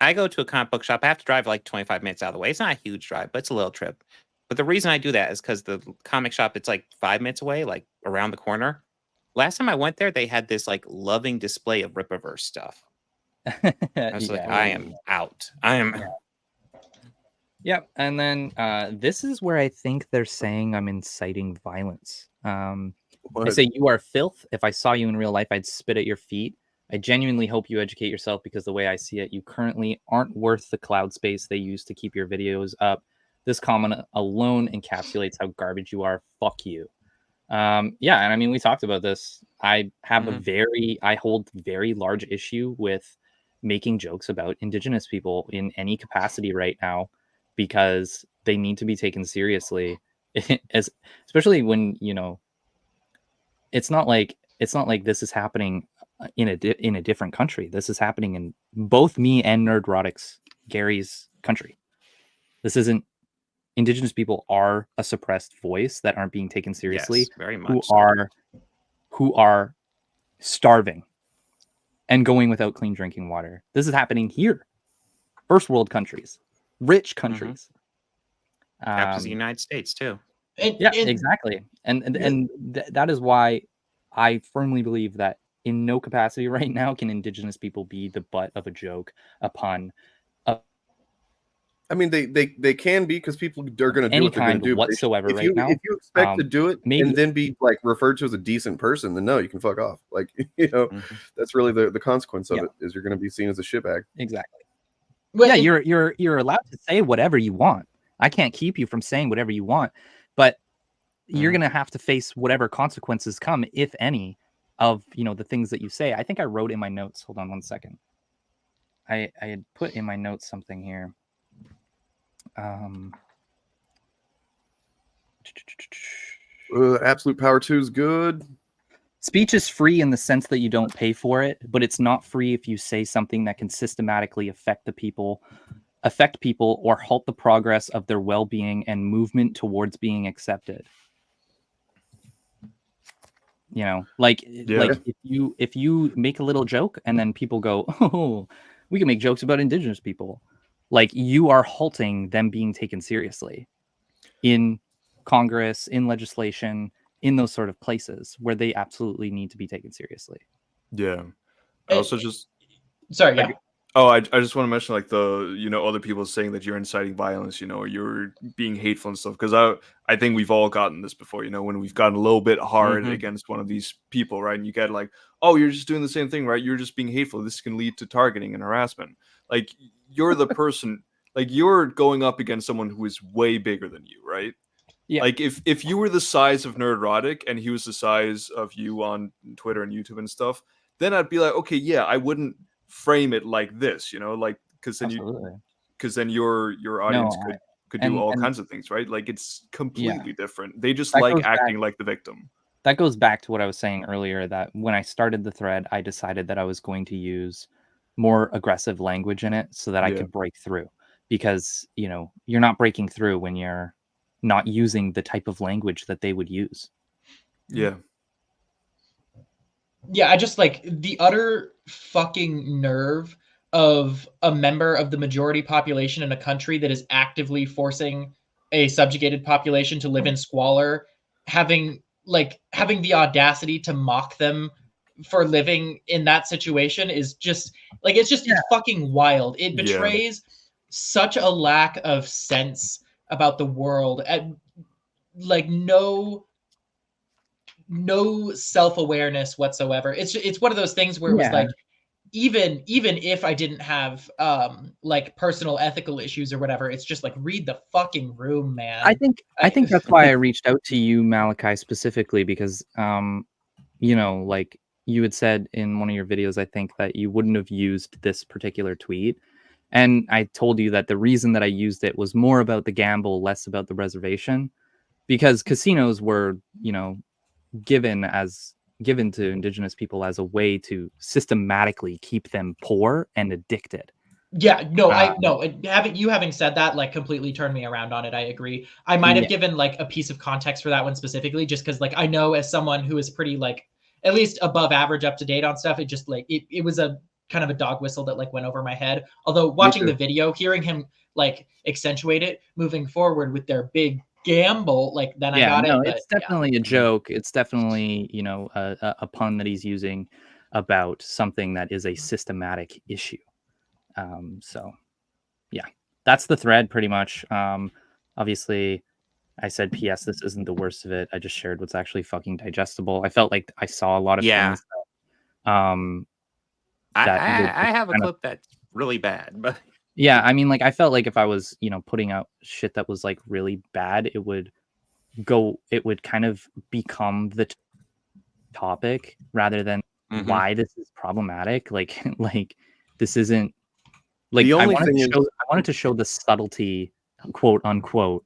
I go to a comic book shop. I have to drive like 25 minutes out of the way. It's not a huge drive, but it's a little trip. But the reason I do that is because the comic shop, it's like 5 minutes away, like around the corner. Last time I went there, they had this like loving display of Rippaverse stuff. I was like, I am out. I am.
Yep. And then this is where I think they're saying I'm inciting violence. I say, you are filth. If I saw you in real life, I'd spit at your feet. I genuinely hope you educate yourself, because the way I see it, you currently aren't worth the cloud space they use to keep your videos up. This comment alone encapsulates how garbage you are. Fuck you. Yeah, and I mean, we talked about this. I have I hold very large issue with making jokes about Indigenous people in any capacity right now, because they need to be taken seriously, especially when, you know, it's not like this is happening in a different country. This is happening in both me and Nerdrotic's, Gary's country. This isn't, Indigenous people are a suppressed voice that aren't being taken seriously.
Yes, very much.
Who are starving and going without clean drinking water. This is happening here. First world countries, rich countries.
Captures the United States too.
Exactly. And that is why I firmly believe that in no capacity right now can indigenous people be the butt of a joke, a pun.
I mean, they can be, because people are going to do what they're going to do
whatsoever
if
right
you,
now.
If you expect to do it
maybe.
and then be like referred to as a decent person, then no, you can fuck off. Like, you know, that's really the consequence of it, is you're going to be seen as a shitbag.
Exactly.
Well,
yeah, you're allowed to say whatever you want. I can't keep you from saying whatever you want, but you're gonna have to face whatever consequences come, if any, of the things that you say. I think I wrote in my notes. Hold on one second. I had put in my notes something here.
Absolute Power 2 is good.
Speech is free in the sense that you don't pay for it, but it's not free if you say something that can systematically affect people or halt the progress of their well-being and movement towards being accepted. Like if you make a little joke and then people go, oh, we can make jokes about indigenous people, like you are halting them being taken seriously in Congress, in legislation, in those sort of places where they absolutely need to be taken seriously.
Yeah. I also just
sorry, yeah.
I just want to mention, like, the other people saying that you're inciting violence, or you're being hateful and stuff, because I think we've all gotten this before, when we've gotten a little bit hard against one of these people, right? And you get like, oh, you're just doing the same thing, right? You're just being hateful. This can lead to targeting and harassment. Like, you're the person, like, you're going up against someone who is way bigger than you, right?
Yeah.
Like, if you were the size of Nerdrotic and he was the size of you on Twitter and YouTube and stuff, then I'd be like, okay, yeah, I wouldn't frame it like this, like, because then your audience could do all kinds of things, right? Like, it's completely different. They just like acting like the victim.
That goes back to what I was saying earlier, that when I started the thread, I decided that I was going to use more aggressive language in it so that I could break through, because you're not breaking through when you're not using the type of language that they would use.
Yeah.
Yeah, I just like the utter fucking nerve of a member of the majority population in a country that is actively forcing a subjugated population to live in squalor, having the audacity to mock them for living in that situation is just like, it's fucking wild. It betrays such a lack of sense about the world, and like no self-awareness whatsoever. It's one of those things where it was like, even if I didn't have like personal ethical issues or whatever, it's just like, read the fucking room, man.
I think that's why I reached out to you, Malachi, specifically, because like you had said in one of your videos, I think, that you wouldn't have used this particular tweet. And I told you that the reason that I used it was more about the gamble, less about the reservation, because casinos were, given to indigenous people as a way to systematically keep them poor and addicted.
Yeah, no, having said that, like, completely turned me around on it. I agree. I might have given like a piece of context for that one specifically, just because like I know, as someone who is pretty like at least above average up to date on stuff, it just like it was a kind of a dog whistle that like went over my head. Although watching the video, hearing him like accentuate it moving forward with their big gamble, like, then I got it.
It's definitely a joke. It's definitely a pun that he's using about something that is a systematic issue. So yeah, that's the thread pretty much. Obviously I said, PS, this isn't the worst of it. I just shared what's actually fucking digestible. I felt like I saw a lot of things that,
I have a clip that's really bad, but
yeah, I mean, like, I felt like if I was, putting out shit that was like really bad, it would kind of become the topic rather than why this is problematic. Like this isn't like, I wanted to show the subtlety, quote unquote,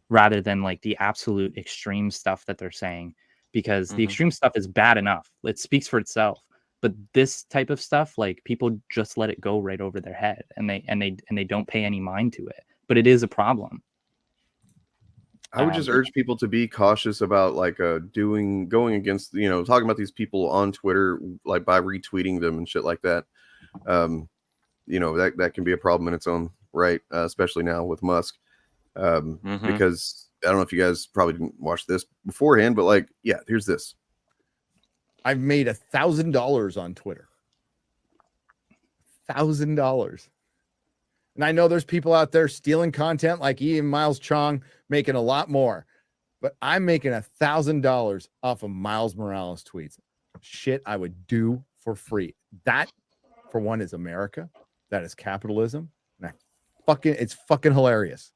rather than like the absolute extreme stuff that they're saying, because the extreme stuff is bad enough. It speaks for itself. But this type of stuff, like, people just let it go right over their head, and they don't pay any mind to it. But it is a problem.
I would just urge people to be cautious about like going against, talking about these people on Twitter, like by retweeting them and shit like that. That can be a problem in its own right, especially now with Musk. because I don't know if you guys probably didn't watch this beforehand, but like, yeah, here's this.
I've made $1,000 on Twitter. $1,000. And I know there's people out there stealing content like Ian Miles Chong making a lot more, but I'm making $1,000 off of Miles Morales tweets. Shit I would do for free. That, for one, is America. That is capitalism. And it's fucking hilarious.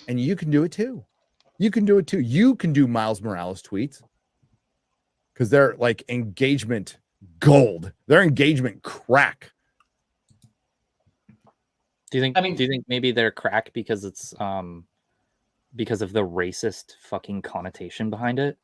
And you can do it too. You can do it too. You can do Miles Morales tweets because they're like engagement gold. They're engagement crack.
Do you think maybe they're crack because it's because of the racist fucking connotation behind it?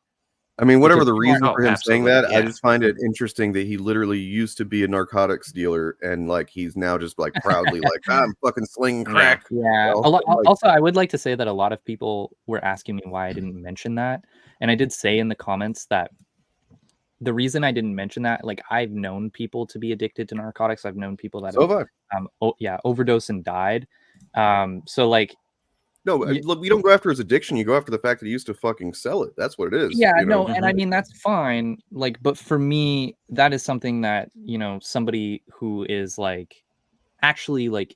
I mean, whatever
Because
the reason for him saying that,
yeah.
I just find it interesting that he literally used to be a narcotics dealer and like he's now just like proudly like I'm fucking slinging crack.
Yeah.
You know? Like,
Also, I would like to say that a lot of people were asking me why I didn't mention that, and I did say in the comments that the reason I didn't mention that, like, I've known people to be addicted to narcotics. I've known people that overdosed and died. So like.
No, look, we don't go after his addiction. You go after the fact that he used to fucking sell it. That's what it is.
Yeah,
you know?
no, and I mean that's fine. Like, but for me, that is something that, you know, somebody who is like actually like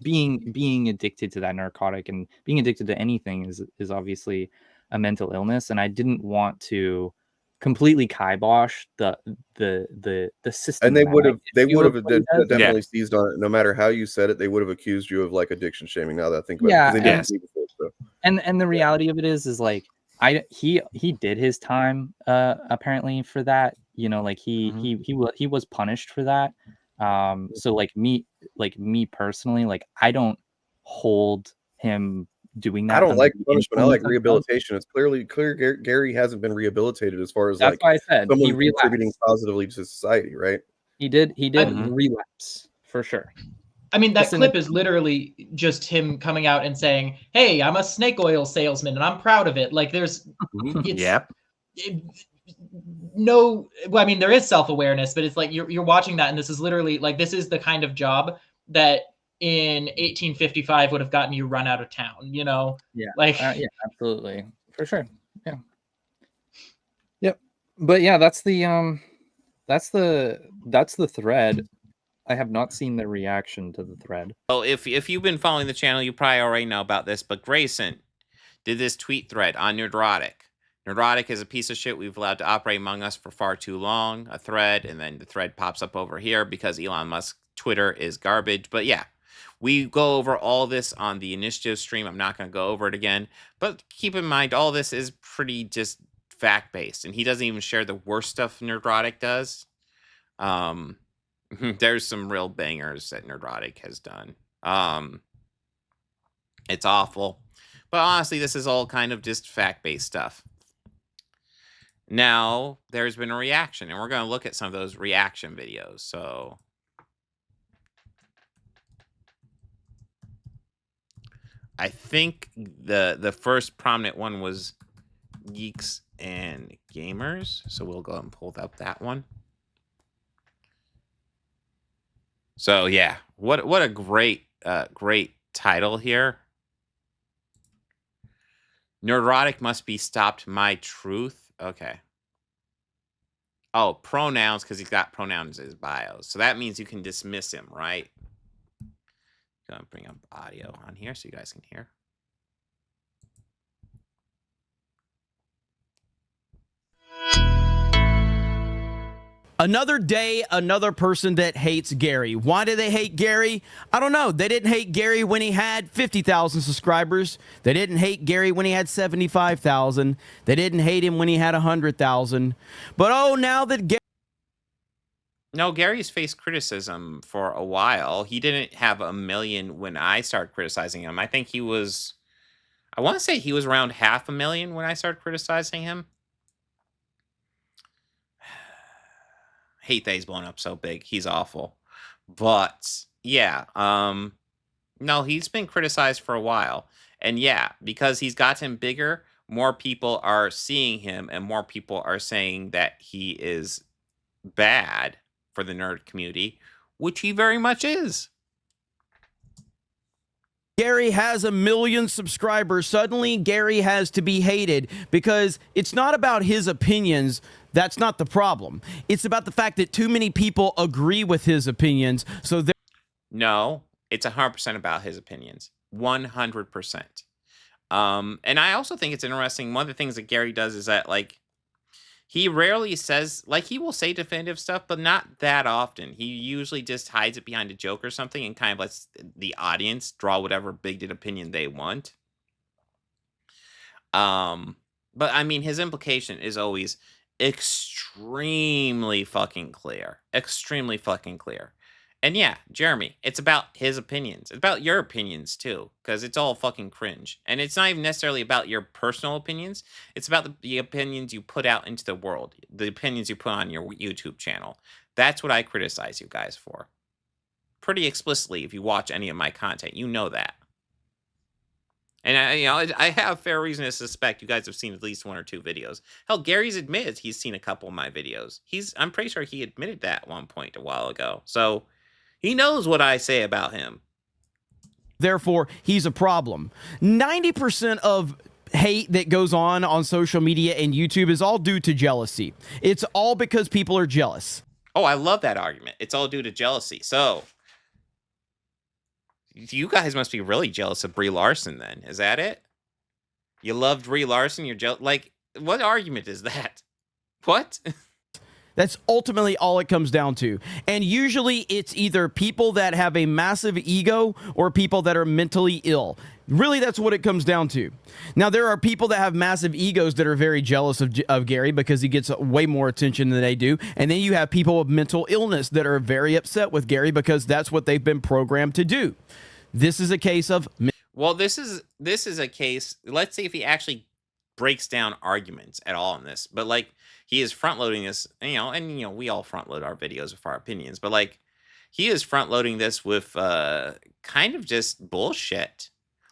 being addicted to that narcotic and being addicted to anything is obviously a mental illness, and I didn't want to completely kibosh the system.
And they would have definitely seized on it. No matter how you said it, they would have accused you of like addiction shaming. Now that I think about it, 'cause they didn't see before, so.
And the reality of it is like he did his time apparently for that. You know, like he was punished for that. So like me personally, like I don't hold him doing that.
I don't like punishment. I like rehabilitation. It's clear Gary hasn't been rehabilitated as far as
that's
like
why I said
someone
he relapsed.
contributing positively to society, right?
He did relapse for sure.
I mean, that clip is literally just him coming out and saying, "Hey, I'm a snake oil salesman, and I'm proud of it." Like, there's, no. Well, I mean, there is self-awareness, but it's like you're watching that, and this is literally like this is the kind of job that in 1855 would have gotten you run out of town. You know?
Yeah.
Like,
yeah, absolutely, for sure. Yeah. Yep. But yeah, that's the thread. I have not seen the reaction to the thread.
Well, if you've been following the channel, you probably already know about this, but Grayson did this tweet thread on Nerdrotic. Nerdrotic is a piece of shit we've allowed to operate among us for far too long. A thread, and then the thread pops up over here because Elon Musk's Twitter is garbage. But yeah, we go over all this on the initiative stream. I'm not going to go over it again. But keep in mind, all this is pretty just fact-based. And he doesn't even share the worst stuff Nerdrotic does. There's some real bangers that Nerdrotic has done. It's awful. But honestly, this is all kind of just fact-based stuff. Now, there's been a reaction, and we're going to look at some of those reaction videos. So, I think the first prominent one was Geeks and Gamers. So, we'll go and pull up that one. So yeah, what a great title here. Nerdrotic must be stopped. My truth. Okay. Oh, pronouns because he's got pronouns in his bio. So that means you can dismiss him, right? Gonna bring up audio on here so you guys can hear.
Another day, another person that hates Gary. Why do they hate Gary? I don't know. They didn't hate Gary when he had 50,000 subscribers. They didn't hate Gary when he had 75,000. They didn't hate him when he had 100,000. But oh, now that Gary...
No, Gary's faced criticism for a while. He didn't have 1 million when I started criticizing him. I think he was... I want to say he was around 500,000 when I started criticizing him. Hate that he's blown up so big. He's awful. But yeah, no, he's been criticized for a while. And yeah, because he's gotten bigger, more people are seeing him and more people are saying that he is bad for the nerd community, which he very much is.
Gary has 1 million subscribers. Suddenly, Gary has to be hated because it's not about his opinions. That's not the problem. It's about the fact that too many people agree with his opinions. So
no, it's 100% about his opinions. 100%. And I also think it's interesting. One of the things that Gary does is that, like, he rarely says, like, he will say definitive stuff, but not that often. He usually just hides it behind a joke or something and kind of lets the audience draw whatever bigoted opinion they want. But I mean, his implication is always extremely fucking clear. Extremely fucking clear. And yeah, Jeremy, it's about his opinions. It's about your opinions too, because it's all fucking cringe. And it's not even necessarily about your personal opinions. It's about the opinions you put out into the world, the opinions you put on your YouTube channel. That's what I criticize you guys for. Pretty explicitly, if you watch any of my content, you know that. And I have fair reason to suspect you guys have seen at least 1 or 2 videos. Hell, Gary's admitted he's seen a couple of my videos. I'm pretty sure he admitted that at one point a while ago. So he knows what I say about him.
Therefore, he's a problem. 90% of hate that goes on social media and YouTube is all due to jealousy. It's all because people are jealous.
Oh, I love that argument. It's all due to jealousy. So you guys must be really jealous of Brie Larson then. Is that it? You loved Brie Larson? You're jealous? Like, what argument is that? What?
That's ultimately all it comes down to. And usually it's either people that have a massive ego or people that are mentally ill. Really, that's what it comes down to. Now, there are people that have massive egos that are very jealous of Gary because he gets way more attention than they do. And then you have people with mental illness that are very upset with Gary because that's what they've been programmed to do. This is a case of...
Well, this is a case... Let's see if he actually breaks down arguments at all in this. But, like, he is front-loading this, and we all front-load our videos with our opinions. But, like, he is front-loading this with kind of just bullshit.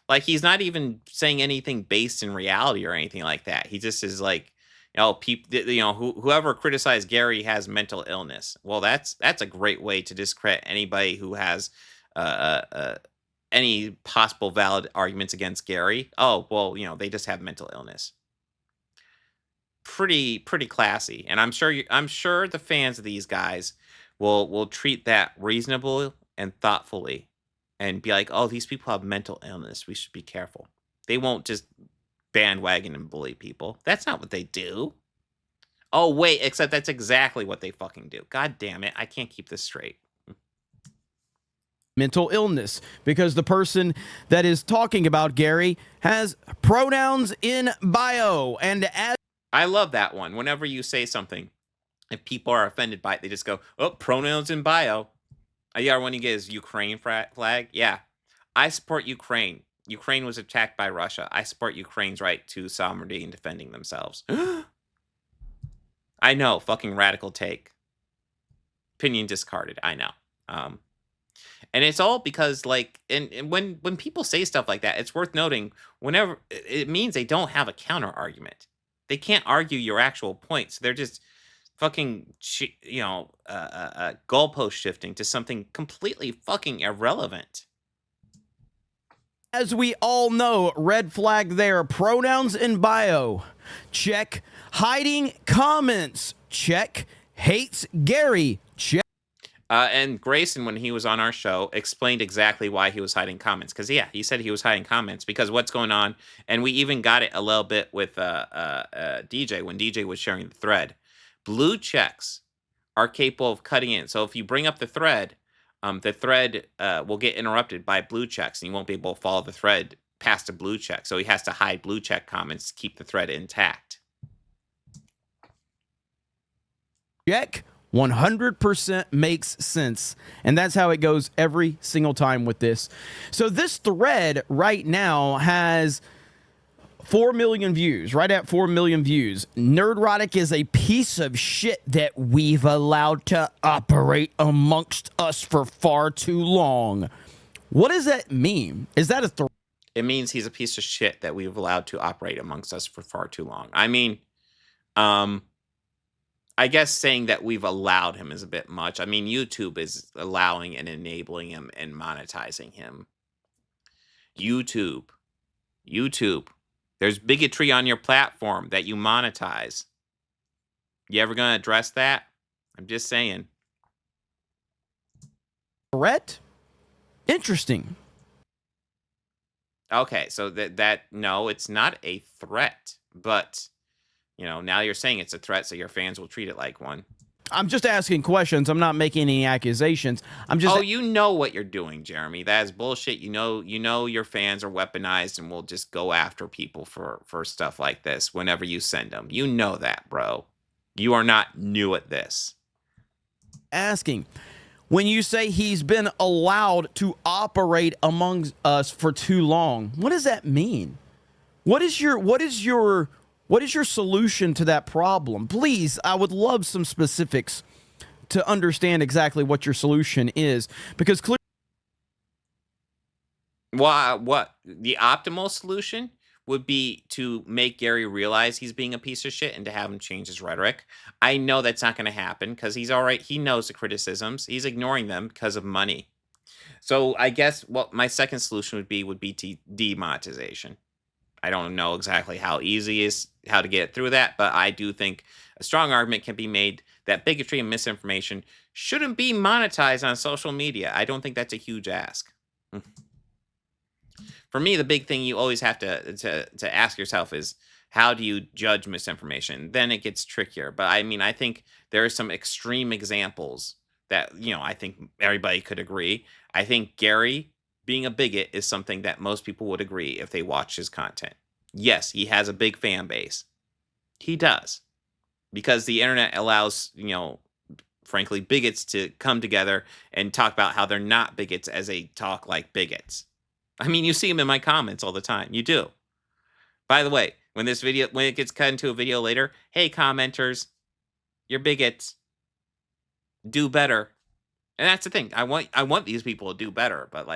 Like, he's not even saying anything based in reality or anything like that. He just is like, whoever criticized Gary has mental illness. Well, that's a great way to discredit anybody who has any possible valid arguments against Gary. Oh, well, they just have mental illness. Pretty classy. And I'm sure the fans of these guys will treat that reasonably and thoughtfully and be like, oh, these people have mental illness. We should be careful. They won't just bandwagon and bully people. That's not what they do. Oh, wait, except that's exactly what they fucking do. God damn it. I can't keep this straight.
Mental illness, because the person that is talking about Gary has pronouns in bio. And as
I love that one. Whenever you say something, if people are offended by it, they just go, oh, pronouns in bio. Yeah, when you get his Ukraine flag. Yeah, I support Ukraine. Ukraine was attacked by Russia. I support Ukraine's right to sovereignty and defending themselves. I know, fucking radical take. Opinion discarded. I know. And it's all because, like, and when people say stuff like that, it's worth noting, whenever it means they don't have a counter argument. They can't argue your actual points. They're just fucking, goalpost shifting to something completely fucking irrelevant.
As we all know, red flag there. Pronouns in bio. Check. Hiding comments. Check. Hates Gary. Check.
And Grayson, when he was on our show, explained exactly why he was hiding comments. Because, yeah, he said he was hiding comments because what's going on. And we even got it a little bit with DJ when DJ was sharing the thread. Blue checks are capable of cutting in. So if you bring up the thread will get interrupted by blue checks. And you won't be able to follow the thread past a blue check. So he has to hide blue check comments to keep the thread intact.
Check. 100% makes sense. And that's how it goes every single time with this. So this thread right now has 4 million views, right at 4 million views. Nerdrotic is a piece of shit that we've allowed to operate amongst us for far too long. What does that mean? Is that a threat?
It means he's a piece of shit that we've allowed to operate amongst us for far too long. I mean, I guess saying that we've allowed him is a bit much. I mean, YouTube is allowing and enabling him and monetizing him. YouTube. There's bigotry on your platform that you monetize. You ever gonna address that? I'm just saying.
Threat? Interesting.
Okay, so no, it's not a threat, but now you're saying it's a threat, so your fans will treat it like one.
I'm just asking questions. I'm not making any accusations. I'm just.
Oh, you know what you're doing, Jeremy. That is bullshit. You know your fans are weaponized and will just go after people for stuff like this whenever you send them. You know that, bro. You are not new at this.
Asking. When you say he's been allowed to operate among us for too long, what does that mean? What is your solution to that problem? Please, I would love some specifics to understand exactly what your solution is, because clearly.
What the optimal solution would be to make Gary realize he's being a piece of shit and to have him change his rhetoric. I know that's not going to happen because he's all right. He knows the criticisms. He's ignoring them because of money. So I guess my second solution would be demonetization. I don't know exactly how to get through that, but I do think a strong argument can be made that bigotry and misinformation shouldn't be monetized on social media. I don't think that's a huge ask. For me, the big thing you always have to ask yourself is, how do you judge misinformation? Then it gets trickier. But I mean, I think there are some extreme examples that, I think everybody could agree. I think Gary being a bigot is something that most people would agree if they watch his content. Yes, he has a big fan base. He does. Because the internet allows, frankly, bigots to come together and talk about how they're not bigots as they talk like bigots. I mean, you see them in my comments all the time. You do. By the way, when it gets cut into a video later, hey, commenters, you're bigots. Do better. And that's the thing. I want these people to do better, but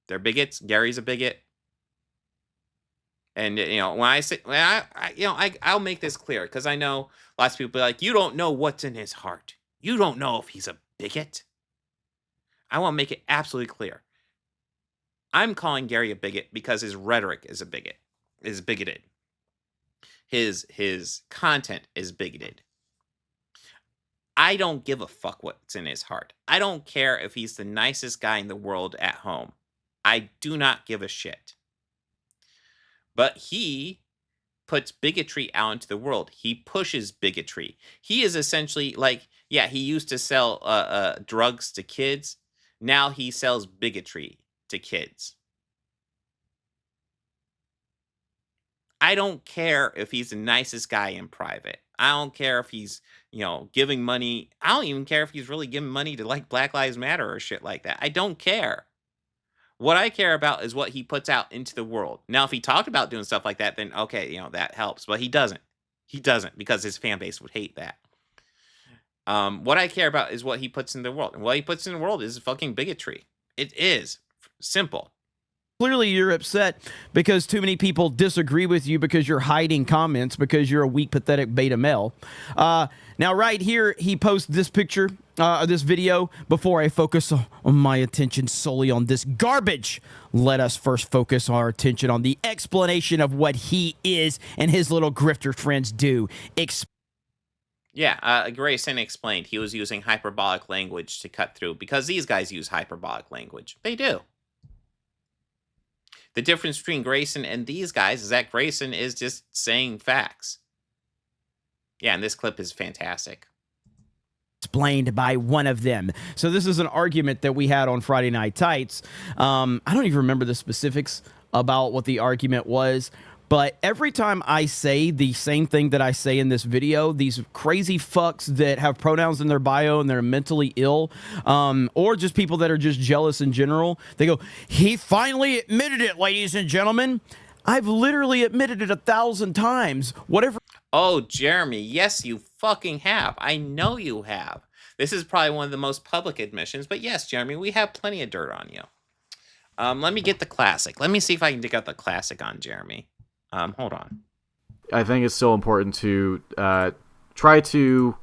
they're bigots. Gary's a bigot. And I'll make this clear because I know lots of people be like, you don't know what's in his heart. You don't know if he's a bigot. I want to make it absolutely clear. I'm calling Gary a bigot because his rhetoric is bigoted. His content is bigoted. I don't give a fuck what's in his heart. I don't care if he's the nicest guy in the world at home. I do not give a shit. But he puts bigotry out into the world. He pushes bigotry. He is essentially he used to sell drugs to kids. Now he sells bigotry to kids. I don't care if he's the nicest guy in private. I don't care if he's, giving money. I don't even care if he's really giving money to Black Lives Matter or shit like that. I don't care. What I care about is what he puts out into the world. Now, if he talked about doing stuff like that, then okay, that helps. But he doesn't. He doesn't because his fan base would hate that. What I care about is what he puts in the world. And what he puts in the world is fucking bigotry. It is simple.
Clearly, you're upset because too many people disagree with you because you're hiding comments because you're a weak, pathetic beta male. Now, right here, he posts this picture, this video. Before I focus on my attention solely on this garbage, let us first focus our attention on the explanation of what he is and his little grifter friends do.
Grayson explained he was using hyperbolic language to cut through because these guys use hyperbolic language. They do. The difference between Grayson and these guys is that Grayson is just saying facts. Yeah, and this clip is fantastic.
Explained by one of them. So this is an argument that we had on Friday Night Tights. I don't even remember the specifics about what the argument was. But every time I say the same thing that I say in this video, these crazy fucks that have pronouns in their bio and they're mentally ill, or just people that are just jealous in general, they go, he finally admitted it, ladies and gentlemen. I've literally admitted it 1,000 times. Whatever.
Oh, Jeremy, yes, you fucking have. I know you have. This is probably one of the most public admissions, but yes, Jeremy, we have plenty of dirt on you. Let me get the classic. Let me see if I can dig out the classic on Jeremy. Hold on.
I think it's still important to try to...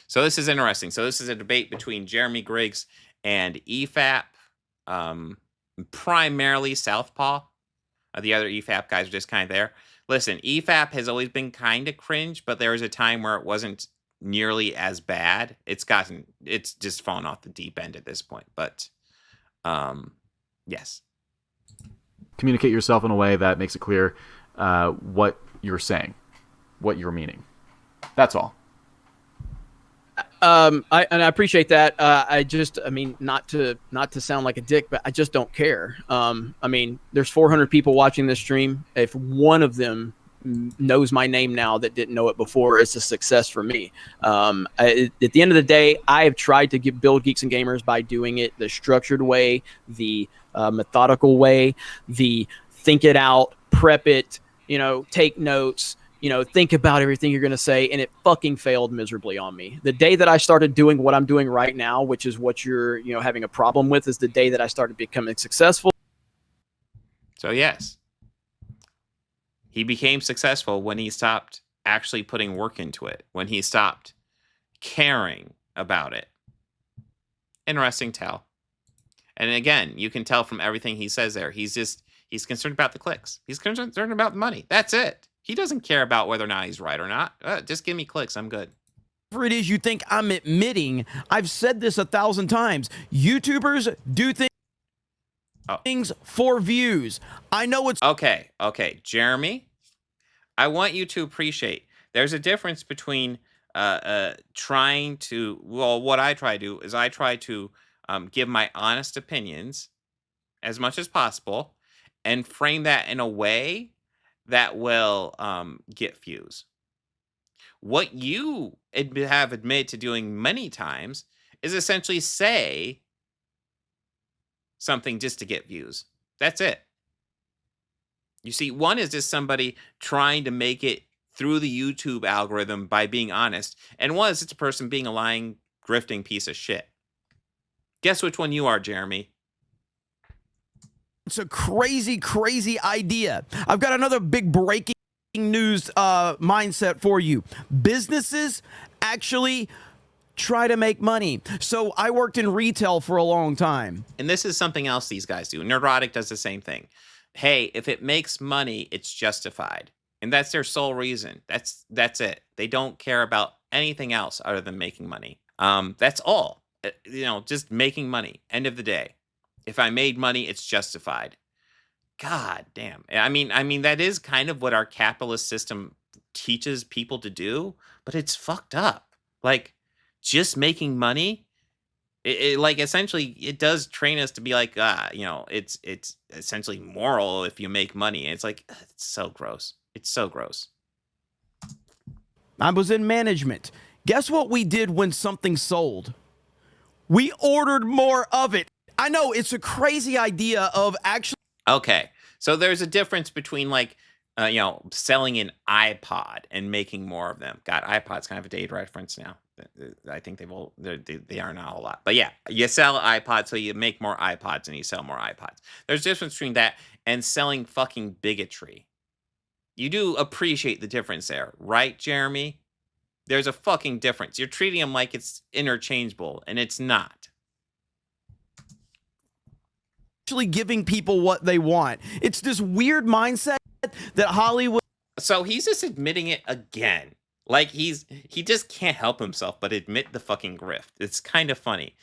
So this is interesting. So this is a debate between Jeremy Griggs and EFAP. primarily Southpaw. The other EFAP guys are just kind of there. Listen, EFAP has always been kind of cringe, but there was a time where it wasn't nearly as bad. It's just fallen off the deep end at this point. But yes.
Communicate yourself in a way that makes it clear what you're saying, what you're meaning. That's all.
I appreciate that. I mean, not to sound like a dick, but I just don't care. I mean, there's 400 people watching this stream. If one of them knows my name now that didn't know it before, it's a success for me. At the end of the day, I have tried to build Geeks and Gamers by doing it the structured way, the methodical way, the think it out, prep it, take notes, think about everything you're going to say, and it fucking failed miserably on me. The day that I started doing what I'm doing right now, which is what you're, having a problem with, is the day that I started becoming successful.
So yes, he became successful when he stopped actually putting work into it, when he stopped caring about it. Interesting tell. And again, you can tell from everything he says there, he's concerned about the clicks. He's concerned about the money. That's it. He doesn't care about whether or not he's right or not. Just give me clicks. I'm good.
Whatever it is you think I'm admitting, I've said this 1,000 times. YouTubers do things for views. I know it's...
Okay. Jeremy, I want you to appreciate there's a difference between trying to... Well, what I try to do is I try to give my honest opinions as much as possible and frame that in a way that will get views. What you have admitted to doing many times is essentially say something just to get views. That's it. You see, one is just somebody trying to make it through the YouTube algorithm by being honest, and one is just a person being a lying, grifting piece of shit. Guess which one you are, Jeremy?
It's a crazy, crazy idea. I've got another big breaking news mindset for you. Businesses actually try to make money. So I worked in retail for a long time.
And this is something else these guys do. Nerdrotic does the same thing. Hey, if it makes money, it's justified. And that's their sole reason. That's it. They don't care about anything else other than making money. That's all. Just making money. End of the day. If I made money, it's justified. God damn. I mean, that is kind of what our capitalist system teaches people to do, but it's fucked up. Like, just making money, essentially, it does train us to be like, it's essentially moral if you make money. And it's like, it's so gross. It's so gross.
I was in management. Guess what we did when something sold? We ordered more of it. I know it's a crazy idea of actually.
Okay, so there's a difference between selling an iPod and making more of them. God, iPod's kind of a dated reference now. I think they are now a lot. But yeah, you sell iPods, so you make more iPods and you sell more iPods. There's a difference between that and selling fucking bigotry. You do appreciate the difference there, right, Jeremy? There's a fucking difference. You're treating them like it's interchangeable, and it's not.
Giving people what they want. It's this weird mindset that Hollywood.
So he's just admitting it again. Like he just can't help himself but admit the fucking grift. It's kind of funny.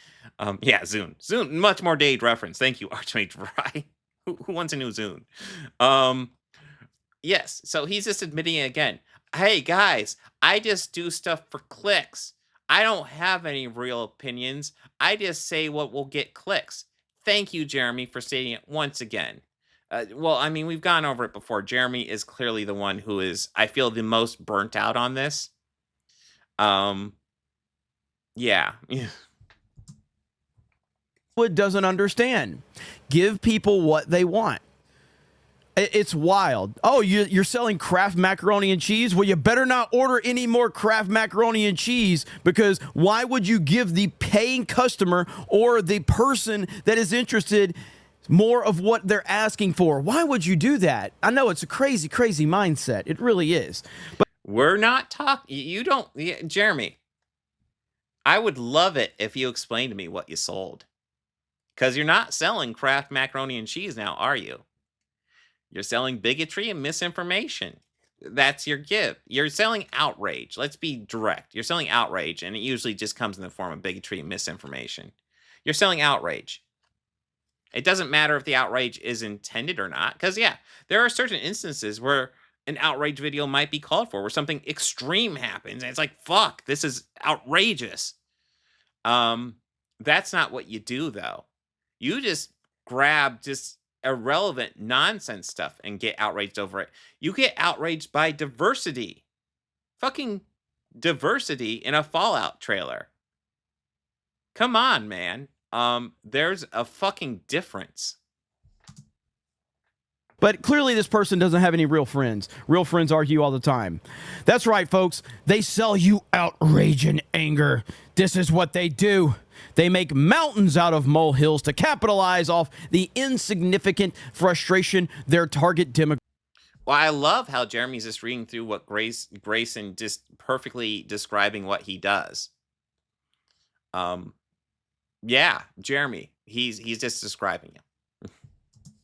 Yeah, Zune, much more dated reference. Thank you, Archmage Rye. Who wants a new Zune? Yes. So he's just admitting it again. Hey guys, I just do stuff for clicks. I don't have any real opinions. I just say what will get clicks. Thank you, Jeremy, for stating it once again. Well, I mean, we've gone over it before. Jeremy is clearly the one who is, I feel, the most burnt out on this. Yeah.
Hollywood doesn't understand. Give people what they want. It's wild. Oh, you're selling Kraft macaroni and cheese? Well, you better not order any more Kraft macaroni and cheese, because why would you give the paying customer or the person that is interested more of what they're asking for? Why would you do that? I know it's a crazy, crazy mindset. It really is. But
we're not talking. You don't, Jeremy. I would love it if you explained to me what you sold. Because you're not selling Kraft macaroni and cheese now, are you? You're selling bigotry and misinformation. That's your gift. You're selling outrage. Let's be direct. You're selling outrage, and it usually just comes in the form of bigotry and misinformation. You're selling outrage. It doesn't matter if the outrage is intended or not, because, yeah, there are certain instances where an outrage video might be called for, where something extreme happens, and it's like, fuck, this is outrageous. That's not what you do, though. You just grab just irrelevant nonsense stuff and get outraged over it. You get outraged by diversity. Fucking diversity in a Fallout trailer. Come on, man. There's a fucking difference.
But clearly this person doesn't have any real friends. Real friends argue all the time. That's right, folks. They sell you outrage and anger. This is what they do. They make mountains out of molehills to capitalize off the insignificant frustration their target demographic.
Well, I love how Jeremy's just reading through what Grayson just perfectly describing what he does. Yeah, Jeremy, he's just describing it.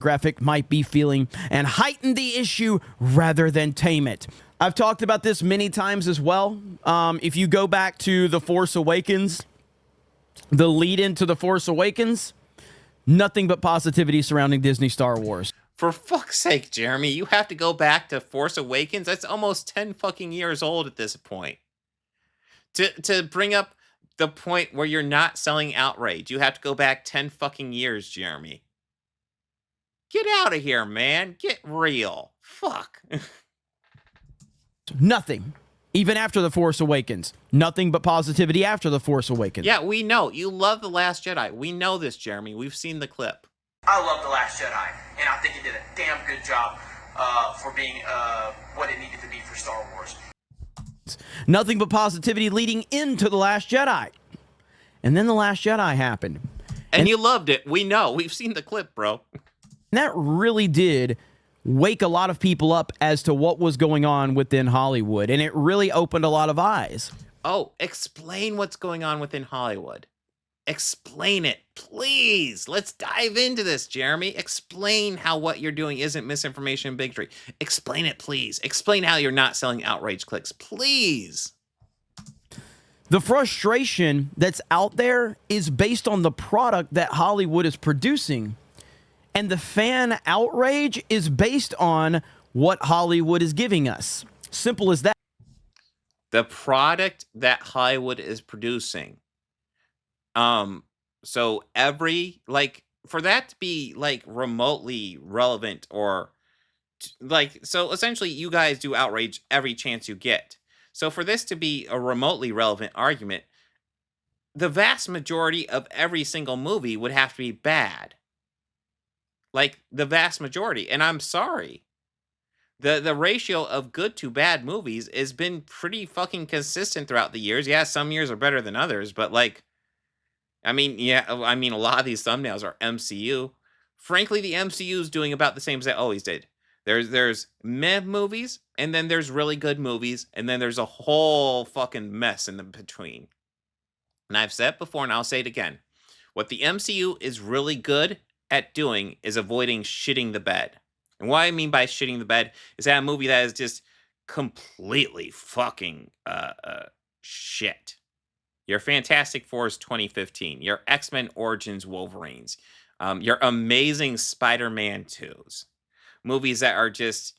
Graphic might be feeling and heighten the issue rather than tame it. I've talked about this many times as well. If you go back to The Force Awakens, the lead into The Force Awakens, nothing but positivity surrounding Disney Star Wars.
For fuck's sake, Jeremy, you have to go back to Force Awakens? That's almost 10 fucking years old at this point. To bring up the point where you're not selling outrage, you have to go back 10 fucking years, Jeremy. Get out of here, man. Get real. Fuck.
Nothing. Even after The Force Awakens. Nothing but positivity after The Force Awakens.
Yeah, we know. You love The Last Jedi. We know this, Jeremy. We've seen the clip.
I love The Last Jedi, and I think it did a damn good job for being what it needed to be for Star Wars.
Nothing but positivity leading into The Last Jedi. And then The Last Jedi happened.
And you loved it. We know. We've seen the clip, bro.
And that really did wake a lot of people up as to what was going on within Hollywood. And it really opened a lot of eyes.
Oh, explain what's going on within Hollywood. Explain it, please. Let's dive into this, Jeremy. Explain how what you're doing isn't misinformation and bigotry. Explain it, please. Explain how you're not selling outrage clicks, please.
The frustration that's out there is based on the product that Hollywood is producing. And the fan outrage is based on what Hollywood is giving us. Simple as that.
The product that Hollywood is producing. So every, like, for that to be, like, remotely relevant or, like, so essentially you guys do outrage every chance you get. So for this to be a remotely relevant argument, the vast majority of every single movie would have to be bad. Like, the vast majority. And I'm sorry. The ratio of good to bad movies has been pretty fucking consistent throughout the years. Yeah, some years are better than others, but, like, I mean, yeah, I mean, a lot of these thumbnails are MCU. Frankly, the MCU is doing about the same as they always did. There's meh movies, and then there's really good movies, and then there's a whole fucking mess in the between. And I've said it before, and I'll say it again. What the MCU is really good at doing is avoiding shitting the bed. And what I mean by shitting the bed is that a movie that is just completely fucking shit. Your Fantastic Four's 2015, your X-Men Origins Wolverines, your Amazing Spider-Man 2s. Movies that are just,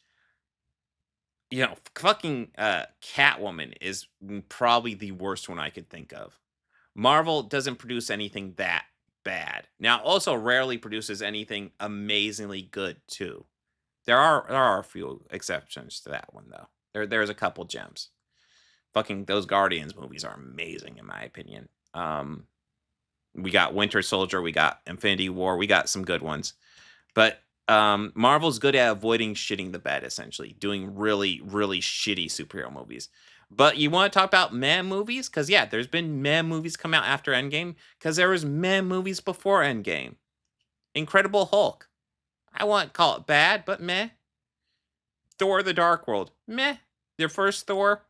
you know, fucking Catwoman is probably the worst one I could think of. Marvel doesn't produce anything that bad. Now, also rarely produces anything amazingly good, too. There are a few exceptions to that one, though. There's a couple gems. Fucking those Guardians movies are amazing, in my opinion. We got Winter Soldier, we got Infinity War, we got some good ones. But Marvel's good at avoiding shitting the bed, essentially. Doing really, really shitty superhero movies. But you want to talk about meh movies? Because, yeah, there's been meh movies come out after Endgame. Because there was meh movies before Endgame. Incredible Hulk. I won't call it bad, but meh. Thor the Dark World. Meh. Their first Thor.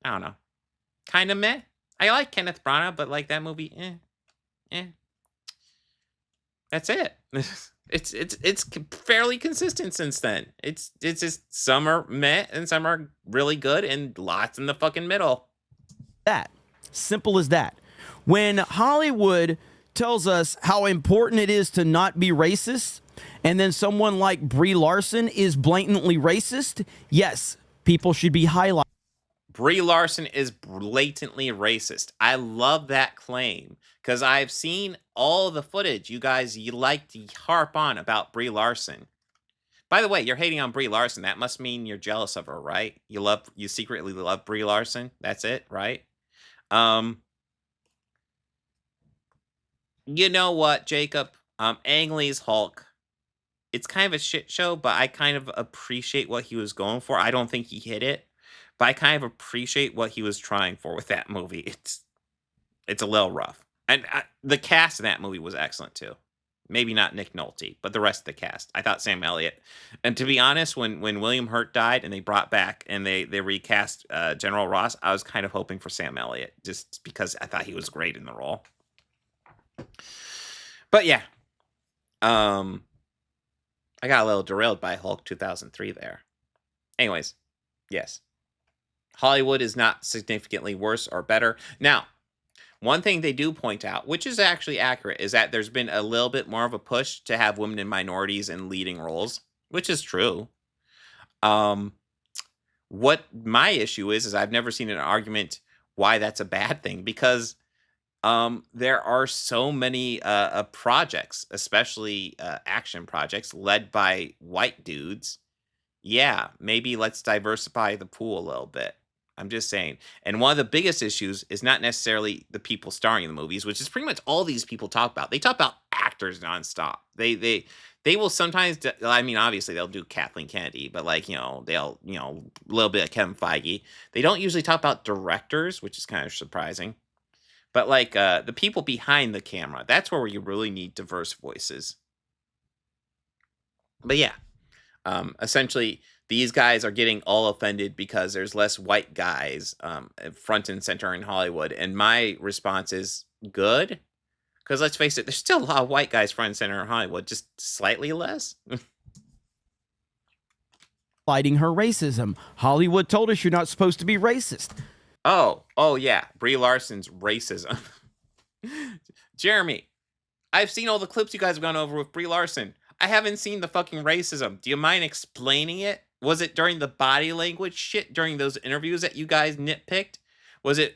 I don't know. Kind of meh. I like Kenneth Branagh, but like that movie, eh. That's it. It's fairly consistent since then. It's just some are meh and some are really good and lots in the fucking middle.
That simple as that. When Hollywood tells us how important it is to not be racist, and then someone like Brie Larson is blatantly racist, yes, people should be highlighted.
Brie Larson is blatantly racist. I love that claim because I've seen all the footage you like to harp on about Brie Larson. By the way, you're hating on Brie Larson. That must mean you're jealous of her, right? You secretly love Brie Larson. That's it, right? You know what, Jacob? Ang Lee's Hulk. It's kind of a shit show, but I kind of appreciate what he was going for. I don't think he hit it, but I kind of appreciate what he was trying for with that movie. It's a little rough. And the cast in that movie was excellent too. Maybe not Nick Nolte, but the rest of the cast. I thought Sam Elliott. And to be honest, when William Hurt died and they brought back and they recast General Ross, I was kind of hoping for Sam Elliott just because I thought he was great in the role. But yeah. I got a little derailed by Hulk 2003 there. Anyways, yes. Hollywood is not significantly worse or better. Now, one thing they do point out, which is actually accurate, is that there's been a little bit more of a push to have women and minorities in leading roles, which is true. What my issue is I've never seen an argument why that's a bad thing, because there are so many projects, especially action projects, led by white dudes. Yeah, maybe let's diversify the pool a little bit. I'm just saying. And one of the biggest issues is not necessarily the people starring in the movies, which is pretty much all these people talk about. They talk about actors nonstop. They will sometimes, I mean, obviously they'll do Kathleen Kennedy, but like, they'll, a little bit of Kevin Feige. They don't usually talk about directors, which is kind of surprising. But like the people behind the camera, that's where you really need diverse voices. But yeah, essentially, these guys are getting all offended because there's less white guys front and center in Hollywood. And my response is good. Because let's face it, there's still a lot of white guys front and center in Hollywood, just slightly less.
Fighting her racism. Hollywood told us you're not supposed to be racist.
Oh yeah, Brie Larson's racism. Jeremy, I've seen all the clips you guys have gone over with Brie Larson. I haven't seen the fucking racism. Do you mind explaining it? Was it during the body language shit during those interviews that you guys nitpicked? Was it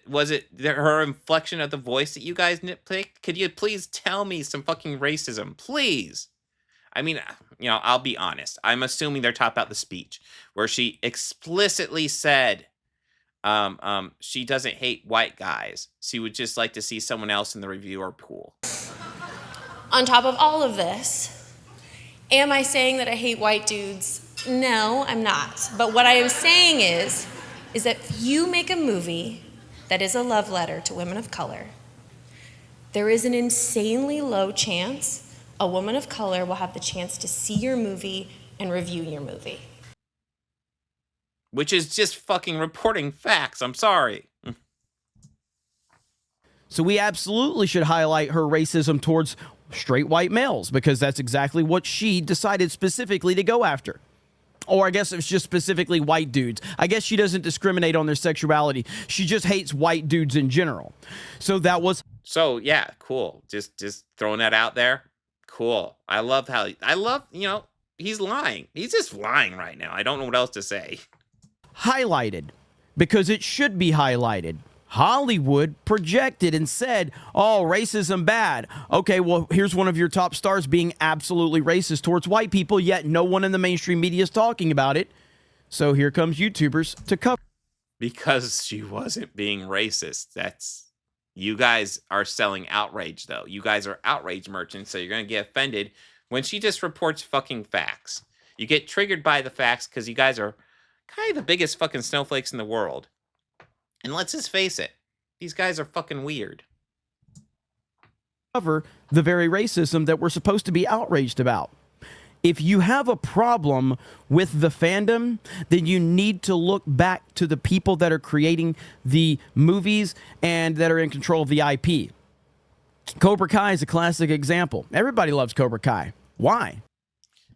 her inflection of the voice that you guys nitpicked? Could you please tell me some fucking racism, please? I mean, I'll be honest. I'm assuming they're talking about the speech where she explicitly said she doesn't hate white guys. She would just like to see someone else in the reviewer pool.
On top of all of this, am I saying that I hate white dudes? No, I'm not. But what I am saying is that if you make a movie that is a love letter to women of color, there is an insanely low chance a woman of color will have the chance to see your movie and review your movie.
Which is just fucking reporting facts. I'm sorry.
So we absolutely should highlight her racism towards straight white males, because that's exactly what she decided specifically to go after. Or I guess it's just specifically white dudes. I guess she doesn't discriminate on their sexuality. She just hates white dudes in general. So that was...
So, yeah, cool. Just throwing that out there. Cool. I love, he's lying. He's just lying right now. I don't know what else to say.
Highlighted, because it should be highlighted. Hollywood projected and said, oh, racism bad. Okay, well, here's one of your top stars being absolutely racist towards white people, yet no one in the mainstream media is talking about it. So here comes YouTubers to cover.
Because she wasn't being racist. You guys are selling outrage, though. You guys are outrage merchants, so you're going to get offended when she just reports fucking facts. You get triggered by the facts because you guys are kind of the biggest fucking snowflakes in the world. And let's just face it, these guys are fucking weird.
Cover the very racism that we're supposed to be outraged about. If you have a problem with the fandom, then you need to look back to the people that are creating the movies and that are in control of the IP. Cobra Kai is a classic example. Everybody loves Cobra Kai. Why?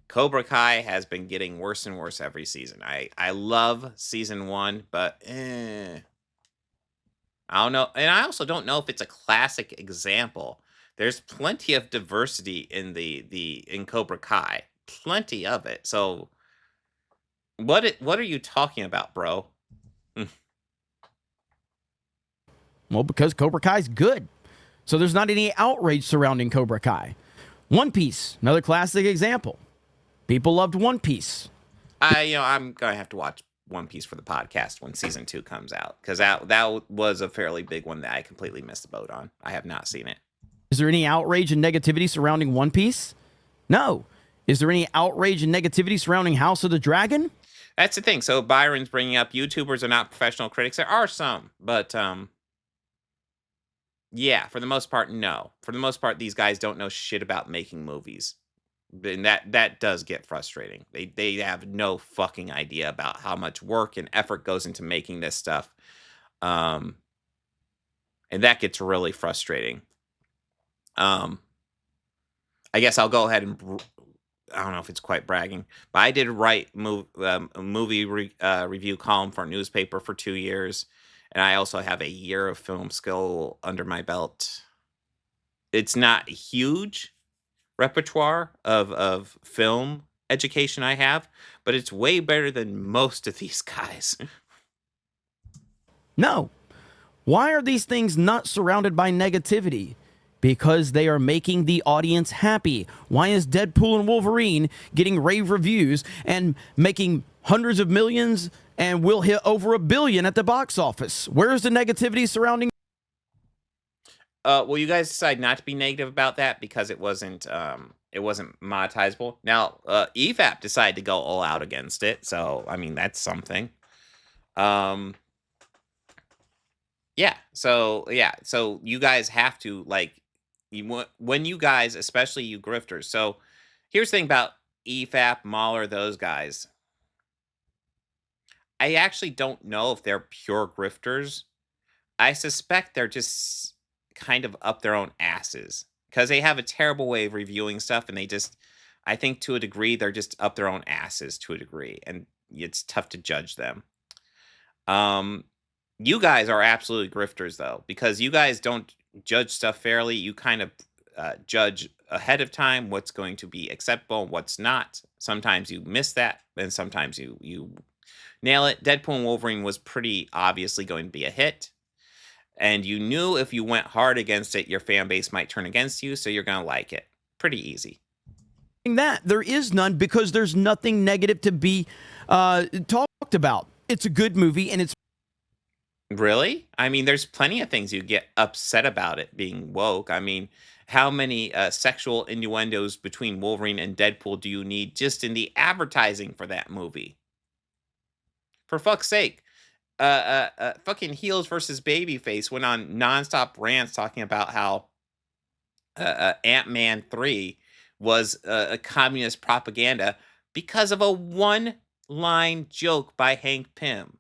Cobra Kai has been getting worse and worse every season. I love season 1, but I don't know. And I also don't know if it's a classic example. There's plenty of diversity in in Cobra Kai. Plenty of it. So what are you talking about, bro?
Well, because Cobra Kai's good. So there's not any outrage surrounding Cobra Kai. One Piece, another classic example. People loved One Piece.
I'm gonna have to watch One Piece for the podcast when season 2 comes out, because that was a fairly big one that I completely missed the boat on. I have not seen it.
Is there any outrage and negativity surrounding One Piece? No. Is there any outrage and negativity surrounding House of the Dragon?
That's the thing. So Byron's bringing up YouTubers are not professional critics. There are some, but yeah, for the most part, no. For the most part, these guys don't know shit about making movies. And that does get frustrating. They have no fucking idea about how much work and effort goes into making this stuff. And that gets really frustrating. I guess I'll go ahead and I don't know if it's quite bragging, but I did write a movie review column for a newspaper for 2 years, and I also have a year of film skill under my belt. It's not a huge repertoire of film education I have, but it's way better than most of these guys.
No. Why are these things not surrounded by negativity? Because they are making the audience happy. Why is Deadpool and Wolverine getting rave reviews and making hundreds of millions and will hit over $1 billion at the box office? Where's the negativity surrounding?
Well, you guys decide not to be negative about that because it wasn't monetizable. Now, EFAP decided to go all out against it, so I mean that's something. Yeah. So you guys have to when you guys, especially you grifters. So here's the thing about EFAP, Mahler, those guys. I actually don't know if they're pure grifters. I suspect they're just kind of up their own asses because they have a terrible way of reviewing stuff, and I think to a degree, they're just up their own asses to a degree, and it's tough to judge them. You guys are absolutely grifters, though, because you guys don't judge stuff fairly. You kind of judge ahead of time what's going to be acceptable and what's not. Sometimes you miss that, and sometimes you nail it. Deadpool and Wolverine was pretty obviously going to be a hit, and you knew if you went hard against it, your fan base might turn against you, so you're going to like it. Pretty easy.
That there is none because there's nothing negative to be talked about. It's a good movie, and it's
Really? I mean, there's plenty of things you get upset about it being woke. I mean, how many sexual innuendos between Wolverine and Deadpool do you need just in the advertising for that movie? For fuck's sake. Fucking Heels versus Babyface went on nonstop rants talking about how Ant-Man 3 was a communist propaganda because of a one-line joke by Hank Pym.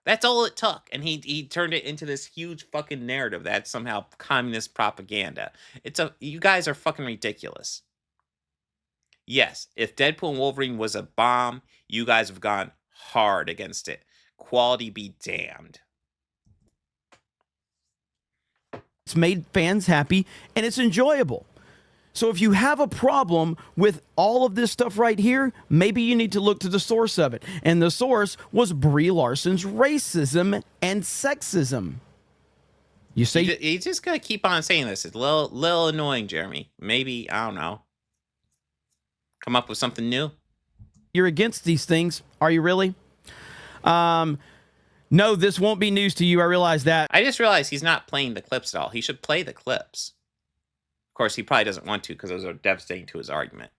That's all it took, and he turned it into this huge fucking narrative that's somehow communist propaganda. You guys are fucking ridiculous. Yes, if Deadpool and Wolverine was a bomb, you guys have gone hard against it. Quality be damned.
It's made fans happy, and it's enjoyable. So if you have a problem with all of this stuff right here, maybe you need to look to the source of it. And the source was Brie Larson's racism and sexism. You say
you just gotta keep on saying this. It's a little annoying, Jeremy. Maybe, I don't know, come up with something new.
You're against these things. Are you really? No, this won't be news to you. I realize that.
I just realized he's not playing the clips at all. He should play the clips. Of course, he probably doesn't want to because those are devastating to his argument.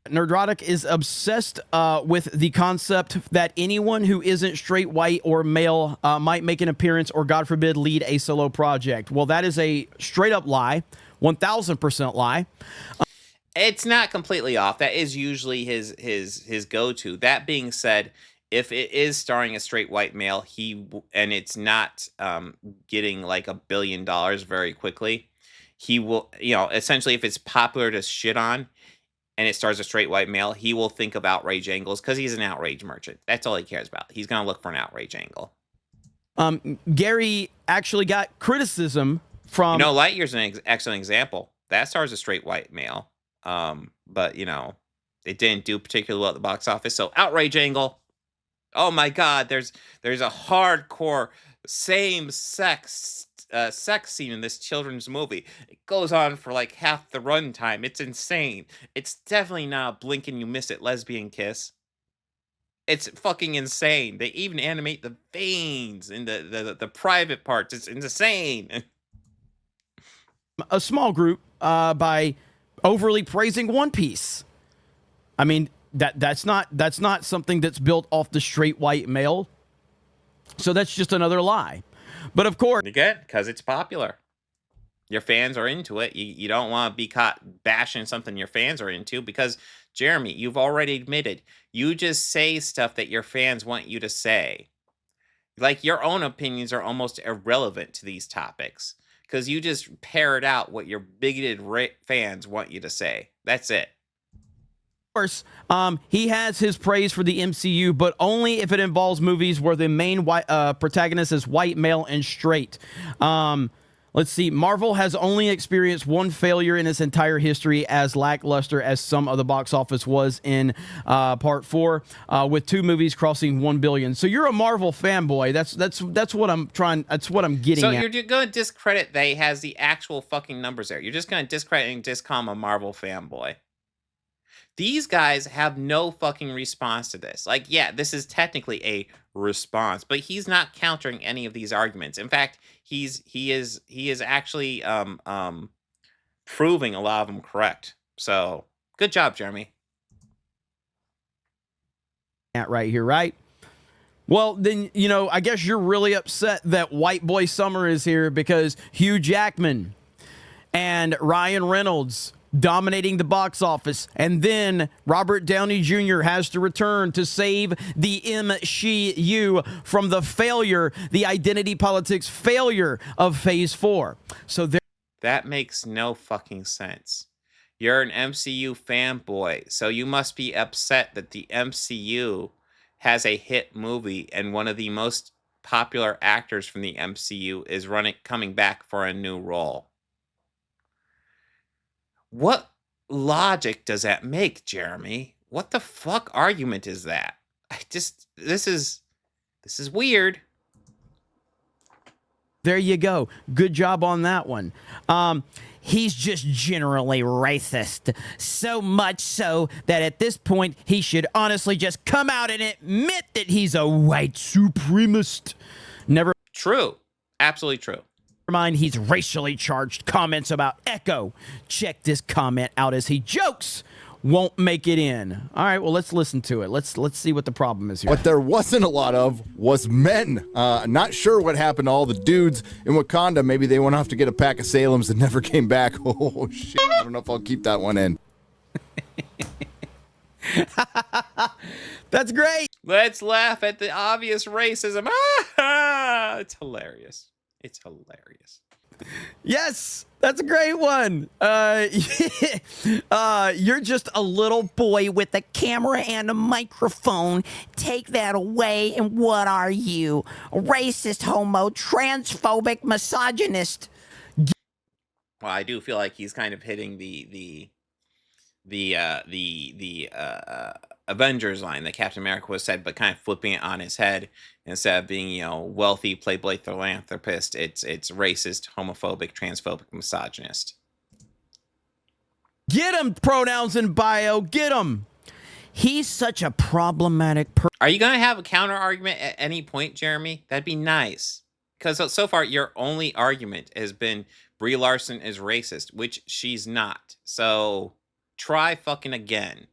Nerdrotic is obsessed with the concept that anyone who isn't straight, white, or male might make an appearance or, God forbid, lead a solo project. Well, that is a straight-up lie, 1,000% lie.
It's not completely off. That is usually his go-to. That being said, if it is starring a straight white male, and it's not getting like $1 billion very quickly, he will, essentially, if it's popular to shit on and it stars a straight white male, he will think of outrage angles because he's an outrage merchant. That's all he cares about. He's going to look for an outrage angle.
Gary actually got criticism from...
Lightyear's an excellent example. That stars a straight white male. But, it didn't do particularly well at the box office. So outrage angle. Oh my God, there's a hardcore same-sex sex scene in this children's movie. It goes on for like half the runtime. It's insane. It's definitely not a blink and you miss it lesbian kiss. It's fucking insane. They even animate the veins in the private parts. It's insane.
A small group by overly praising One Piece. I mean, that's not something that's built off the straight white male. So that's just another lie. But of course,
again, because it's popular. Your fans are into it. You don't want to be caught bashing something your fans are into because, Jeremy, you've already admitted you just say stuff that your fans want you to say. Like, your own opinions are almost irrelevant to these topics because you just parrot out what your bigoted fans want you to say. That's it.
Of course, he has his praise for the MCU, but only if it involves movies where the main protagonist is white, male, and straight. Let's see. Marvel has only experienced one failure in its entire history, as lackluster as some of the box office was in Part 4, with 2 movies crossing 1 billion. So you're a Marvel fanboy. That's what I'm trying. That's what I'm getting at.
So you're going to discredit that he has the actual fucking numbers there. You're just going to discredit and discall him a Marvel fanboy. These guys have no fucking response to this. Like, yeah, this is technically a response, but he's not countering any of these arguments. In fact, he is actually proving a lot of them correct. So, good job, Jeremy.
Right here, right? Well, then, I guess you're really upset that White Boy Summer is here because Hugh Jackman and Ryan Reynolds dominating the box office, and then Robert Downey Jr. has to return to save the MCU from the failure, the identity politics failure of Phase 4. So
that makes no fucking sense. You're an MCU fanboy, so you must be upset that the MCU has a hit movie and one of the most popular actors from the MCU is coming back for a new role. What logic does that make, Jeremy? What the fuck argument is that? This is weird.
There you go. Good job on that one. He's just generally racist. So much so that at this point, he should honestly just come out and admit that he's a white supremacist. Never.
True. Absolutely true.
Mind he's racially charged comments about Echo. Check this comment out as he jokes won't make it in. All right, well, let's listen to it. Let's see what the problem is here.
What there wasn't a lot of was men. Not sure what happened to all the dudes in Wakanda. Maybe they went off to get a pack of Salems and never came back. Oh, shit. I don't know if I'll keep that one in.
That's great.
Let's laugh at the obvious racism. It's hilarious. It's hilarious.
Yes, that's a great one. You're just a little boy with a camera and a microphone. Take that away, and what are you? A racist, homo, transphobic, misogynist.
Well, I do feel like he's kind of hitting the Avengers line that Captain America was said, but kind of flipping it on his head. Instead of being, wealthy playboy philanthropist, it's racist, homophobic, transphobic, misogynist.
Get him, pronouns in bio. Get him. He's such a problematic person.
Are you going to have a counter argument at any point, Jeremy? That'd be nice. Because so far, your only argument has been Brie Larson is racist, which she's not. So try fucking again.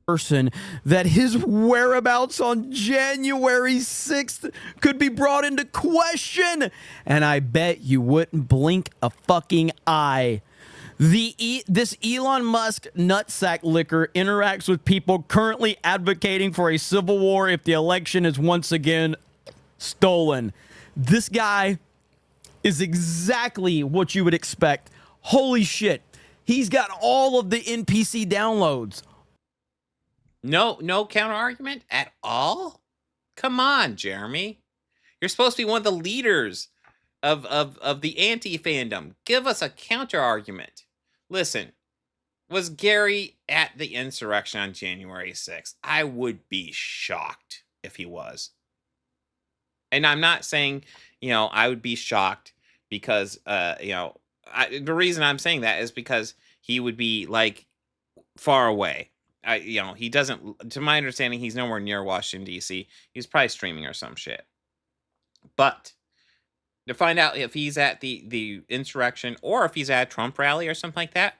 Person that his whereabouts on January 6th could be brought into question, and I bet you wouldn't blink a fucking eye. This Elon Musk nutsack licker interacts with people currently advocating for a civil war if the election is once again stolen. This guy is exactly what you would expect. Holy shit. He's got all of the NPC downloads.
No counter argument at all? Come on, Jeremy. You're supposed to be one of the leaders of the anti-fandom. Give us a counter argument. Listen, was Gary at the insurrection on January 6th? I would be shocked if he was. And I'm not saying, I would be shocked because, the reason I'm saying that is because he would be like far away. He doesn't, to my understanding, he's nowhere near Washington, D.C. He's probably streaming or some shit. But to find out if he's at the insurrection or if he's at a Trump rally or something like that,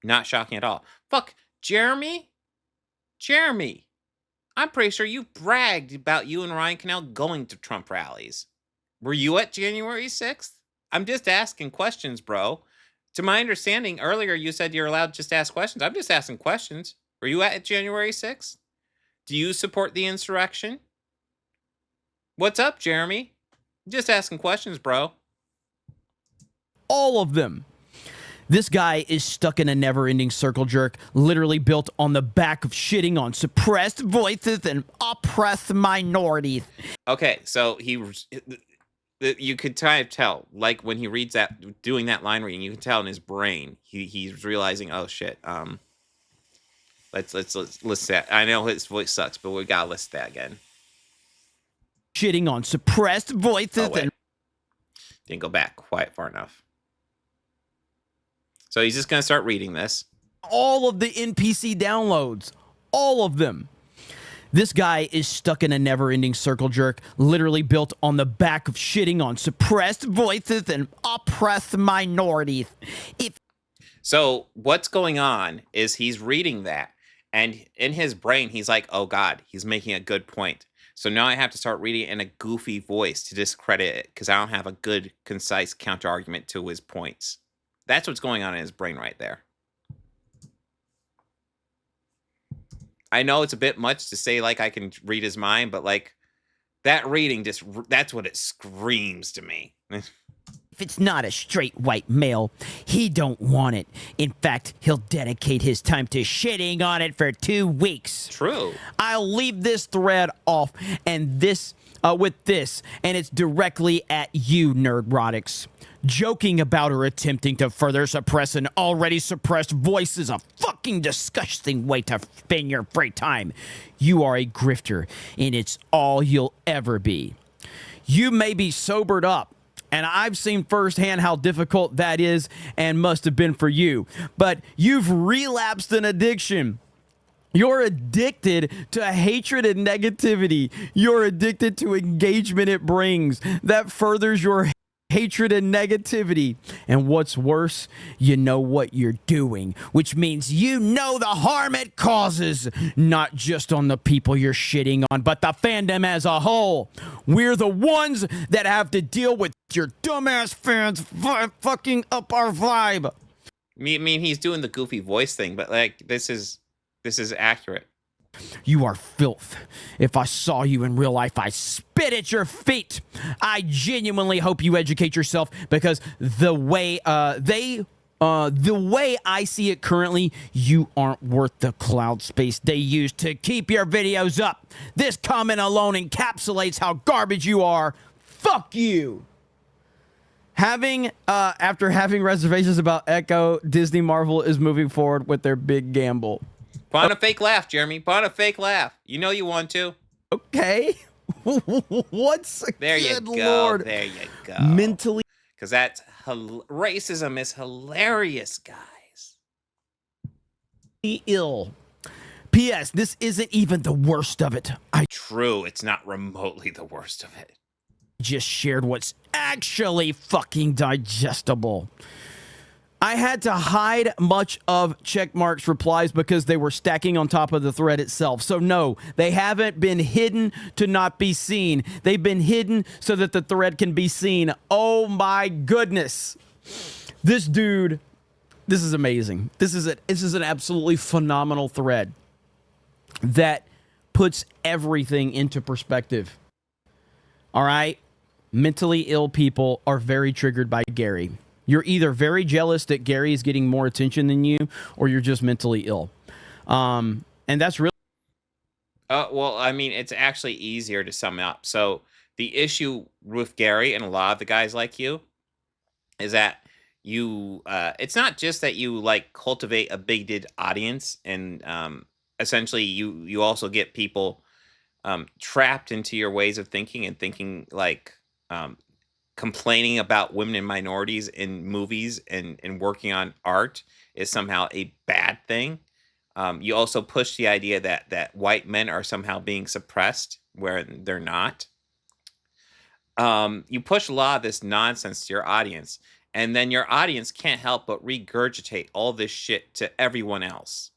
not shocking at all. Fuck, Jeremy, I'm pretty sure you bragged about you and Ryan Cannell going to Trump rallies. Were you at January 6th? I'm just asking questions, bro. To my understanding, earlier you said you're allowed to just ask questions. I'm just asking questions. Were you at January 6th? Do you support the insurrection? What's up, Jeremy? Just asking questions, bro.
All of them. This guy is stuck in a never-ending circle jerk, literally built on the back of shitting on suppressed voices and oppressed minorities.
Okay, so you could kind of tell, like when he reads that, doing that line reading, you can tell in his brain he's realizing, oh shit. Let's list that. I know his voice sucks, but we gotta list that again.
Shitting on suppressed voices and
didn't go back quite far enough. So he's just going to start reading this.
All of the NPC downloads. All of them. This guy is stuck in a never-ending circle jerk, literally built on the back of shitting on suppressed voices and oppressed minorities.
So what's going on is he's reading that, and in his brain, he's like, oh God, he's making a good point. So now I have to start reading it in a goofy voice to discredit it because I don't have a good, concise counter-argument to his points. That's what's going on in his brain right there. I know it's a bit much to say, like, I can read his mind, but, like, that reading that's what it screams to me.
If it's not a straight white male, he don't want it. In fact, he'll dedicate his time to shitting on it for 2 weeks.
True.
I'll leave this thread off and with this, and it's directly at you, Nerdrotics. Joking about or attempting to further suppress an already suppressed voice is a fucking disgusting way to spend your free time. You are a grifter, and it's all you'll ever be. You may be sobered up, and I've seen firsthand how difficult that is and must have been for you, but you've relapsed an addiction. You're addicted to hatred and negativity. You're addicted to engagement it brings that furthers your hatred and negativity. And what's worse, you know what you're doing, which means you know the harm it causes, not just on the people you're shitting on, but the fandom as a whole. We're the ones that have to deal with your dumbass fans fucking up our vibe.
I mean, he's doing the goofy voice thing, but like this is accurate.
You are filth. If I saw you in real life, I spit at your feet. I genuinely hope you educate yourself because the way I see it currently, you aren't worth the cloud space they use to keep your videos up. This comment alone encapsulates how garbage you are. Fuck you. After having reservations about Echo, Disney Marvel is moving forward with their big gamble.
Put on a fake laugh, Jeremy. Put on a fake laugh. You know you want to.
Okay. What's
there you go.
Lord.
There you go.
Mentally.
Because racism is hilarious, guys.
Ill. P.S. This isn't even the worst of it.
True. It's not remotely the worst of it.
Just shared what's actually fucking digestible. I had to hide much of Checkmark's replies because they were stacking on top of the thread itself. So no, they haven't been hidden to not be seen. They've been hidden so that the thread can be seen. Oh my goodness. This dude, this is amazing. This is an absolutely phenomenal thread that puts everything into perspective. All right? Mentally ill people are very triggered by Gary. You're either very jealous that Gary is getting more attention than you, or you're just mentally ill. And that's really.
Well, I mean, it's actually easier to sum up. So the issue with Gary and a lot of the guys like you is that you, it's not just that you like cultivate a bigoted audience, and essentially you also get people trapped into your ways of thinking and thinking like complaining about women and minorities in movies and working on art is somehow a bad thing. You also push the idea that white men are somehow being suppressed where they're not. You push a lot of this nonsense to your audience, and then your audience can't help but regurgitate all this shit to everyone else.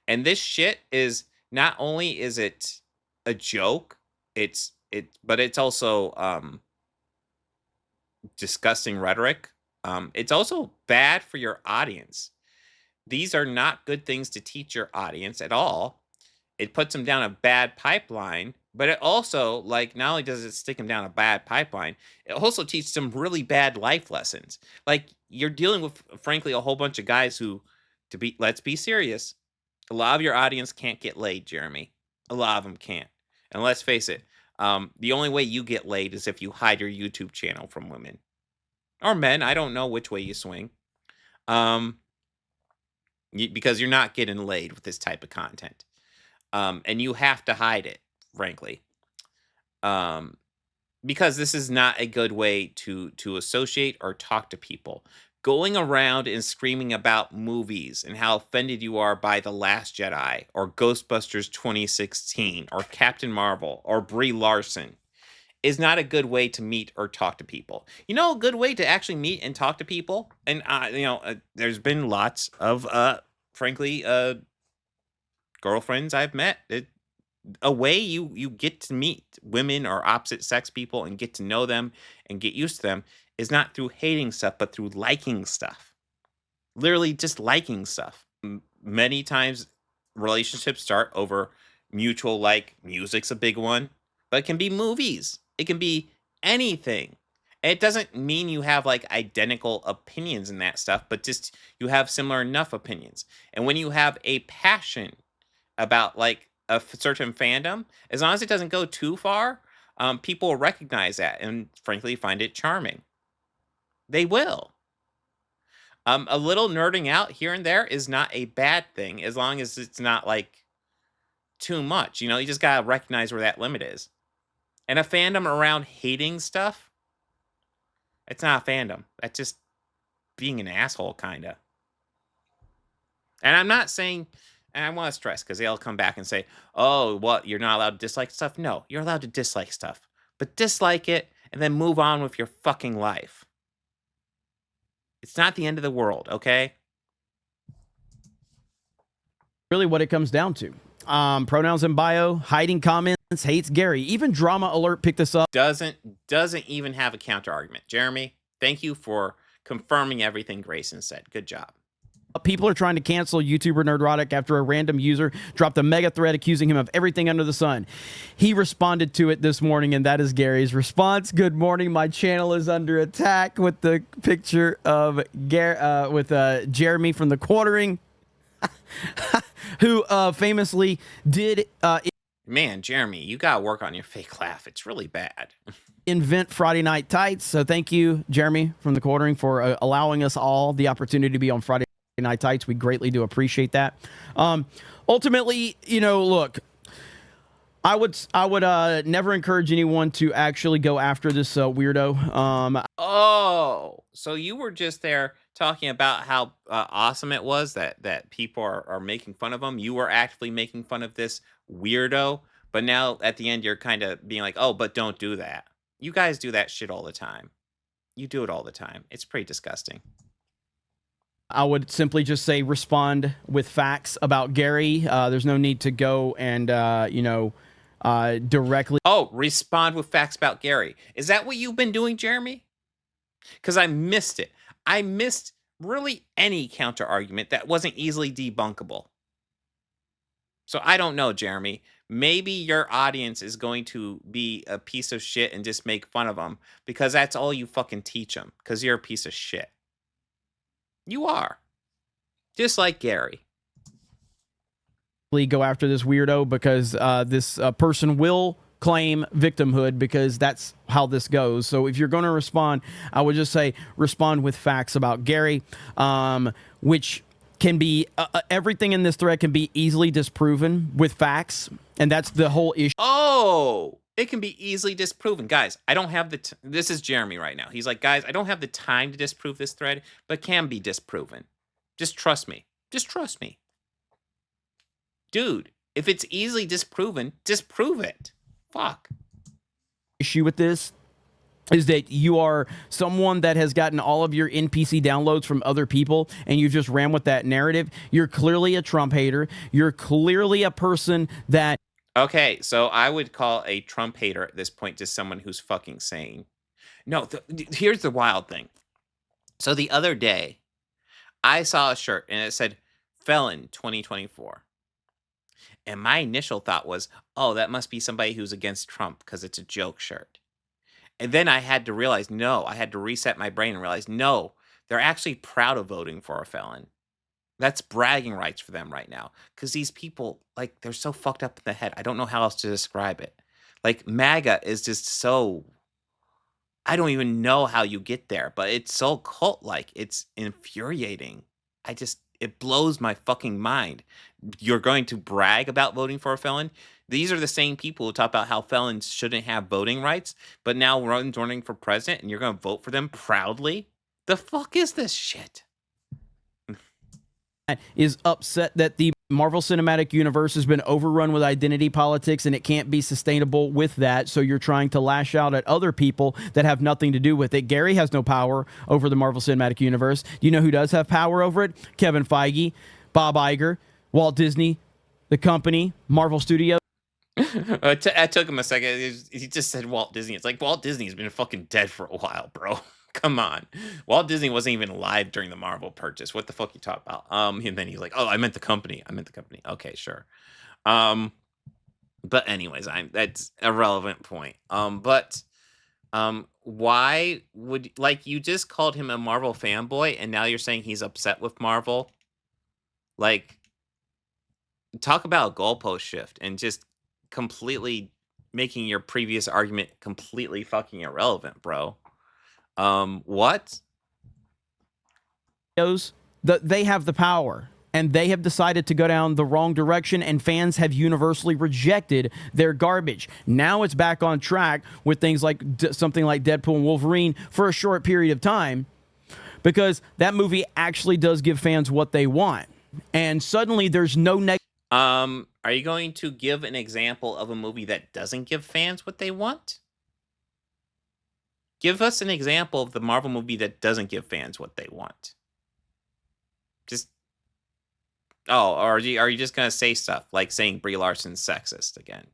And this shit is not only is it a joke, but it's also disgusting rhetoric. It's also bad for your audience. These are not good things to teach your audience at all. It puts them down a bad pipeline, but it also, like, not only does it stick them down a bad pipeline, it also teaches them really bad life lessons. Like, you're dealing with, frankly, a whole bunch of guys who, let's be serious, a lot of your audience can't get laid, Jeremy. A lot of them can't. And let's face it, the only way you get laid is if you hide your YouTube channel from women. Or men, I don't know which way you swing. Because you're not getting laid with this type of content. And you have to hide it, frankly. Because this is not a good way to associate or talk to people. Going around and screaming about movies and how offended you are by The Last Jedi or Ghostbusters 2016 or Captain Marvel or Brie Larson is not a good way to meet or talk to people. You know, a good way to actually meet and talk to people, and there's been lots of frankly girlfriends I've met. A way you get to meet women or opposite sex people and get to know them and get used to them is not through hating stuff, but through liking stuff. Literally just liking stuff. Many times relationships start over mutual, like, music's a big one, but it can be movies. It can be anything. And it doesn't mean you have like identical opinions in that stuff, but just you have similar enough opinions. And when you have a passion about like a certain fandom, as long as it doesn't go too far, people will recognize that and frankly find it charming. They will. A little nerding out here and there is not a bad thing, as long as it's not like too much. You just gotta recognize where that limit is. And a fandom around hating stuff, it's not a fandom. That's just being an asshole, kinda. And I'm not saying, and I want to stress, because they'll come back and say, oh, what, you're not allowed to dislike stuff? No, you're allowed to dislike stuff. But dislike it, and then move on with your fucking life. It's not the end of the world, okay?
Really what it comes down to. Pronouns in bio, hiding comments, hates Gary. Even Drama Alert picked this up.
Doesn't even have a counter argument. Jeremy, thank you for confirming everything Grayson said. Good job.
People are trying to cancel YouTuber Nerdrotic after a random user dropped a mega thread accusing him of everything under the sun. He responded to it this morning, and that is Gary's response. Good morning. My channel is under attack, with the picture of Jeremy from the Quartering, who famously did...
Man, Jeremy, you got to work on your fake laugh. It's really bad.
Invent Friday Night Tights. So thank you, Jeremy from the Quartering, for allowing us all the opportunity to be on Friday Night Tights. We greatly do appreciate that. Ultimately, look, I would never encourage anyone to actually go after this weirdo.
Oh, so you were just there talking about how awesome it was that people are making fun of him. You were actually making fun of this weirdo, but now at the end you're kind of being like, oh, but don't do that. You guys do that shit all the time. You do it all the time. It's pretty disgusting.
I would simply just say respond with facts about Gary. There's no need to go and, directly.
Oh, respond with facts about Gary. Is that what you've been doing, Jeremy? Because I missed it. I missed really any counter argument that wasn't easily debunkable. So I don't know, Jeremy. Maybe your audience is going to be a piece of shit and just make fun of them because that's all you fucking teach them, because you're a piece of shit. You are. Just like Gary.
Go after this weirdo because this person will claim victimhood because that's how this goes. So if you're going to respond, I would just say respond with facts about Gary, which can be everything in this thread can be easily disproven with facts, and that's the whole issue.
Oh, it can be easily disproven. Guys, I don't have the this is Jeremy right now. He's like, guys, I don't have the time to disprove this thread, but can be disproven. Just trust me. Just trust me. Dude, if it's easily disproven, disprove it. Fuck.
Issue with this is that you are someone that has gotten all of your NPC downloads from other people and you just ran with that narrative. You're clearly a Trump hater. You're clearly a person that...
Okay, so I would call a Trump hater at this point just someone who's fucking sane. No, here's the wild thing. So the other day, I saw a shirt and it said, Felon 2024. And my initial thought was, oh, that must be somebody who's against Trump because it's a joke shirt. And then I had to realize, no, I had to reset my brain and realize, no, they're actually proud of voting for a felon. That's bragging rights for them right now. Because these people, like, they're so fucked up in the head. I don't know how else to describe it. Like, MAGA is just so... I don't even know how you get there, but it's so cult-like. It's infuriating. It blows my fucking mind. You're going to brag about voting for a felon? These are the same people who talk about how felons shouldn't have voting rights, but now running for president and you're going to vote for them proudly? The fuck is this shit?
Is upset that the Marvel Cinematic Universe has been overrun with identity politics and it can't be sustainable with that. So you're trying to lash out at other people that have nothing to do with it. Gary has no power over the Marvel Cinematic Universe. You know who does have power over it? Kevin Feige, Bob Iger, Walt Disney, the company, Marvel Studios.
It took him a second. He just said Walt Disney. It's like Walt Disney's been fucking dead for a while, bro. Come on. Walt Disney wasn't even alive during the Marvel purchase. What the fuck you talk about? And then he's like, oh, I meant the company. Okay, sure. But anyways, that's a relevant point. Why would, like, you just called him a Marvel fanboy and now you're saying he's upset with Marvel? Like, talk about a goalpost shift and just completely making your previous argument completely fucking irrelevant, bro. What?
They have the power and they have decided to go down the wrong direction and fans have universally rejected their garbage. Now it's back on track with things like something like Deadpool and Wolverine for a short period of time because that movie actually does give fans what they want. And suddenly there's no negative.
Are you going to give an example of a movie that doesn't give fans what they want? Give us an example of the Marvel movie that doesn't give fans what they want. Or are you just going to say stuff like saying Brie Larson's sexist again?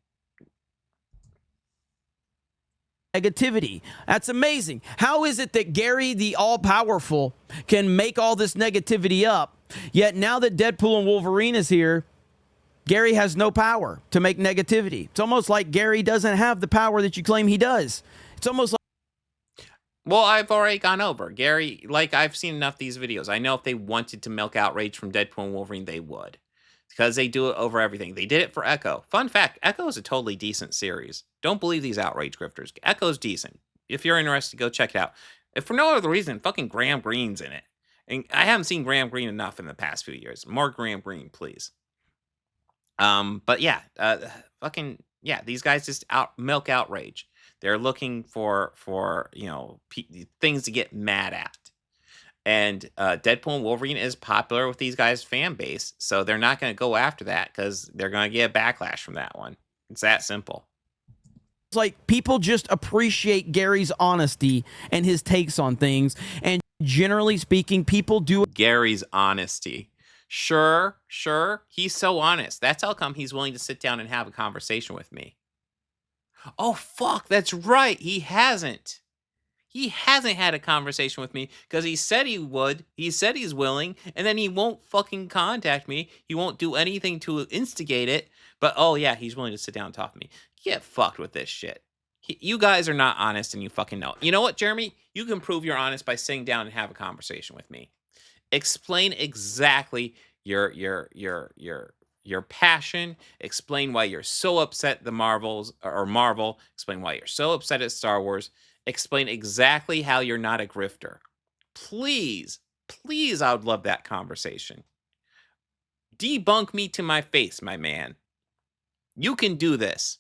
Negativity. That's amazing. How is it that Gary, the all-powerful, can make all this negativity up, yet now that Deadpool and Wolverine is here, Gary has no power to make negativity? It's almost like Gary doesn't have the power that you claim he does. It's almost like...
Well, I've already gone over. Gary, like, I've seen enough of these videos. I know if they wanted to milk outrage from Deadpool and Wolverine, they would. Because they do it over everything. They did it for Echo. Fun fact, Echo is a totally decent series. Don't believe these outrage grifters. Echo's decent. If you're interested, go check it out. If for no other reason, fucking Graham Greene's in it. And I haven't seen Graham Greene enough in the past few years. More Graham Greene, please. But yeah, these guys just milk outrage. They're looking for things to get mad at. And Deadpool and Wolverine is popular with these guys' fan base, so they're not going to go after that because they're going to get a backlash from that one. It's that simple.
It's like people just appreciate Gary's honesty and his takes on things, and generally speaking, people do
Gary's honesty. Sure, he's so honest. That's how come he's willing to sit down and have a conversation with me. Oh, fuck, that's right. He hasn't had a conversation with me because he said he would. He said he's willing, and then he won't fucking contact me. He won't do anything to instigate it. But, oh, yeah, he's willing to sit down and talk to me. Get fucked with this shit. You guys are not honest, and you fucking know it. You know what, Jeremy? You can prove you're honest by sitting down and have a conversation with me. Explain exactly your passion. Explain why you're so upset the Marvels or Marvel. Explain why you're so upset at Star Wars. Explain exactly how you're not a grifter. Please, please, I would love that conversation. Debunk me to my face, my man. You can do this.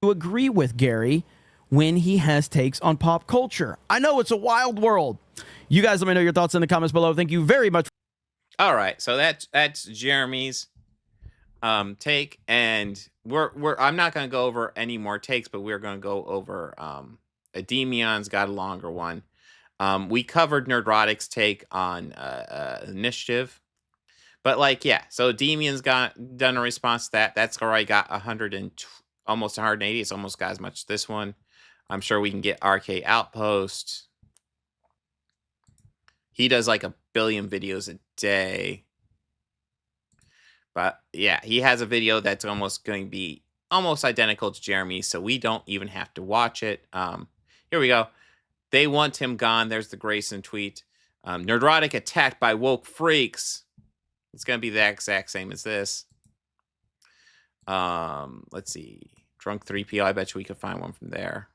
You agree with Gary when he has takes on pop culture. I know it's a wild world. You guys let me know your thoughts in the comments below. Thank you very much.
All right, so that's Jeremy's take, and I'm not going to go over any more takes, but we're going to go over Ademion's got a longer one. We covered Nerdrotic's take on initiative, but like, yeah, so Ademion's done a response to that. That's already got almost 180. It's almost got as much as this one. I'm sure we can get RK Outpost. He does like 1 billion videos a day. But yeah, he has a video that's almost going to be almost identical to Jeremy, so we don't even have to watch it. Here we go. They want him gone. There's the Grayson tweet. Nerdrotic attacked by woke freaks. It's going to be the exact same as this. Let's see. Drunk 3PO. I bet you we could find one from there.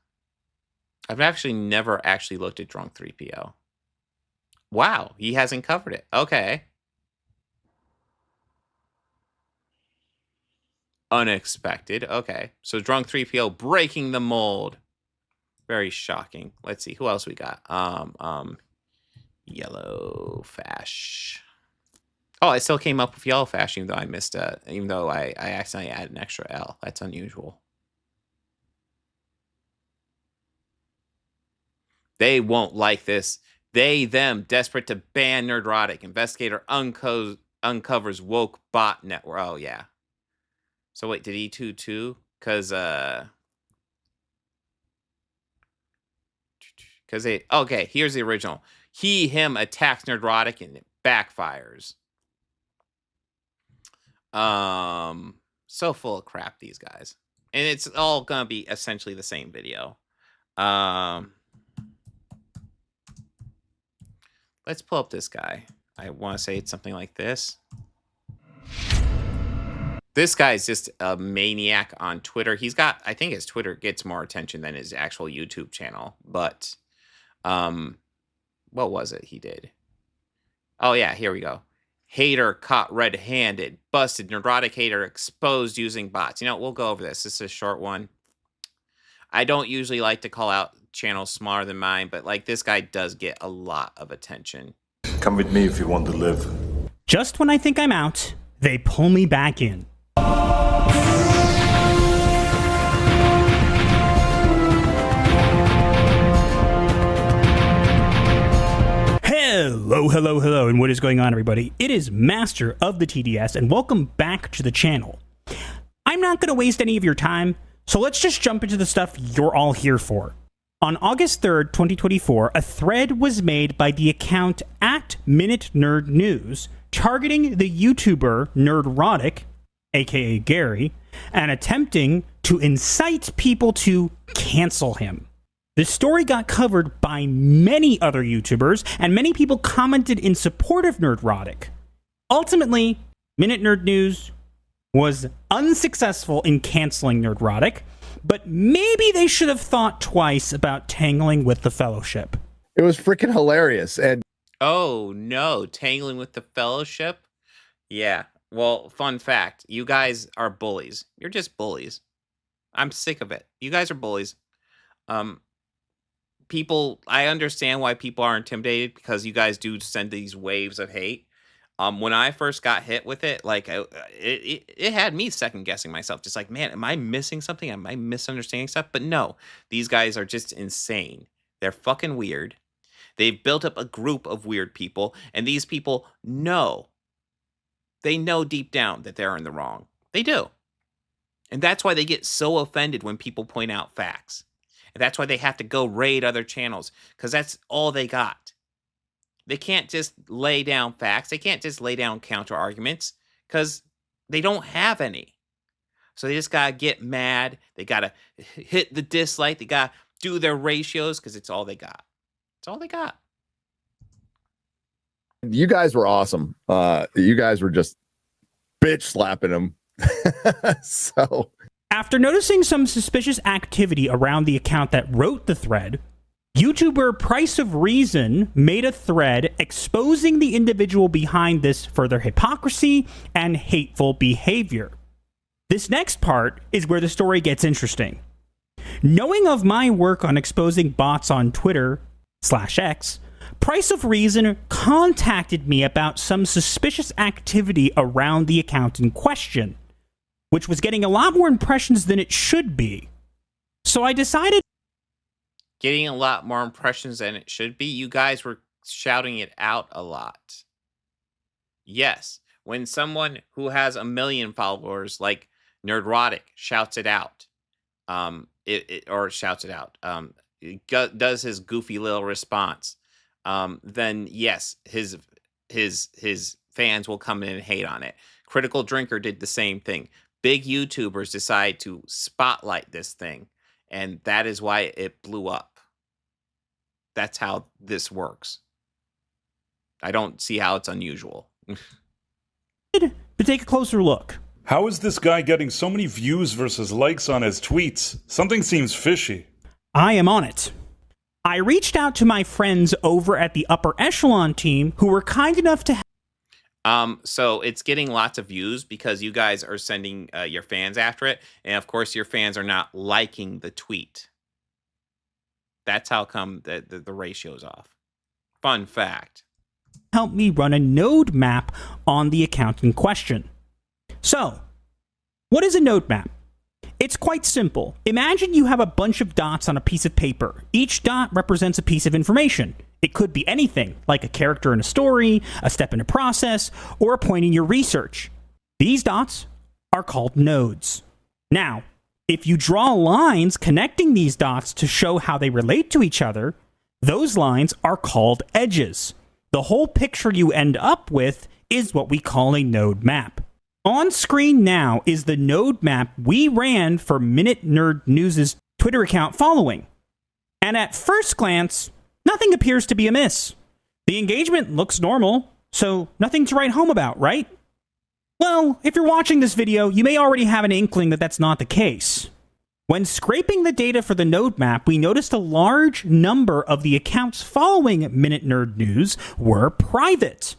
I've actually never actually looked at Drunk 3PO. Wow, he hasn't covered it. Okay. Unexpected. Okay. So Drunk 3PO breaking the mold. Very shocking. Let's see. Who else we got? Yellow Fash. Oh, I still came up with Yellow Fash, even though I missed even though I accidentally added an extra L. That's unusual. They won't like this. They, them, desperate to ban Nerdrotic. Investigator uncovers woke bot network. Oh, yeah. So wait, did E2 too? Because okay, here's the original. Him attacks Nerdrotic and it backfires. So full of crap, these guys. And it's all gonna be essentially the same video. Let's pull up this guy. I want to say it's something like this. This guy's just a maniac on Twitter. He's got, I think his Twitter gets more attention than his actual YouTube channel. But, what was it he did? Oh, yeah, here we go. Hater caught red-handed. Busted. Nerdrotic hater exposed using bots. You know, we'll go over this. This is a short one. I don't usually like to call out channels smaller than mine, but like this guy does get a lot of attention.
Come with me if you want to live.
Just when I think I'm out, they pull me back in. Hello, and what is going on, everybody? It is Master of the TDS, and welcome back to the channel. I'm not going to waste any of your time, so let's just jump into the stuff you're all here for. On August 3rd, 2024, a thread was made by the account @MinuteNerdNews targeting the YouTuber Nerdrotic, aka Gary, and attempting to incite people to cancel him. The story got covered by many other YouTubers, and many people commented in support of Nerdrotic. Ultimately, Minute Nerd News was unsuccessful in canceling Nerdrotic, but maybe they should have thought twice about tangling with the Fellowship.
It was freaking hilarious. And
oh no, tangling with the Fellowship? Yeah. Well, fun fact, you guys are bullies. You're just bullies. I'm sick of it. You guys are bullies. People, I understand why people are intimidated because you guys do send these waves of hate. When I first got hit with it, like it had me second guessing myself, just like, man, am I missing something? Am I misunderstanding stuff? But no, these guys are just insane. They're fucking weird. They've built up a group of weird people, and these people know. They know deep down that they're in the wrong. They do. And that's why they get so offended when people point out facts. And that's why they have to go raid other channels, because that's all they got. They can't just lay down facts. They can't just lay down counter arguments because they don't have any. So they just got to get mad. They got to hit the dislike. They got to do their ratios because it's all they got. It's all they got.
You guys were awesome. You guys were just bitch slapping him. So
after noticing some suspicious activity around the account that wrote the thread, YouTuber Price of Reason made a thread exposing the individual behind this further hypocrisy and hateful behavior. This next part is where the story gets interesting. Knowing of my work on exposing bots on Twitter/X, Price of Reason contacted me about some suspicious activity around the account in question, which was getting a lot more impressions than it should be. So I decided...
Getting a lot more impressions than it should be? You guys were shouting it out a lot. Yes, when someone who has 1 million followers, like Nerdrotic, shouts it out, does his goofy little response, then yes, his fans will come in and hate on it. Critical Drinker did the same thing. Big YouTubers decide to spotlight this thing, and that is why it blew up. That's how this works. I don't see how it's unusual.
To take a closer look.
How is this guy getting so many views versus likes on his tweets? Something seems fishy.
I am on it. I reached out to my friends over at the upper echelon team who were kind enough to
so it's getting lots of views because you guys are sending your fans after it, and of course your fans are not liking the tweet. That's how come the ratio's off. Fun fact.
Help me run a node map on the account in question. So, what is a node map? It's quite simple. Imagine you have a bunch of dots on a piece of paper. Each dot represents a piece of information. It could be anything, like a character in a story, a step in a process, or a point in your research. These dots are called nodes. Now, if you draw lines connecting these dots to show how they relate to each other, those lines are called edges. The whole picture you end up with is what we call a node map. On screen now is the node map we ran for Minute Nerd News' Twitter account following. And at first glance, nothing appears to be amiss. The engagement looks normal, so nothing to write home about, right? Well, if you're watching this video, you may already have an inkling that that's not the case. When scraping the data for the node map, we noticed a large number of the accounts following Minute Nerd News were private.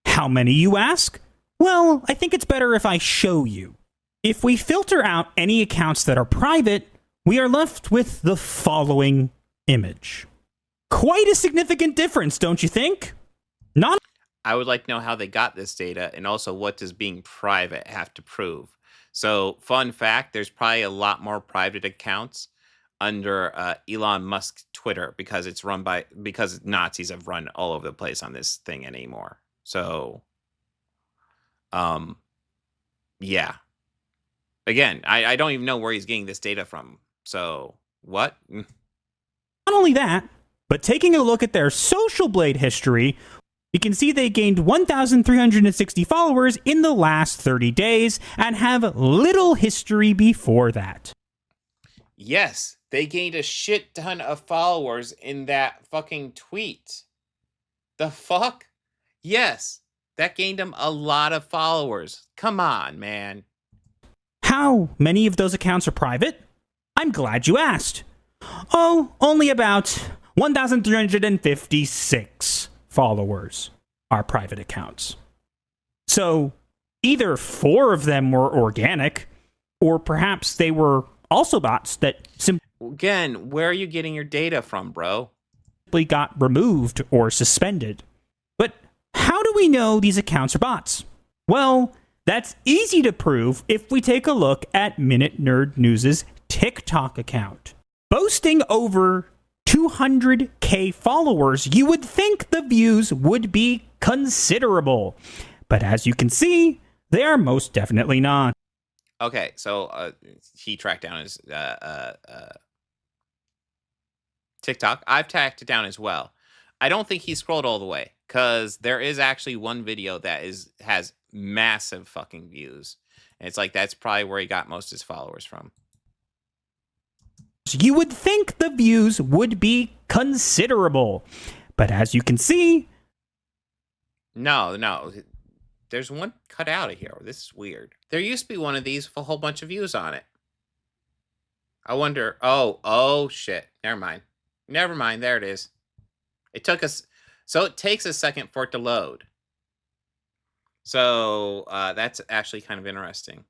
How many, you ask? Well, I think it's better if I show you. If we filter out any accounts that are private, we are left with the following image. Quite a significant difference, don't you think?
I would like to know how they got this data, and also what does being private have to prove. So, fun fact, there's probably a lot more private accounts under Elon Musk's Twitter because because Nazis have run all over the place on this thing anymore. So, yeah. Again, I don't even know where he's getting this data from. So, what?
Not only that, but taking a look at their Social Blade history, you can see they gained 1,360 followers in the last 30 days and have little history before that.
Yes, they gained a shit ton of followers in that fucking tweet. The fuck? Yes, that gained them a lot of followers. Come on, man.
How many of those accounts are private? I'm glad you asked. Oh, only about 1,356 followers are private accounts. So either 4 of them were organic, or perhaps they were also bots that
Again, where are you getting your data from, bro?
Simply got removed or suspended. But how do we know these accounts are bots? Well, that's easy to prove if we take a look at Minute Nerd News' TikTok account. Boasting over 200K followers, you would think the views would be considerable. But as you can see, they are most definitely not.
Okay, so he tracked down his TikTok. I've tracked it down as well. I don't think he scrolled all the way, because there is actually one video that has massive fucking views. And it's like, that's probably where he got most of his followers from.
You would think the views would be considerable. But as you can see,
No. There's one cut out of here. This is weird. There used to be one of these with a whole bunch of views on it. I wonder. Oh shit. Never mind. There it is. It took us. So it takes a second for it to load. So that's actually kind of interesting.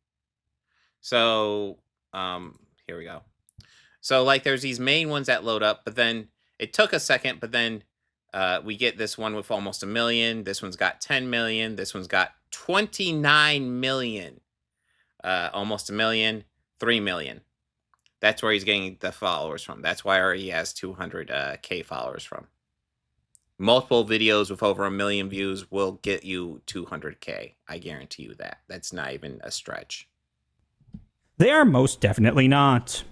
So here we go. So like there's these main ones that load up, but then it took a second, but then we get this one with almost 1 million. This one's got 10 million. This one's got 29 million. Almost 1 million, 3 million. That's where he's getting the followers from. That's why he has 200K followers from. Multiple videos with over 1 million views will get you 200K. I guarantee you that. That's not even a stretch.
They are most definitely not.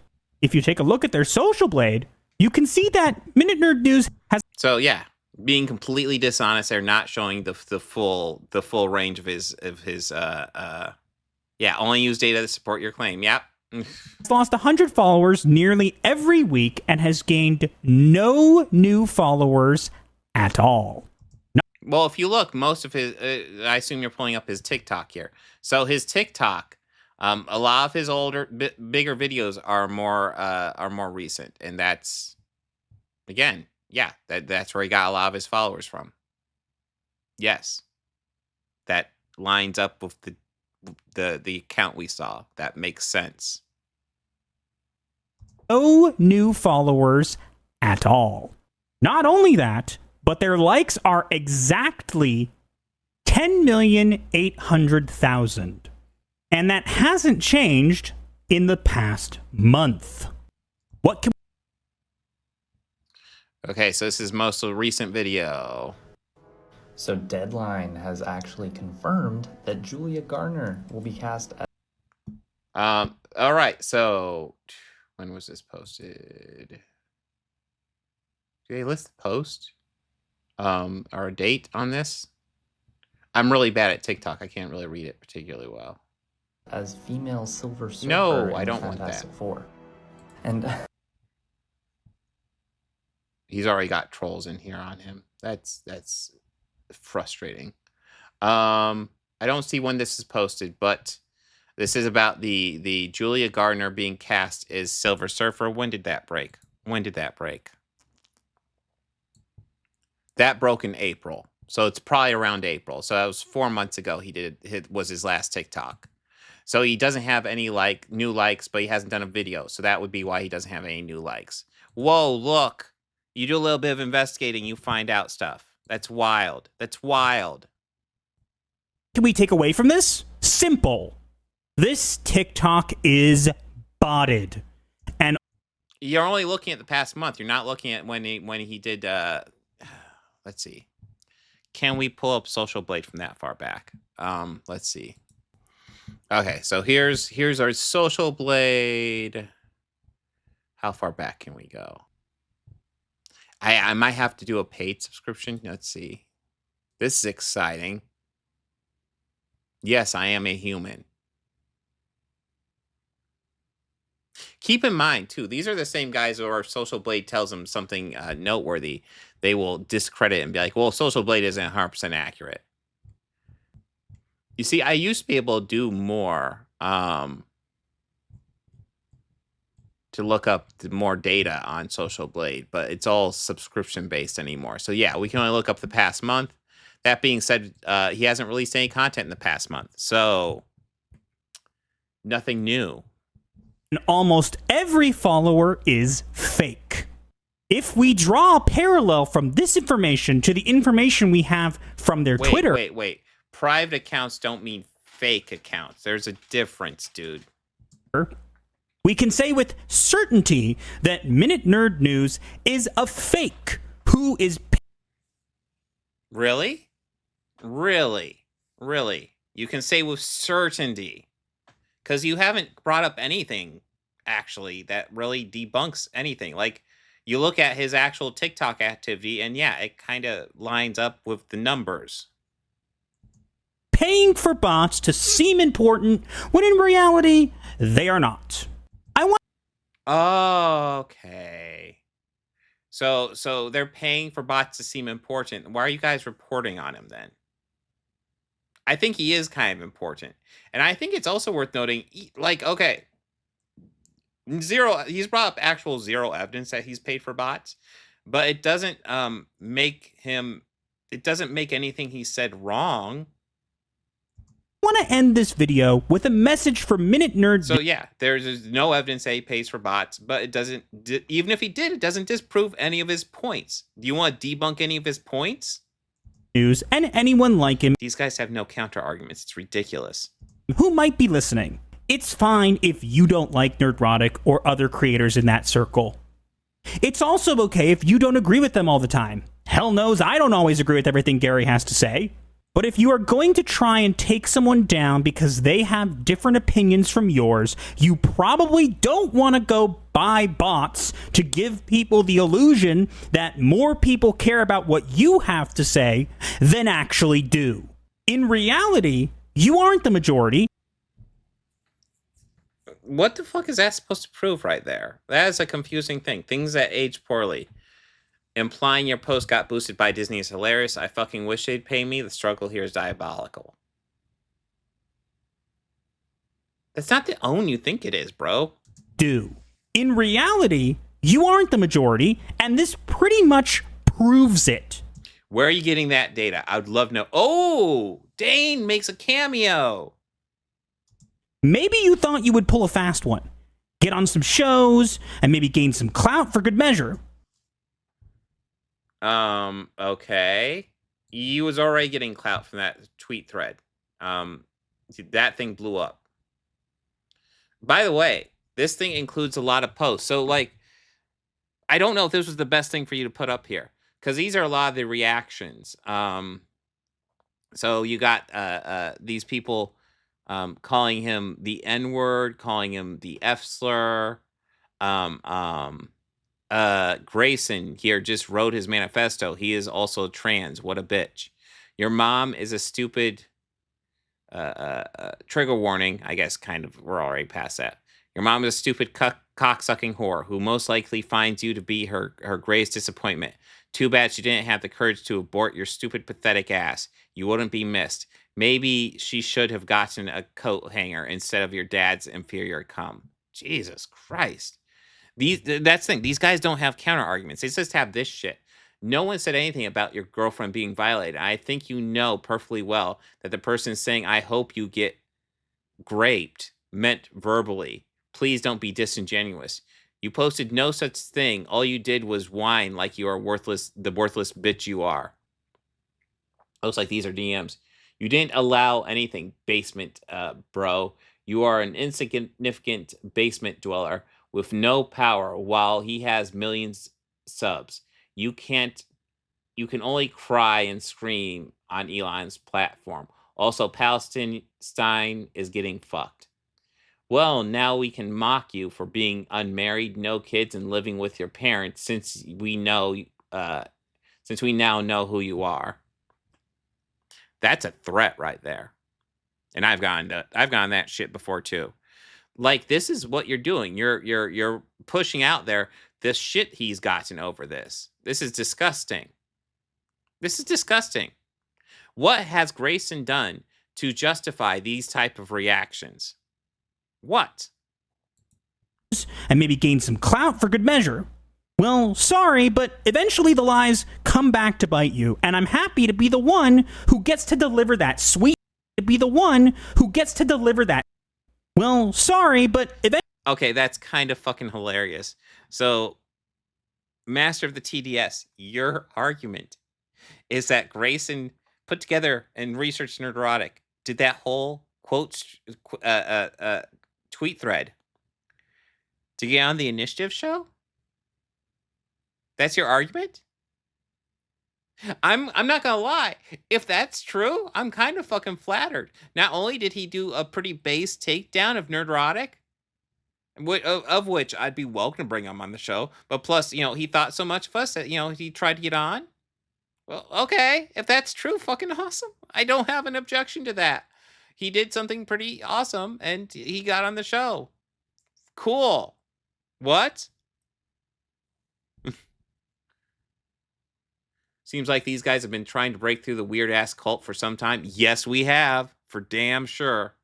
If you take a look at their social blade, you can see that Minute Nerd News has.
So yeah, being completely dishonest, they're not showing the full range of his only use data to support your claim. Yep.
He's lost 100 followers nearly every week and has gained no new followers at all.
Well, if you look, most of his, I assume you're pulling up his TikTok here. So his TikTok, a lot of his older, bigger videos are more recent, and that's, again, yeah, that's where he got a lot of his followers from. Yes, that lines up with the account we saw. That makes sense.
No new followers at all. Not only that, but their likes are exactly 10,800,000. And that hasn't changed in the past month. What can
Okay, so this is most recent video.
So Deadline has actually confirmed that Julia Garner will be cast as...
All right, so when was this posted? Do they list the post? Or a date on this? I'm really bad at TikTok. I can't really read it particularly well.
As female Silver Surfer.
No, I don't want
Fantastic
that.
Four. And
he's already got trolls in here on him. That's frustrating. I don't see when this is posted, but this is about the Julia Gardner being cast as Silver Surfer. When did that break? That broke in April. So it's probably around April. So that was 4 months ago. Was his last TikTok. So he doesn't have any new likes, but he hasn't done a video. So that would be why he doesn't have any new likes. Whoa, look. You do a little bit of investigating, you find out stuff. That's wild. What
can we take away from this? Simple. This TikTok is botted. And
you're only looking at the past month. You're not looking at when he did let's see. Can we pull up Social Blade from that far back? Let's see. Okay, so here's our Social Blade. How far back can we go? I might have to do a paid subscription. Let's see. This is exciting. Yes, I am a human. Keep in mind, too, these are the same guys who our Social Blade tells them something noteworthy. They will discredit and be like, well, Social Blade isn't 100% accurate. You see, I used to be able to do more to look up more data on Social Blade, but it's all subscription-based anymore. So, yeah, we can only look up the past month. That being said, he hasn't released any content in the past month. So, nothing new.
Almost every follower is fake. If we draw a parallel from this information to the information we have from their Twitter...
Wait. Private accounts don't mean fake accounts. There's a difference, dude.
We can say with certainty that Minute Nerd News is a fake who is...
Really? You can say with certainty. Because you haven't brought up anything, actually, that really debunks anything. Like, you look at his actual TikTok activity, and yeah, it kind of lines up with the numbers.
Paying for bots to seem important, when in reality, they are not.
Okay. So they're paying for bots to seem important. Why are you guys reporting on him, then? I think he is kind of important. And I think it's also worth noting, like, okay, he's brought up actual zero evidence that he's paid for bots, but it doesn't make anything he said wrong.
I want to end this video with a message for Minute Nerd.
So yeah, there's no evidence that he pays for bots, but it doesn't, even if he did, it doesn't disprove any of his points. Do you want to debunk any of his points?
News and anyone like him.
These guys have no counter arguments. It's ridiculous.
Who might be listening. It's fine if you don't like Nerdrotic or other creators in that circle. It's also okay if you don't agree with them all the time. Hell knows I don't always agree with everything Gary has to say. But if you are going to try and take someone down because they have different opinions from yours, you probably don't want to go buy bots to give people the illusion that more people care about what you have to say than actually do. In reality, you aren't the majority.
What the fuck is that supposed to prove right there? That is a confusing thing. Things that age poorly. Implying your post got boosted by Disney is hilarious. I fucking wish they'd pay me. The struggle here is diabolical. That's not the own you think it is, bro.
In reality, you aren't the majority, and this pretty much proves it.
Where are you getting that data? I would love to know. Oh, Dane makes a cameo.
Maybe you thought you would pull a fast one. Get on some shows, and maybe gain some clout for good measure.
Okay. You was already getting clout from that tweet thread. That thing blew up. By the way, this thing includes a lot of posts. So, like, I don't know if this was the best thing for you to put up here, because these are a lot of the reactions. So you got these people calling him the N-word, calling him the F-slur. Grayson here just wrote his manifesto. He is also trans. What a bitch. Your mom is a stupid trigger warning. I guess kind of we're already past that. Your mom is a stupid cocksucking whore who most likely finds you to be her greatest disappointment. Too bad she didn't have the courage to abort your stupid, pathetic ass. You wouldn't be missed. Maybe she should have gotten a coat hanger instead of your dad's inferior cum. Jesus Christ. That's the thing. These guys don't have counter arguments. They just have this shit. No one said anything about your girlfriend being violated. I think you know perfectly well that the person saying, I hope you get graped, meant verbally. Please don't be disingenuous. You posted no such thing. All you did was whine like you are worthless, the worthless bitch you are. Looks like these are DMs. You didn't allow anything, basement bro. You are an insignificant basement dweller with no power while he has millions subs. You can only cry and scream on Elon's platform. Also, Palestine is getting fucked. Well, now we can mock you for being unmarried, no kids, and living with your parents since we now know who you are. That's a threat right there. And I've gotten that shit before too. Like, this is what you're doing. You're pushing out there this shit he's gotten over this. This is disgusting. This is disgusting. What has Grayson done to justify these type of reactions? What?
And maybe gain some clout for good measure. Well, sorry, but eventually the lies come back to bite you, and I'm happy to be the one who gets to deliver that sweet. Well, sorry, but eventually.
Okay, that's kind of fucking hilarious. So, Master of the TDS, your argument is that Grayson put together and researched Nerdrotic, did that whole tweet thread to get on the initiative show? That's your argument? I'm not gonna lie. If that's true, I'm kind of fucking flattered. Not only did he do a pretty base takedown of Nerdrotic, of which I'd be welcome to bring him on the show, but plus, he thought so much of us that, he tried to get on. Well, okay, if that's true, fucking awesome. I don't have an objection to that. He did something pretty awesome, and he got on the show. Cool. What? Seems like these guys have been trying to break through the weird ass cult for some time. Yes, we have, for damn sure.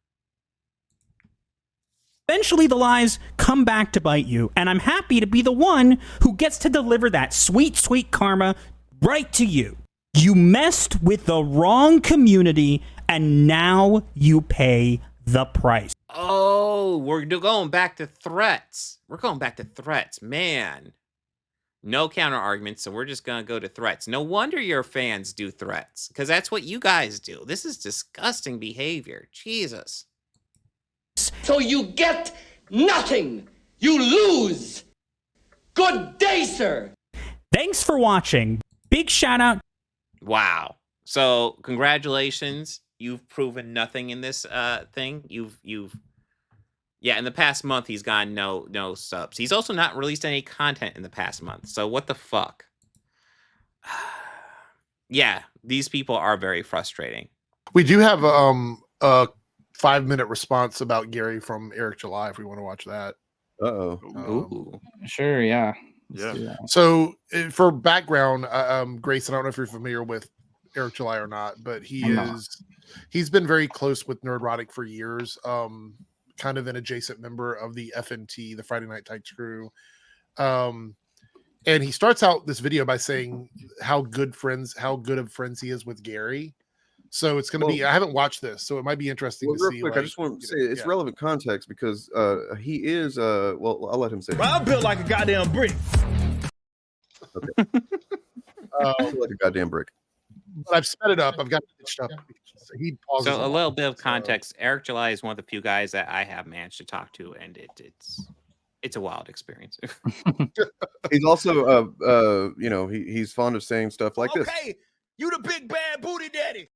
Eventually, the lies come back to bite you, and I'm happy to be the one who gets to deliver that sweet, sweet karma right to you. You messed with the wrong community, and now you pay the price.
Oh, we're going back to threats. We're going back to threats, man. No counter arguments, so we're just going to go to threats. No wonder your fans do threats, because that's what you guys do. This is disgusting behavior. Jesus.
So you get nothing. You lose. Good day, sir.
Thanks for watching. Big shout out.
Wow. So congratulations. You've proven nothing in this thing. Yeah, in the past month, he's gotten no subs. He's also not released any content in the past month. So what the fuck? Yeah, these people are very frustrating.
We do have a 5-minute response about Gary from Eric July if we want to watch that.
Ooh.
Sure, yeah.
Yeah.
So for background, Grayson, I don't know if you're familiar with Eric July or not, but he's been very close with Nerdrotic for years. Kind of an adjacent member of the FNT, the Friday Night Tights crew. And he starts out this video by saying how good of friends he is with Gary. So it's going to be, I haven't watched this, so it might be interesting to see.
Quick, I just want to say it's relevant context because he is, well, I'll let him say it.
I'm built like a goddamn brick.
Okay. Like a goddamn brick.
But I've sped it up. I've got it stitched up. He pauses.
So a little bit of context. Eric July is one of the few guys that I have managed to talk to, and it's a wild experience.
He's also, he's fond of saying stuff like this.
Okay, you the big bad booty daddy.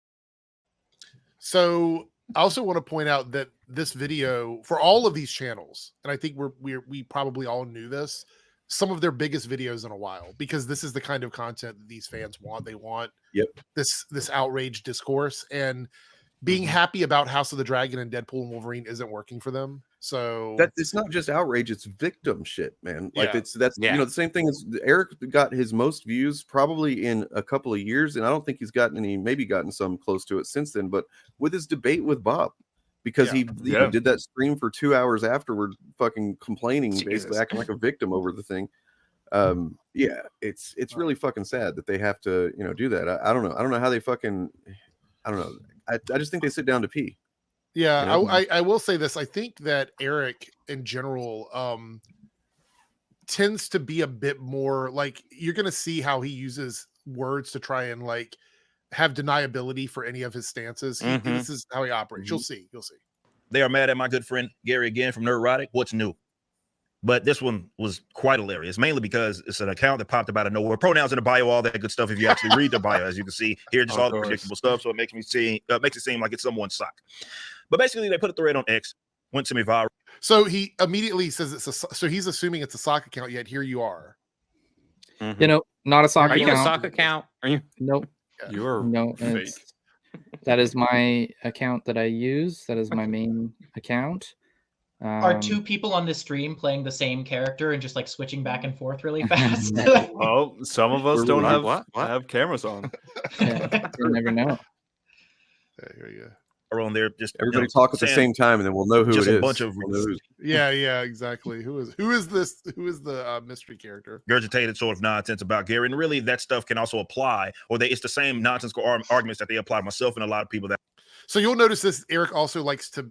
So I also want to point out that this video for all of these channels, and I think we probably all knew this, some of their biggest videos in a while, because this is the kind of content that these fans want. They want this outrage discourse, and being happy about House of the Dragon and Deadpool and Wolverine isn't working for them. So
that it's not just outrage, it's victim shit, man. Like that's the same thing as Eric got his most views probably in a couple of years, and I don't think he's gotten any, maybe gotten some close to it since then, but with his debate with Bob, because he did that stream for 2 hours afterward, fucking complaining, basically acting like a victim over the thing. It's really fucking sad that they have to, do that. I don't know. I don't know how they fucking, I don't know. I just think they sit down to pee.
Yeah, I will say this. I think that Eric in general tends to be a bit more like, you're going to see how he uses words to try and like have deniability for any of his stances. This is how he operates. You'll see.
They are mad at my good friend Gary again from Nerdrotic. What's new? But this one was quite hilarious, mainly because it's an account that popped up out of nowhere. Pronouns in the bio, all that good stuff. If you actually read the bio, as you can see here, just all the predictable stuff. So it makes it seem like it's someone's sock. But basically, they put a thread on X, went semi-viral.
So he immediately says so he's assuming it's a sock account. Yet here you are.
Not a sock account.
Are you a sock account? Are you?
Nope.
You're fake.
That is my account that I use. That is my main account.
Are two people on the stream playing the same character and just like switching back and forth really fast?
Well, some of us don't have cameras on.
You never know.
Here you go.
On there, just
everybody talk at the same time, and then we'll know who
just
it is.
A bunch of
yeah, exactly. Who is this? Who is the mystery character?
Regurgitated sort of nonsense about Gary, and really that stuff can also apply, or it's the same nonsensical arguments that they apply to myself and a lot of people that.
So you'll notice this. Eric also likes to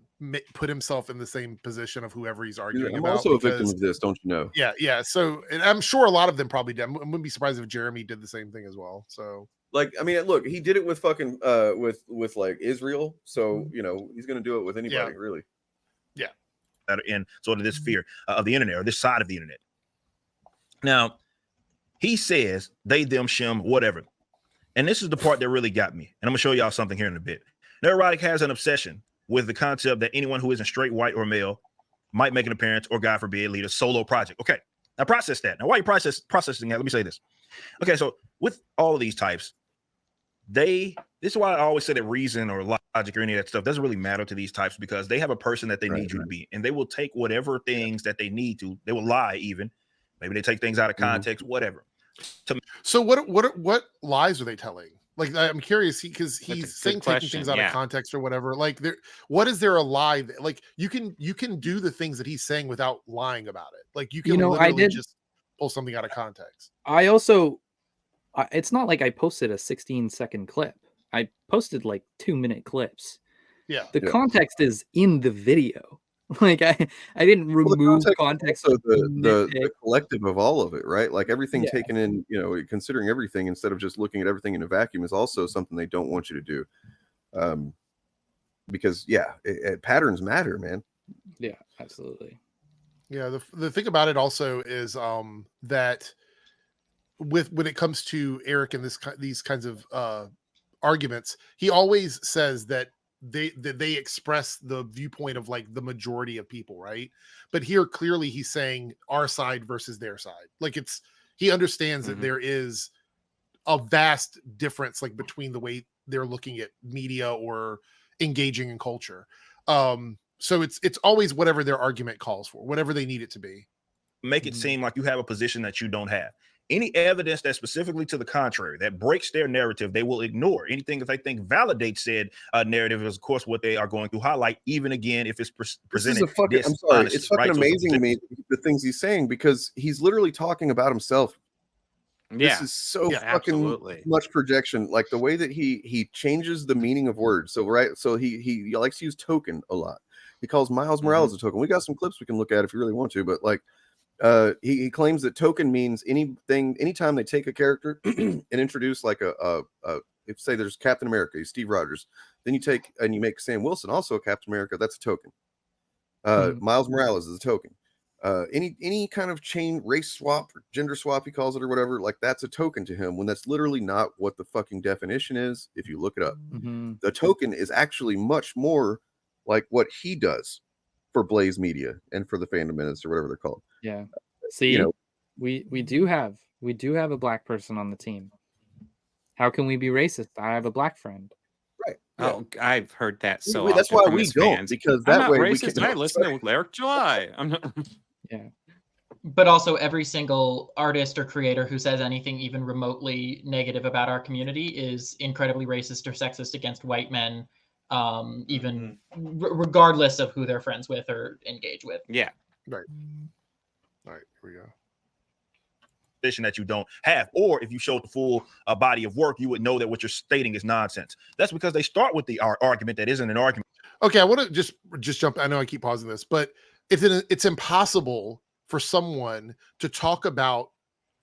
put himself in the same position of whoever he's arguing
I'm
about.
also a victim of this, don't you know?
Yeah. So, and I'm sure a lot of them probably did. I wouldn't be surprised if Jeremy did the same thing as well. So.
Like, I mean, look, he did it with fucking with like Israel, so he's gonna do it with anybody, really.
Yeah.
That are in sort of this fear of the internet or this side of the internet. Now, he says they, them, shim, whatever, and this is the part that really got me. And I'm gonna show y'all something here in a bit. Nerdrotic has an obsession with the concept that anyone who isn't straight, white, or male might make an appearance, or God forbid, lead a solo project. Okay, now process that. Now, while you're processing that, let me say this. Okay, so with all of these types. This is why I always say that reason or logic or any of that stuff doesn't really matter to these types, because they have a person that they need you to be, and they will take whatever things that they need to. They will lie, even maybe they take things out of context, whatever.
So what lies are they telling? Like, I'm curious, because he's saying taking things out of
yeah.
context or whatever. Like, what is there a lie that, like, you can do the things that he's saying without lying about it. Like, you can literally just pull something out of context.
I also, it's not like I posted a 16-second clip. I posted like 2-minute clips.
Yeah.
The context is in the video. Like I didn't remove context.
So the collective of all of it, right? Like everything taken in, considering everything instead of just looking at everything in a vacuum is also something they don't want you to do. Because patterns matter, man.
Yeah, absolutely.
Yeah, the thing about it also is that when it comes to Eric and these kinds of arguments, he always says that they express the viewpoint of like the majority of people, right? But here clearly he's saying our side versus their side. Like he understands that there is a vast difference like between the way they're looking at media or engaging in culture. So it's always whatever their argument calls for, whatever they need it to be.
Make it seem like you have a position that you don't have. Any evidence that's specifically to the contrary, that breaks their narrative, they will ignore. Anything that they think validates said narrative is, of course, what they are going to highlight, even again, if it's presented.
I'm sorry, it's fucking amazing to me, the things he's saying, because he's literally talking about himself.
Yeah.
This is so fucking
absolutely.
much projection. Like the way that he changes the meaning of words. So he likes to use token a lot. He calls Miles Morales a token. We got some clips we can look at if you really want to, but like he claims that token means anytime they take a character and introduce like if say there's Captain America, he's Steve Rogers, then you take and you make Sam Wilson also a Captain America, that's a token. Miles Morales is a token. Any kind of chain race swap or gender swap, he calls it, or whatever, like that's a token to him, when that's literally not what the fucking definition is. If you look it up, the token is actually much more like what he does for Blaze Media and for the Fandom Minutes or whatever they're called.
Yeah. See, we do have a black person on the team. How can we be racist? I have a black friend.
Right.
Oh, I've heard that so
That's
often
why
from
we
his
don't,
fans.
because
I'm
that
not
way
racist,
we can.
and I listen to Eric July. I'm not.
Yeah.
But also every single artist or creator who says anything even remotely negative about our community is incredibly racist or sexist against white men, even regardless of who they're friends with or engage with.
Yeah.
Right. All right, here we go.
Position that you don't have, or if you showed the full body of work, you would know that what you're stating is nonsense. That's because they start with the argument that isn't an argument.
Okay, I want to just jump. I know I keep pausing this, but it's impossible for someone to talk about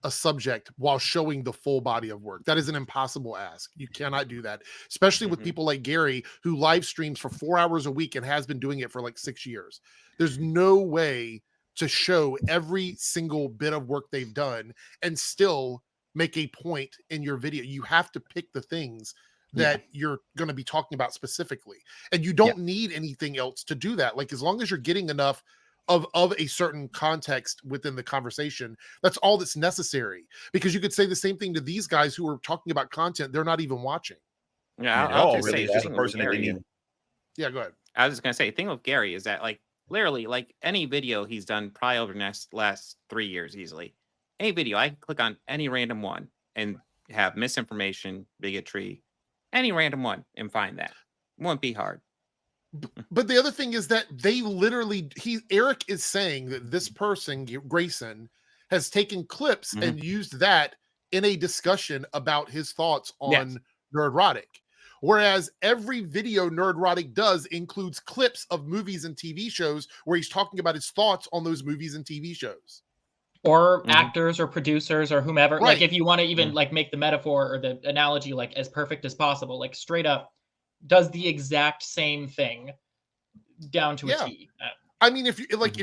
a subject while showing the full body of work. That is an impossible ask. You cannot do that, especially with people like Gary, who live streams for 4 hours a week and has been doing it for like 6 years. There's no way to show every single bit of work they've done and still make a point in your video. You have to pick the things that you're going to be talking about specifically. And you don't need anything else to do that. Like, as long as you're getting enough of a certain context within the conversation, that's all that's necessary. Because you could say the same thing to these guys who are talking about content they're not even watching.
Yeah, I'll just say,
it's just a person that they need.
Yeah, go ahead.
I was just going to say, the thing with Gary is that, like, literally, like any video he's done probably over the last 3 years easily. Any video, I click on any random one and have misinformation, bigotry, any random one, and find that. It won't be hard.
But the other thing is that they literally, Eric is saying that this person, Grayson, has taken clips and used that in a discussion about his thoughts on Nerdrotic. Whereas every video Nerdrotic does includes clips of movies and TV shows where he's talking about his thoughts on those movies and TV shows.
Or actors or producers or whomever. Right. Like, if you want to even like make the metaphor or the analogy like as perfect as possible, like straight up does the exact same thing down to a T.
I mean, if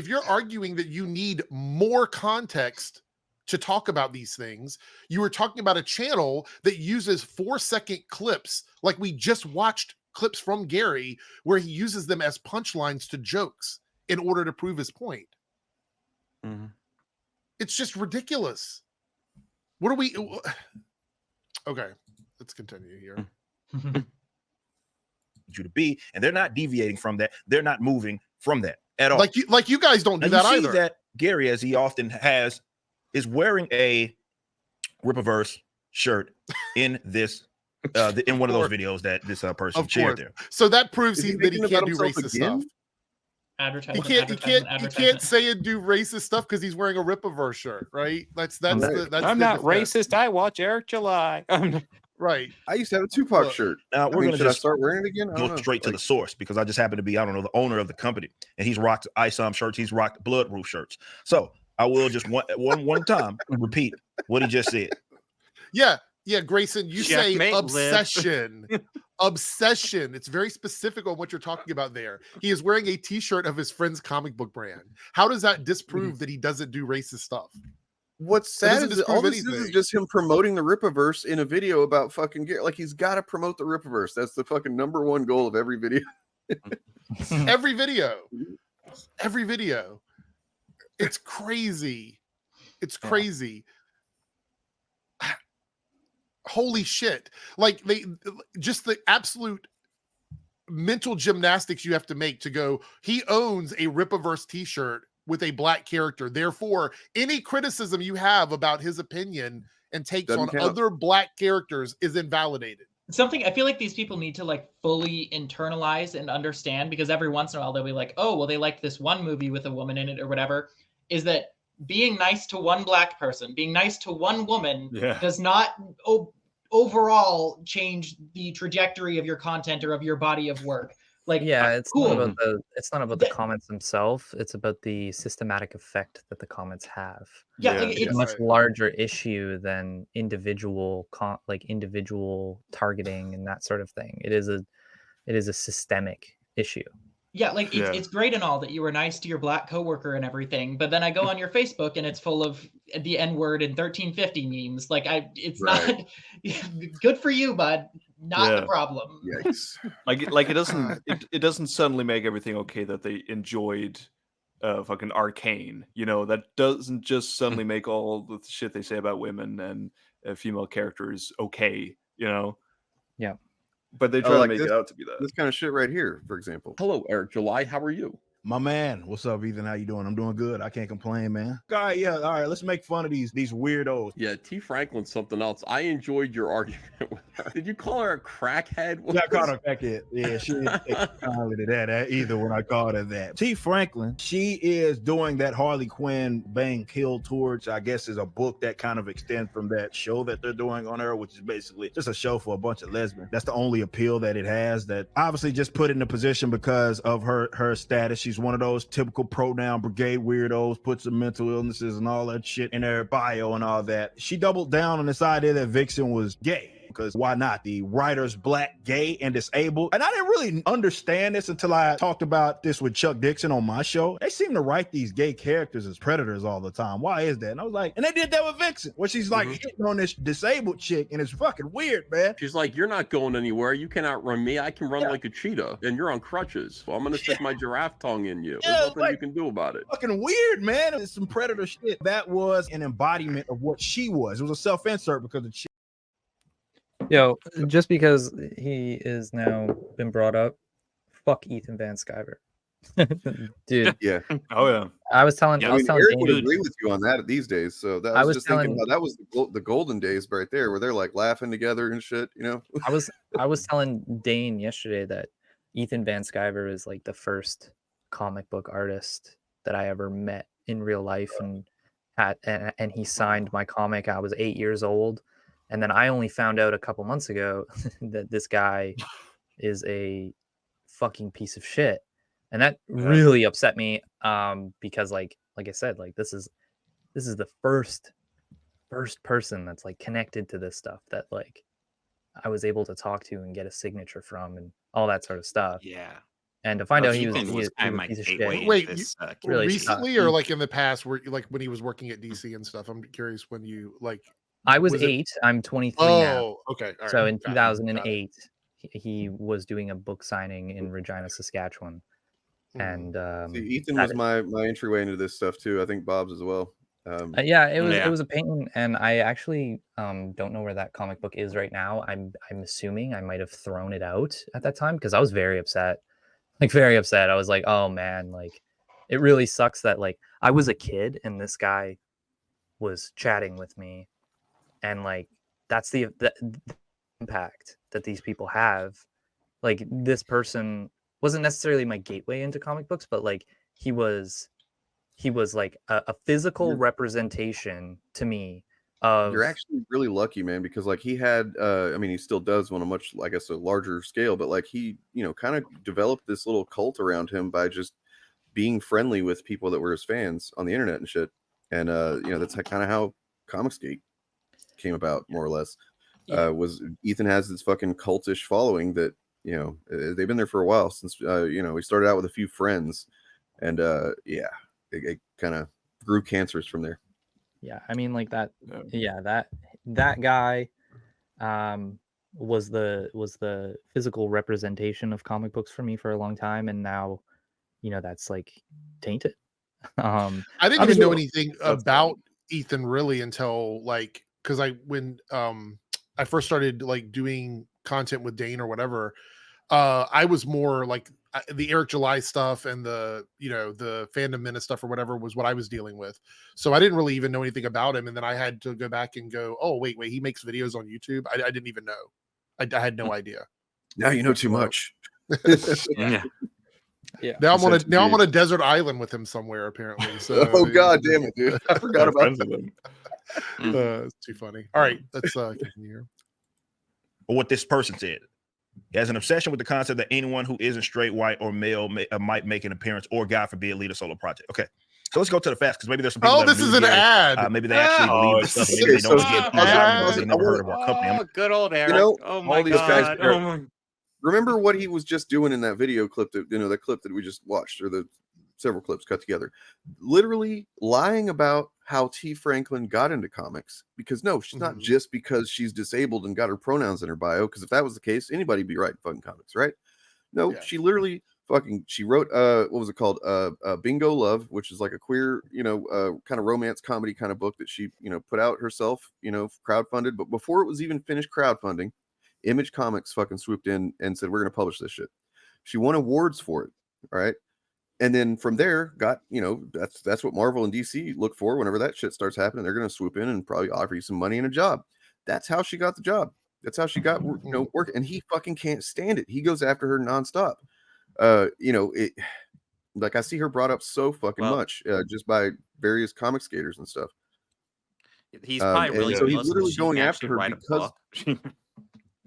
you're arguing that you need more context to talk about these things, you were talking about a channel that uses 4-second clips, like we just watched clips from Gary, where he uses them as punchlines to jokes in order to prove his point. It's just ridiculous. What are we? Okay, let's continue here.
You to be, and they're not deviating from that. They're not moving from that at all.
Like you guys don't do that either.
That Gary, as he often has, is wearing a Rippaverse shirt in this in one of those videos that this person shared there.
So that proves
Is he
that he
thinking
can't
about
do
himself
racist
again?
stuff.
Advertisement.
He can't say and do racist stuff because he's wearing a Rippaverse shirt, right? That's
I'm not racist. I watch Eric July.
Right.
I used to have a Tupac shirt.
Now we're gonna
should
just
I start wearing it again? I don't
Go
know.
straight to the source because I just happen to be, I don't know, the owner of the company, and he's rocked ISOM shirts. He's rocked Blood Roof shirts. So I will just one time repeat what he just said.
Yeah, Grayson, you
Checkmate,
say obsession. Obsession. It's very specific on what you're talking about there. He is wearing a t-shirt of his friend's comic book brand. How does that disprove that he doesn't do racist stuff?
What's sad is that all this is just him promoting the Rippaverse in a video about fucking gear. Like, he's got to promote the Rippaverse. That's the fucking #1 goal of every video.
Every video. It's crazy. It's crazy. Holy shit. Like, they just the absolute mental gymnastics you have to make to go, he owns a Rippaverse t-shirt with a black character. Therefore, any criticism you have about his opinion and takes
Doesn't
on
count.
other black characters is invalidated.
Something I feel like these people need to like fully internalize and understand, because every once in a while they'll be like, oh, well, they liked this one movie with a woman in it or whatever, is that being nice to one black person, being nice to one woman does not overall change the trajectory of your content or of your body of work. Like,
it's
cool.
not about the comments themselves. It's about the systematic effect that the comments have.
Like,
It's a much larger issue than individual targeting and that sort of thing. It is a systemic issue.
Like it's great and all that you were nice to your black coworker and everything, but then I go on your Facebook and it's full of the N-word and 1350 memes. Like, it's not good for you, bud. Not the problem.
Yikes.
It doesn't suddenly make everything okay that they enjoyed fucking Arcane. That doesn't just suddenly make all the shit they say about women and female characters okay.
Yeah.
But they try to make it out to be that.
This kind of shit right here, for example.
Hello, Eric July. How are you?
My man, what's up, Ethan? How you doing? I'm doing good. I can't complain, man. All right, all right. Let's make fun of these weirdos.
Yeah, T. Franklin's something else. I enjoyed your argument with her. Did you call her a crackhead?
Yeah, I called her a crackhead. Yeah, she didn't take kindly to that either when I called her that. T. Franklin, she is doing that Harley Quinn Bang Kill tour, which I guess is a book that kind of extends from that show that they're doing on her, which is basically just a show for a bunch of lesbians. That's the only appeal that it has. That obviously just put in a position because of her status. She's one of those typical pronoun brigade weirdos, puts some mental illnesses and all that shit in her bio and all that. She doubled down on this idea that Vixen was gay. Because why not? The writer's black, gay, and disabled. And I didn't really understand this until I talked about this with Chuck Dixon on my show. They seem to write these gay characters as predators all the time. Why is that? And I was like, and they did that with Vixen, where she's like hitting on this disabled chick, and it's fucking weird, man.
She's like, you're not going anywhere. You cannot run me. I can run like a cheetah, and you're on crutches. So I'm going to stick my giraffe tongue in you. There's nothing you can do about it.
Fucking weird, man. It's some predator shit. That was an embodiment of what she was. It was a self-insert because the chick.
Yo, just because he is now been brought up, fuck Ethan Van Sciver. Dude.
Yeah.
Oh yeah.
I was telling
Eric
Dane,
would agree with you on that these days. So that I was just thinking about that was the golden days right there, where they're like laughing together and shit.
I was telling Dane yesterday that Ethan Van Sciver is like the first comic book artist that I ever met in real life, and he signed my comic. I was 8 years old. And then I only found out a couple months ago that this guy is a fucking piece of shit. And that really upset me because like I said, like this is the first person that's like connected to this stuff that like I was able to talk to and get a signature from and all that sort of stuff.
Yeah.
And to find out he was
kind of my
piece of
gateway.
shit.
Wait,
really
recently or like in the past, where like when he was working at DC and stuff? I'm curious when you like.
I was 8. I'm 23 now.
Oh, okay. All
so
right.
in 2008, he was doing a book signing in Regina, Saskatchewan. And
See, Ethan was my entryway into this stuff too. I think Bob's as well.
It was a pain, and I actually don't know where that comic book is right now. I'm assuming I might have thrown it out at that time because I was very upset. Like very upset. I was like, oh man, like it really sucks that like I was a kid and this guy was chatting with me and like that's the impact that these people have. Like this person wasn't necessarily my gateway into comic books, but like he was like a physical representation to me of.
You're actually really lucky, man, because like he had I mean he still does on a much, I guess, a larger scale, but like he, you know, kind of developed this little cult around him by just being friendly with people that were his fans on the internet and shit. And you know, that's kind of how Comicsgate came about, more or less. Was Ethan has this fucking cultish following that, you know, they've been there for a while, since you know, we started out with a few friends, and yeah, it kind of grew cancerous from there.
Yeah, I mean, like that. Yeah, that guy was the physical representation of comic books for me for a long time, and now, you know, that's like tainted.
I didn't even know anything about Ethan really until like, because when I first started like doing content with Dane or whatever, I was more like the Eric July stuff and the, you know, the Fandom Minute stuff or whatever was what I was dealing with. So I didn't really even know anything about him. And then I had to go back and go, oh, wait, he makes videos on YouTube. I didn't even know. I had no idea.
Now you know too much.
Yeah.
Yeah. Now I'm on a desert island with him somewhere, apparently. So
oh god damn it, dude. I forgot about
that. It's too funny. All right, let's continue here.
Or what this person said. He has an obsession with the concept that anyone who isn't straight, white, or male might make an appearance, or God forbid, lead a solo project. Okay, so let's go to the facts, because maybe there's some people.
Oh, this is an ad.
Maybe they actually believe the stuff. Maybe they don't get because they never heard of our company.
Oh, good old Eric.
You know,
oh my
all these
god.
guys remember what he was just doing in that video clip that, you know, that clip that we just watched, or the several clips cut together, literally lying about how T. Franklin got into comics. Because no, she's not just because she's disabled and got her pronouns in her bio, because if that was the case, anybody'd be writing fucking comics, right? No, she literally she wrote what was it called, Bingo Love, which is like a queer, you know, kind of romance comedy kind of book that she, you know, put out herself, you know, crowdfunded. But before it was even finished crowdfunding, Image Comics fucking swooped in and said, we're going to publish this shit. She won awards for it. All right. And then from there got, you know, that's what Marvel and DC look for whenever that shit starts happening. They're going to swoop in and probably offer you some money and a job. That's how she got the job. That's how she got, you know, work. And he fucking can't stand it. He goes after her nonstop. You know, it, like I see her brought up so fucking much just by various comic skaters and stuff.
He's probably really,
so he's literally going after her because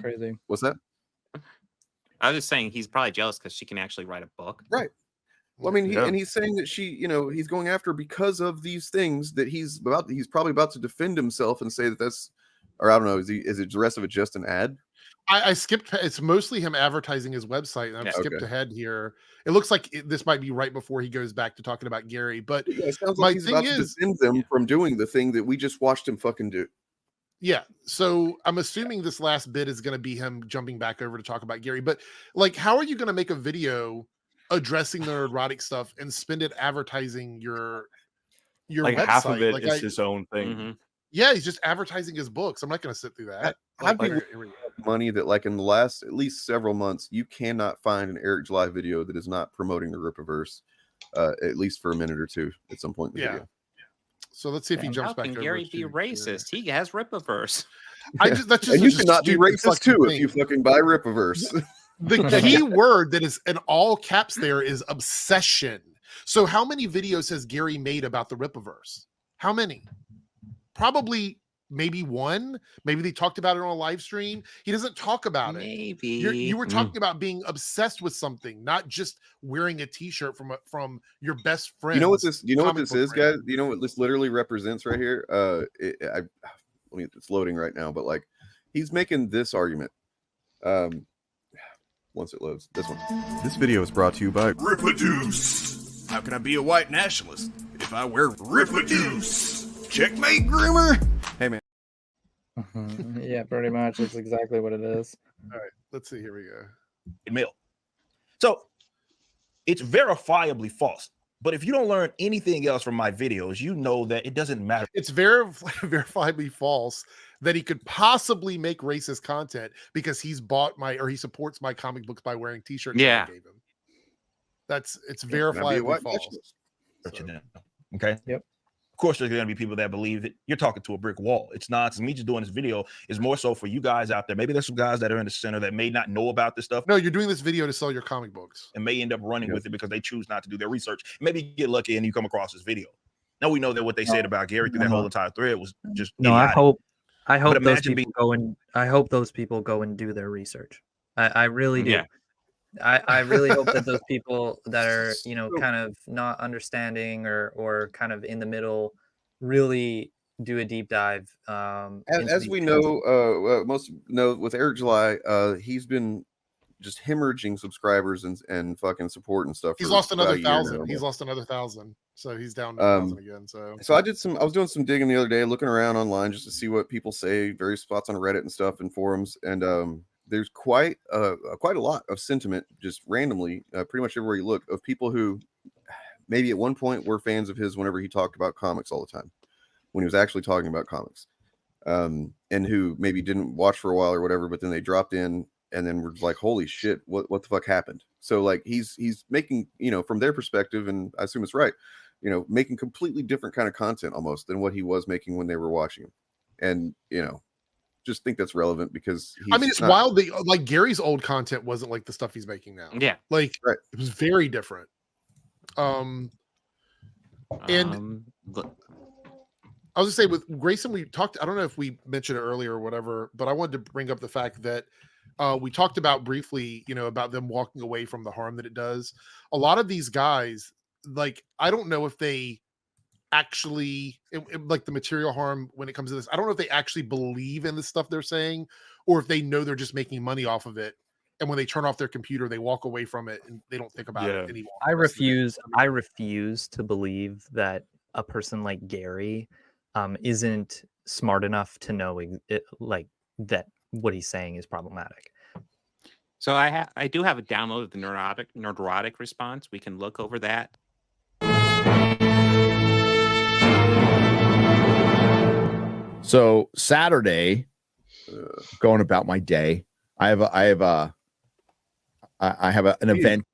crazy.
What's that?
I was just saying he's probably jealous because she can actually write a book.
Right. Well, I mean, and he's saying that she, you know, he's going after her because of these things that he's probably about to defend himself and say that that's, or I don't know, is it the rest of it just an ad?
I skipped. It's mostly him advertising his website, and I've skipped ahead here. It looks like this might be right before he goes back to talking about Gary. But
it sounds like he's about to defend them from doing the thing that we just watched him fucking do.
Yeah. So I'm assuming this last bit is going to be him jumping back over to talk about Gary. But like, how are you going to make a video addressing the Nerdrotic stuff and spend it advertising your
like
website?
Half of it is his own thing.
Yeah, he's just advertising his books. I'm not going to sit through that.
Money that, like, in the last at least several months, you cannot find an Eric July video that is not promoting the Rippaverse, at least for a minute or two at some point in the video.
So let's see if he jumps back.
How can Gary be racist? He has Rippaverse.
That's just
and you cannot be racist too if you fucking buy Rippaverse.
The key word that is in all caps there is obsession. So how many videos has Gary made about the Rippaverse? How many? Probably maybe one. Maybe they talked about it on a live stream. He doesn't talk about it.
Maybe
you were talking about being obsessed with something, not just wearing a T-shirt from your best friend.
You know what this? You know what this is, guys? You know what this literally represents right here? It's loading right now, but like he's making this argument. Once it loads, this one. This video is brought to you by
Rippadoose. How can I be a white nationalist if I wear Rippadoose? Checkmate, groomer.
Hey, man.
Yeah, pretty much. That's exactly what it is.
All right, let's see. Here we go.
Mail. So it's verifiably false. But if you don't learn anything else from my videos, you know that it doesn't matter.
It's verifiably false that he could possibly make racist content because he supports my comic books by wearing T-shirts.
Yeah,
that I gave him. It's verifiably false.
Okay.
Yep.
course, there's going to be people that believe it. You're talking to a brick wall. It's nonsense. Me just doing this video is more so for you guys out there. Maybe there's some guys that are in the center that may not know about this stuff.
No, you're doing this video to sell your comic books.
And may end up running with it because they choose not to do their research. Maybe you get lucky and you come across this video. Now we know that what they said about Gary through that whole entire thread was just idiotic.
I hope those people go and I hope those people go and do their research. I really do.
Yeah.
I really hope that those people that are, kind of not understanding or kind of in the middle really do a deep dive.
As we know, most know with Eric July, he's been just hemorrhaging subscribers and fucking support and stuff.
He's lost another 1,000. He's lost another 1,000. So he's down to 1,000 again. So
I was doing some digging the other day, looking around online just to see what people say, various spots on Reddit and stuff and forums. And there's quite a lot of sentiment just randomly, pretty much everywhere you look, of people who maybe at one point were fans of his whenever he talked about comics all the time, when he was actually talking about comics, and who maybe didn't watch for a while or whatever, but then they dropped in and then were like, holy shit, what the fuck happened? So like he's making, from their perspective, and I assume it's right, making completely different kind of content almost than what he was making when they were watching him. And, just think that's relevant because
it's wild that like Gary's old content wasn't like the stuff he's making now.
Yeah.
Like it was very different. And I was gonna say with Grayson, we talked, I don't know if we mentioned it earlier or whatever, but I wanted to bring up the fact that we talked about briefly, about them walking away from the harm that it does. A lot of these guys, like, I don't know if they actually like the material harm when it comes to this. I don't know if they actually believe in the stuff they're saying or if they know they're just making money off of it. And when they turn off their computer, they walk away from it and they don't think about it anymore.
I refuse to believe that a person like Gary isn't smart enough to know that what he's saying is problematic.
So I do have a download of the Nerdrotic response. We can look over that.
So Saturday, going about my day, I have an event.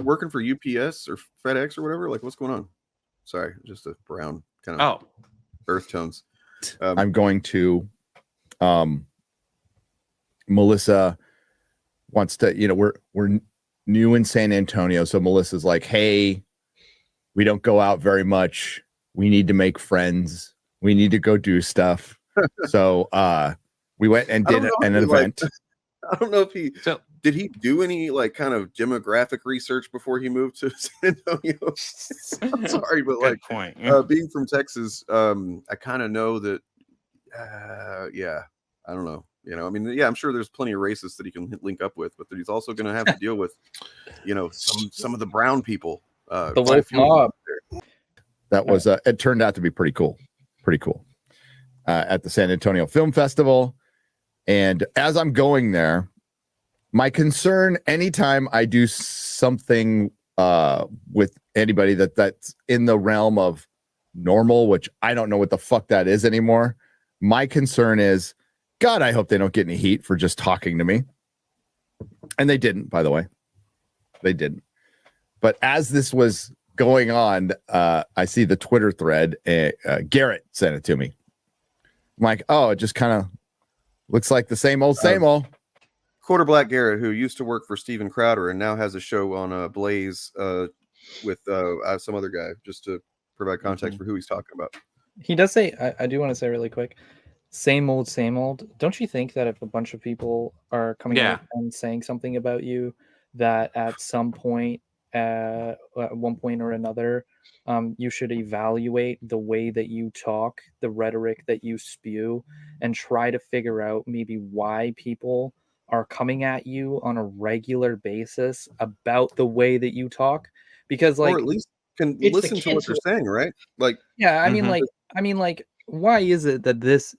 Working for UPS or FedEx or whatever. Like, what's going on? Sorry, just a brown kind of earth tones.
I'm going to. Melissa wants to. We're new in San Antonio, so Melissa's like, "Hey, we don't go out very much. We need to make friends. We need to go do stuff." So we went and did an event.
I don't know if did he do any like kind of demographic research before he moved to San Antonio? I'm sorry, but
Good point.
Being from Texas, I kind of know that. Yeah, I don't know. I'm sure there's plenty of racists that he can link up with, but that he's also going to have to deal with, some of the brown people.
The woke mob.
That was it turned out to be pretty cool. At the San Antonio Film Festival. And as I'm going there, my concern anytime I do something with anybody that's in the realm of normal, which I don't know what the fuck that is anymore. My concern is, God, I hope they don't get any heat for just talking to me. And they didn't, by the way. They didn't. But as this was going on, I see the Twitter thread. Garrett sent it to me. I'm like, oh, it just kind of looks like the same old.
Quarter Black Garrett, who used to work for Steven Crowder and now has a show on Blaze with some other guy, just to provide context for who he's talking about.
He does say, I do want to say really quick, same old. Don't you think that if a bunch of people are coming out and saying something about you, that at some point, at one point or another, you should evaluate the way that you talk, the rhetoric that you spew, and try to figure out maybe why people are coming at you on a regular basis about the way that you talk? Because, like,
or at least can listen to what they're saying, right? Like,
yeah, I mean, why is it that this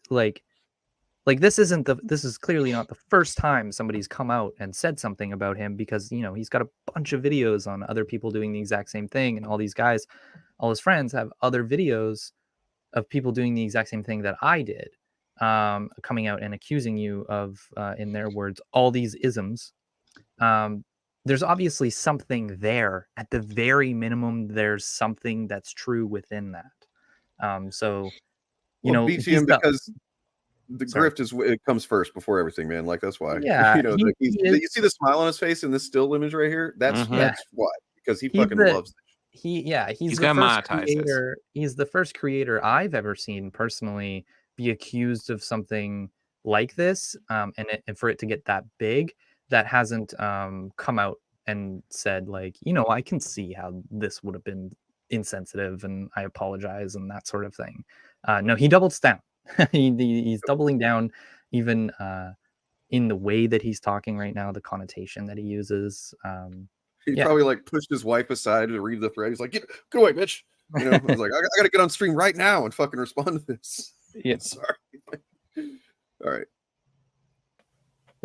this is clearly not the first time somebody's come out and said something about him, because he's got a bunch of videos on other people doing the exact same thing, and all these guys, all his friends, have other videos of people doing the exact same thing that I did, coming out and accusing you of, in their words, all these isms. There's obviously something there. At the very minimum, there's something that's true within that.
So,
BTM, because the grift is it comes first before everything, man. Like that's why.
Yeah,
you see the smile on his face in this still image right here. That's why, because he fucking loves it.
He's the first creator. He's the first creator I've ever seen personally be accused of something like this, and for it to get that big, that hasn't come out and said like, I can see how this would have been insensitive, and I apologize, and that sort of thing. No, he doubles down. He's doubling down, even in the way that he's talking right now, the connotation that he uses.
He probably like pushed his wife aside to read the thread. He's like, "Get away, bitch!" I was like, "I got to get on stream right now and fucking respond to this."
Yeah,
sorry. All right.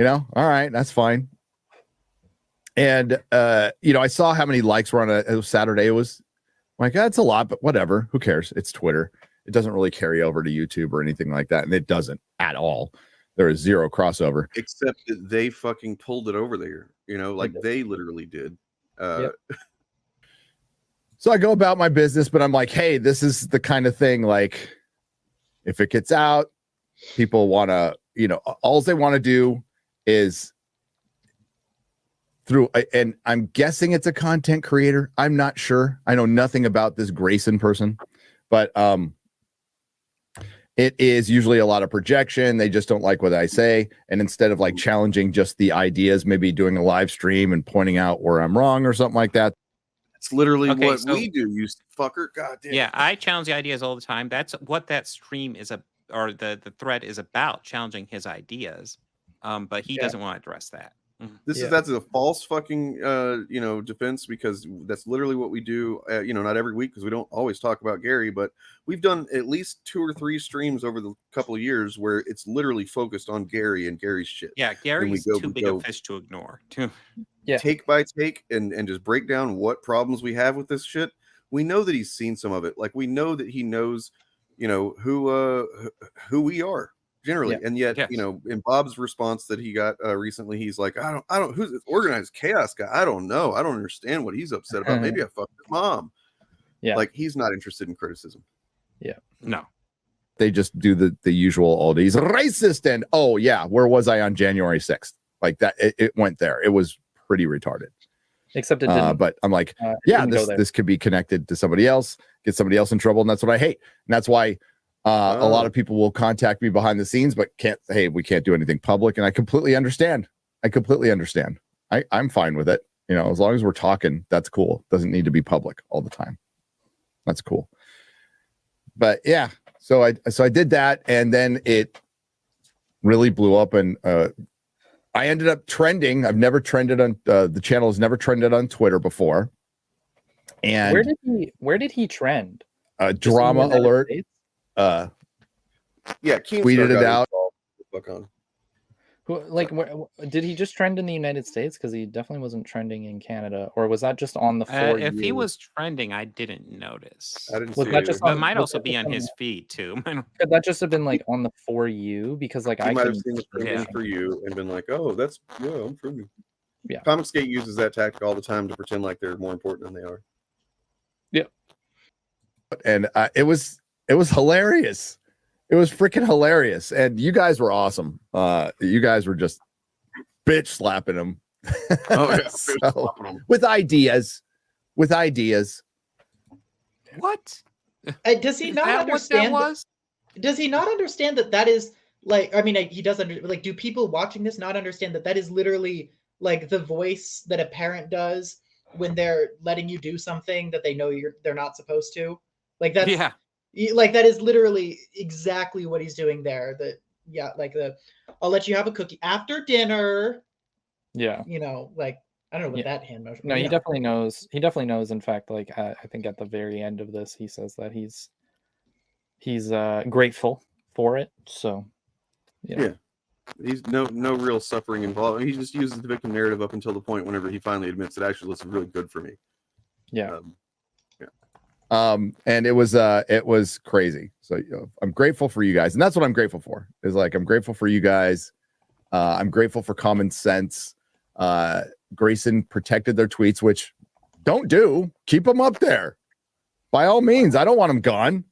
All right, that's fine. And I saw how many likes were on a Saturday. It was like, that's a lot, but whatever. Who cares? It's Twitter. It doesn't really carry over to YouTube or anything like that, and it doesn't at all. There is zero crossover,
except that they fucking pulled it over there. Like they literally did.
So I go about my business, but I'm like, hey, this is the kind of thing, like, if it gets out, people want to, all they want to do is and I'm guessing it's a content creator. I'm not sure. I know nothing about this Grayson person, but it is usually a lot of projection. They just don't like what I say. And instead of like challenging just the ideas, maybe doing a live stream and pointing out where I'm wrong or something like that.
It's literally what we do, you fucker. God damn.
Yeah, I challenge the ideas all the time. That's what that stream is, or the thread is about, challenging his ideas. But he doesn't want to address that.
That's a false fucking defense, because that's literally what we do. Not every week, because we don't always talk about Gary, but we've done at least 2 or 3 streams over the couple of years where it's literally focused on Gary and Gary's shit.
Yeah, Gary's too big a fish to ignore.
Take by take and just break down what problems we have with this shit. We know that he's seen some of it. Like, we know that he knows, who we are generally. And yet, in Bob's response that he got recently, he's like, I don't, who's this organized chaos guy? I don't know. I don't understand what he's upset about. Maybe I fucked his mom. Yeah. Like, he's not interested in criticism.
Yeah.
No.
They just do the usual, he's racist. And, where was I on January 6th? Like that, it went there. It was pretty retarded.
Except it didn't.
But I'm like, this could be connected to somebody else, get somebody else in trouble. And that's what I hate. And that's why a lot of people will contact me behind the scenes, but we can't do anything public. And I completely understand. I'm fine with it. As long as we're talking, that's cool. Doesn't need to be public all the time. That's cool. But yeah, so I did that, and then it really blew up, and I ended up trending. I've never trended on the channel has never trended on Twitter before. And
where did he trend?
Drama alert.
Keemstar
tweeted it out.
Did he just trend in the United States? Because he definitely wasn't trending in Canada, or was that just on the
if he was trending, I didn't notice.
I didn't
see
it.
It might also be on his feed too.
Could that just have been like on the For You? Because like
I might have seen the For You and been like, oh, that's I'm trending. Yeah, Comicsgate uses that tactic all the time to pretend like they're more important than they are.
Yep.
And it was hilarious. It was freaking hilarious, and you guys were awesome. You guys were just bitch slapping him. With ideas.
What?
Does he not understand? Does he not understand that is like? I mean, he does like. Do people watching this not understand that is literally like the voice that a parent does when they're letting you do something that they know they're not supposed to? Like that's like that is literally exactly what he's doing there. I'll let you have a cookie after dinner.
Yeah.
Like I don't know what that hand motion.
No, he definitely knows. He definitely knows. In fact, like I think at the very end of this, he says that he's grateful for it. So
yeah. He's no real suffering involved. He just uses the victim narrative up until the point whenever he finally admits it actually looks really good for me.
Yeah.
And it was crazy. So I'm grateful for you guys, and that's what I'm grateful for. Is like I'm grateful for you guys. I'm grateful for common sense. Grayson protected their tweets, which don't do. Keep them up there by all means. I don't want them gone.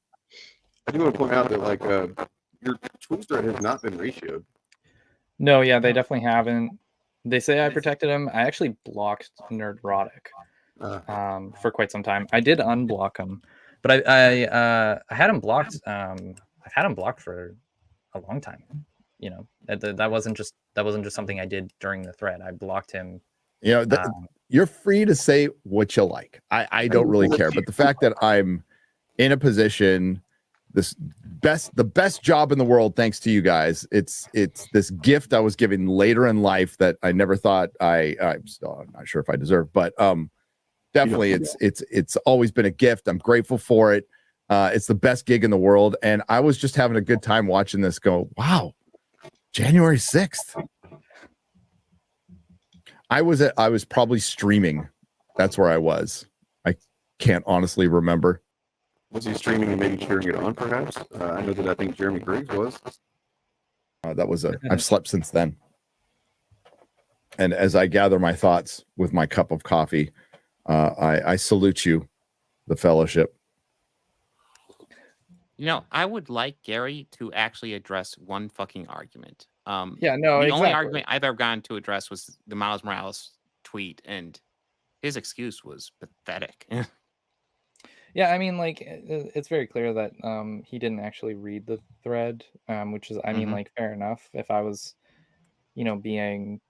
I do want to point out that like your tweet thread has not been ratioed.
No, yeah, they definitely haven't. They say I protected him. I actually blocked Nerdrotic for quite some time. I did unblock him, but I had him blocked. I've had him blocked for a long time. You know, that wasn't just something I did during the thread. I blocked him.
You know, you're free to say what you like. I don't really care. But the fact that I'm in a position, the best job in the world, thanks to you guys. It's this gift I was given later in life that I never thought I'm still not sure if I deserve, but definitely it's always been a gift. I'm grateful for it. It's the best gig in the world, and I was just having a good time watching this go. Wow, January 6th. I was probably streaming. That's where I was. I can't honestly remember.
Was he streaming and maybe cheering it on, perhaps? I know that I think Jeremy Griggs was.
That was I've slept since then. And as I gather my thoughts with my cup of coffee, I salute you, the fellowship.
You know, I would like Gary to actually address one fucking argument.
Yeah, no,
the
exactly.
only argument I've ever gotten to address was the Miles Morales tweet, and his excuse was pathetic.
Yeah, I mean, like, it's very clear that he didn't actually read the thread, which is, I mean, like, fair enough. If I was, you know, being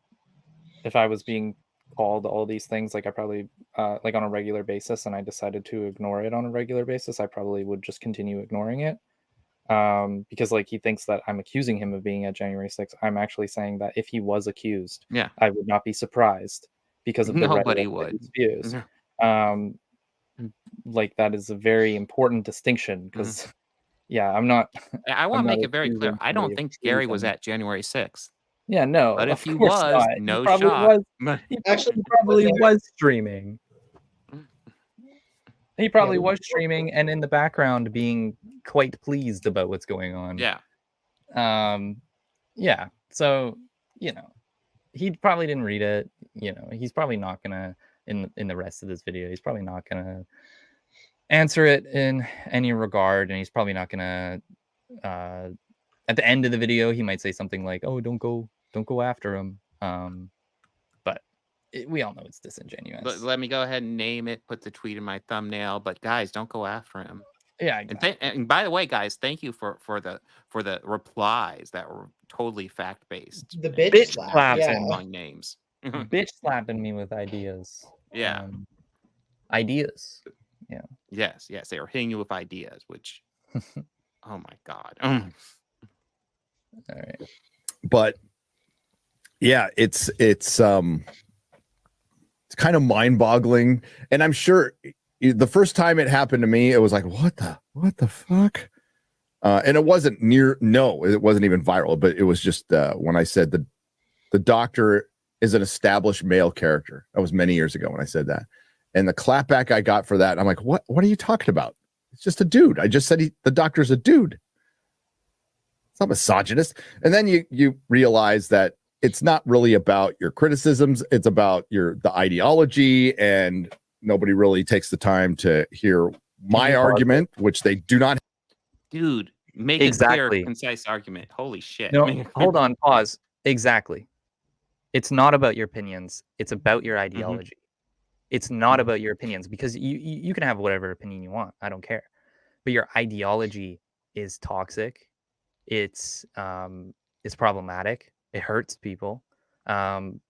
called all these things, like, I probably, like, on a regular basis, and I decided to ignore it on a regular basis, I probably would just continue ignoring it. Because, like, he thinks that I'm accusing him of being at January 6th. I'm actually saying that if he was accused,
yeah,
I would not be surprised because of the
nobody
rhetoric
would.
that he spews. Like, that is a very important distinction because, yeah, I'm not.
I want to
I'm not
make it very clear.
accusing
I
somebody
don't
of
think Gary was
treason.
at January 6th.
Yeah, no,
But if
of
he
course
was,
not.
no
He probably
shot.
He probably was streaming. He probably was streaming and in the background being quite pleased about what's going on.
Yeah.
Yeah. So, you know, he probably didn't read it. You know, he's probably not gonna in the rest of this video. He's probably not gonna answer it in any regard, and he's probably not gonna. At the end of the video, he might say something like, "Oh, don't go after him." But we all know it's disingenuous.
Let me go ahead and name it. Put the tweet in my thumbnail. But guys, don't go after him.
Yeah. Exactly.
And by the way, guys, thank you for the replies that were totally fact based.
The bitch slap, yeah.
Among names.
Bitch slapping me with ideas.
Yeah.
Ideas. Yeah.
Yes. They were hitting you with ideas, which oh my God. All
right.
But yeah, it's kind of mind-boggling. And I'm sure the first time it happened to me, it was like, what the fuck? And it wasn't it wasn't even viral, but it was just when I said the doctor is an established male character. That was many years ago when I said that. And the clapback I got for that, I'm like, what are you talking about? It's just a dude. I just said the doctor's a dude. It's not misogynist. And then you realize that it's not really about your criticisms. It's about the ideology, and nobody really takes the time to hear my argument, which they do not.
Dude, make a clear, concise argument. Holy shit.
No, hold on, pause. Exactly. It's not about your opinions. It's about your ideology. It's not about your opinions, because you can have whatever opinion you want. I don't care. But your ideology is toxic. It's problematic. It hurts people. Like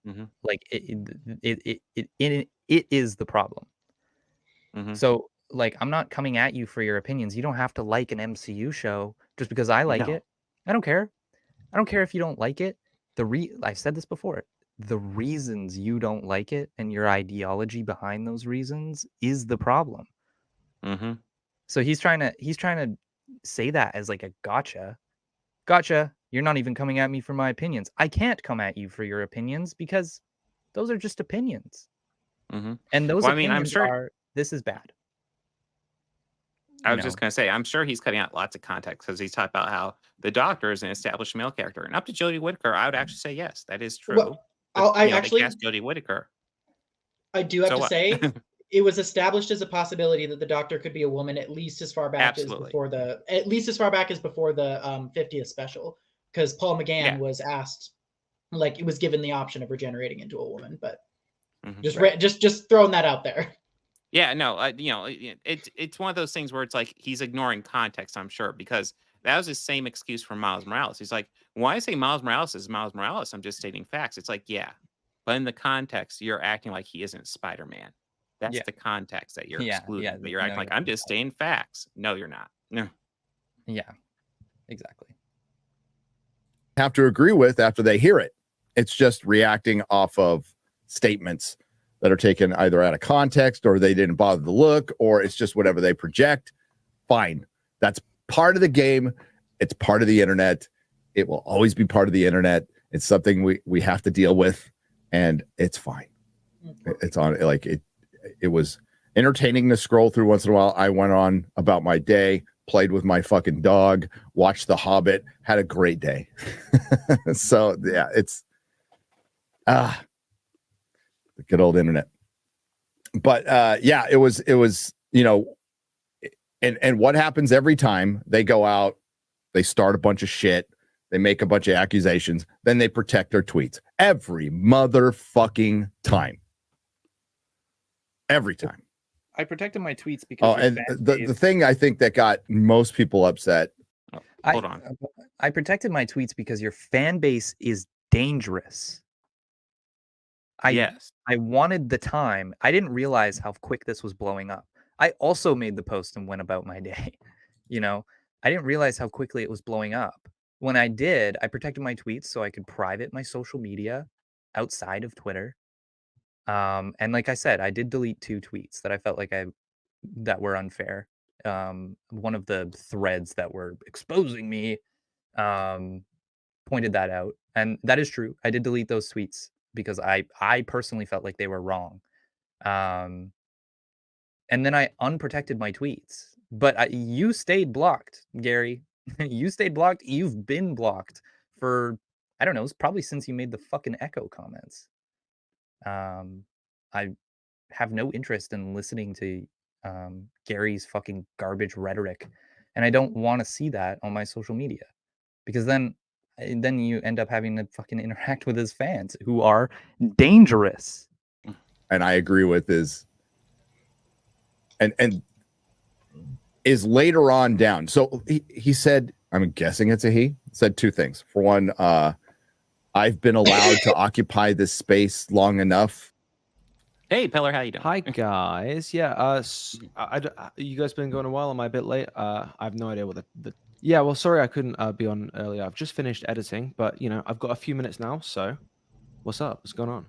it is the problem. So, like, I'm not coming at you for your opinions. You don't have to like an MCU show just because I like it. I don't care. I don't care if you don't like it. I've said this before. The reasons you don't like it and your ideology behind those reasons is the problem. So he's trying to say that as like a gotcha. You're not even coming at me for my opinions. I can't come at you for your opinions because those are just opinions. And those opinions I'm sure this is bad.
I was just going to say, I'm sure he's cutting out lots of context because he's talking about how the doctor is an established male character. And up to Jodie Whittaker, I would actually say, yes, that is true.
Well, I
they
actually
cast Jodie Whittaker.
I do have to say,
it was established as a possibility that the Doctor could be a woman at least as far back as before the 50th special, because Paul McGann was asked, like, it was given the option of regenerating into a woman, but just throwing that out there.
Yeah, no, you know, it's one of those things where it's like he's ignoring context, I'm sure, because that was the same excuse for Miles Morales. He's like, when I say Miles Morales is Miles Morales, I'm just stating facts. It's like, yeah, but in the context, you're acting like he isn't Spider-Man. That's the context that you're excluding. But you're acting like I'm just stating facts. No, you're not. No.
Yeah, exactly.
Have to agree with after they hear it. It's just reacting off of statements that are taken either out of context or they didn't bother to look, or it's just whatever they project. Fine. That's part of the game. It's part of the internet. It will always be part of the internet. It's something we have to deal with, and it's fine. It's on, like, it was entertaining to scroll through once in a while. I went on about my day, played with my fucking dog, watched The Hobbit, had a great day. So yeah, it's the good old internet. But yeah, it was, you know, and what happens every time they go out, they start a bunch of shit, they make a bunch of accusations, then they protect their tweets every motherfucking time. Every time.
I protected my tweets because
and the thing I think that got most people upset.
Hold on.
I protected my tweets because your fan base is dangerous. I wanted the time. I didn't realize how quick this was blowing up. I also made the post and went about my day. You know, I didn't realize how quickly it was blowing up. When I did, I protected my tweets so I could private my social media outside of Twitter. And like I said, I did delete 2 tweets that I felt like that were unfair. One of the threads that were exposing me pointed that out, and that is true. I did delete those tweets because I personally felt like they were wrong. And then I unprotected my tweets, but you stayed blocked, Gary. You stayed blocked. You've been blocked for, I don't know, it's probably since you made the fucking Echo comments. I have no interest in listening to Gary's fucking garbage rhetoric, and I don't want to see that on my social media, because then you end up having to fucking interact with his fans who are dangerous.
And I agree with his and is later on down. So he said, I'm guessing it's a he, said 2 things. For one, I've been allowed to occupy this space long enough.
Hey, Peller, how you doing?
Hi, guys. Yeah, you guys been going a while? Am I a bit late? I have no idea what the... Yeah, well, sorry I couldn't be on earlier. I've just finished editing, but, you know, I've got a few minutes now, so what's up? What's going on?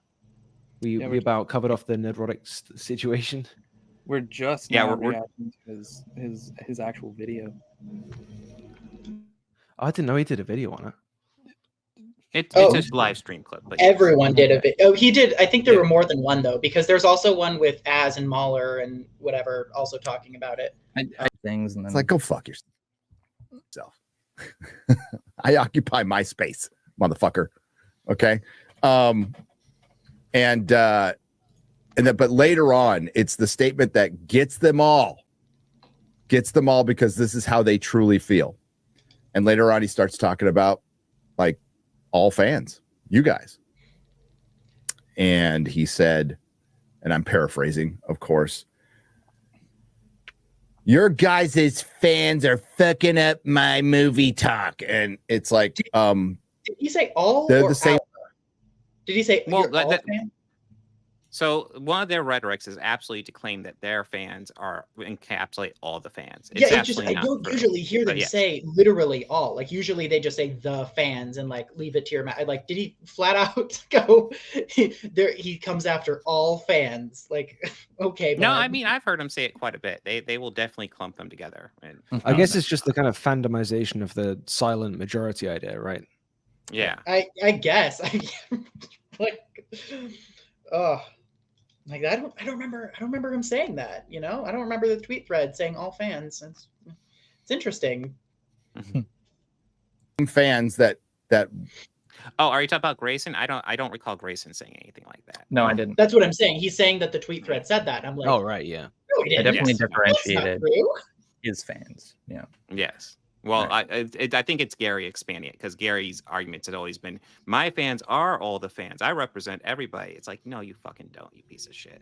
We about covered off the Nerdrotic situation.
We're just reacting to his actual video.
I didn't know he did a video on it.
It's a live stream clip. But
everyone did a video. Oh, he did. I think there were more than one, though, because there's also one with Az and Mahler and whatever also talking about it.
Things and then...
It's like, go fuck yourself. I occupy my space, motherfucker. Okay. But later on, it's the statement that gets them all because this is how they truly feel. And later on, he starts talking about, like, all fans, you guys. And he said, and I'm paraphrasing, of course, your guys' fans are fucking up my movie talk. And it's like,
did he say all?
They're the same.
Did he say all fans?
So one of their rhetorics is absolutely to claim that their fans encapsulate all the fans.
It's I don't usually hear them say literally all. Like, usually they just say the fans and, like, leave it to your mouth. Like, did he flat out go there? He comes after all fans. Like, okay.
No, I mean, I've heard him say it quite a bit. They will definitely clump them together. And
I guess it's just the kind of fandomization of the silent majority idea, right?
Yeah.
I guess. Like, oh. Like, I don't remember him saying that, you know? I don't remember the tweet thread saying all fans. It's interesting.
Fans that
Oh, are you talking about Grayson? I don't recall Grayson saying anything like that.
No, I didn't.
That's what I'm saying. He's saying that the tweet thread said that. I'm like,
oh right, yeah.
no, he
I
didn't.
definitely
Yes.
differentiated
That's not true.
his fans. Yeah.
Yes. Well,
Right.
I think it's Gary expanding it because Gary's arguments had always been, my fans are all the fans. I represent everybody. It's like, no, you fucking don't, you piece of shit.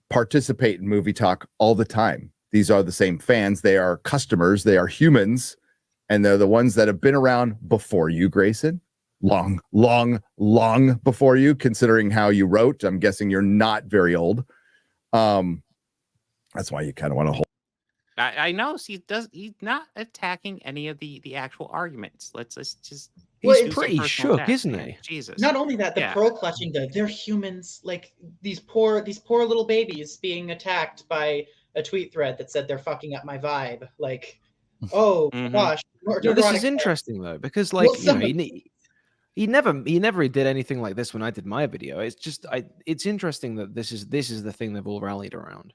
Participate in movie talk all the time. These are the same fans. They are customers. They are humans. And they're the ones that have been around before you, Grayson. Long before you, considering how you wrote. I'm guessing you're not very old. That's why you kind of want to hold.
I know. See, he's not attacking any of the actual arguments. Let's just.
Well,
do
it's
some
pretty
personal
shook,
attacks,
isn't
man.
he?
Jesus.
Not only that, the
Yeah.
pearl clutching, they're humans. Like these poor little babies being attacked by a tweet thread that said they're fucking up my vibe. Like, oh gosh.
No, this is interesting though, because like he never did anything like this when I did my video. It's just it's interesting that this is the thing they've all rallied around.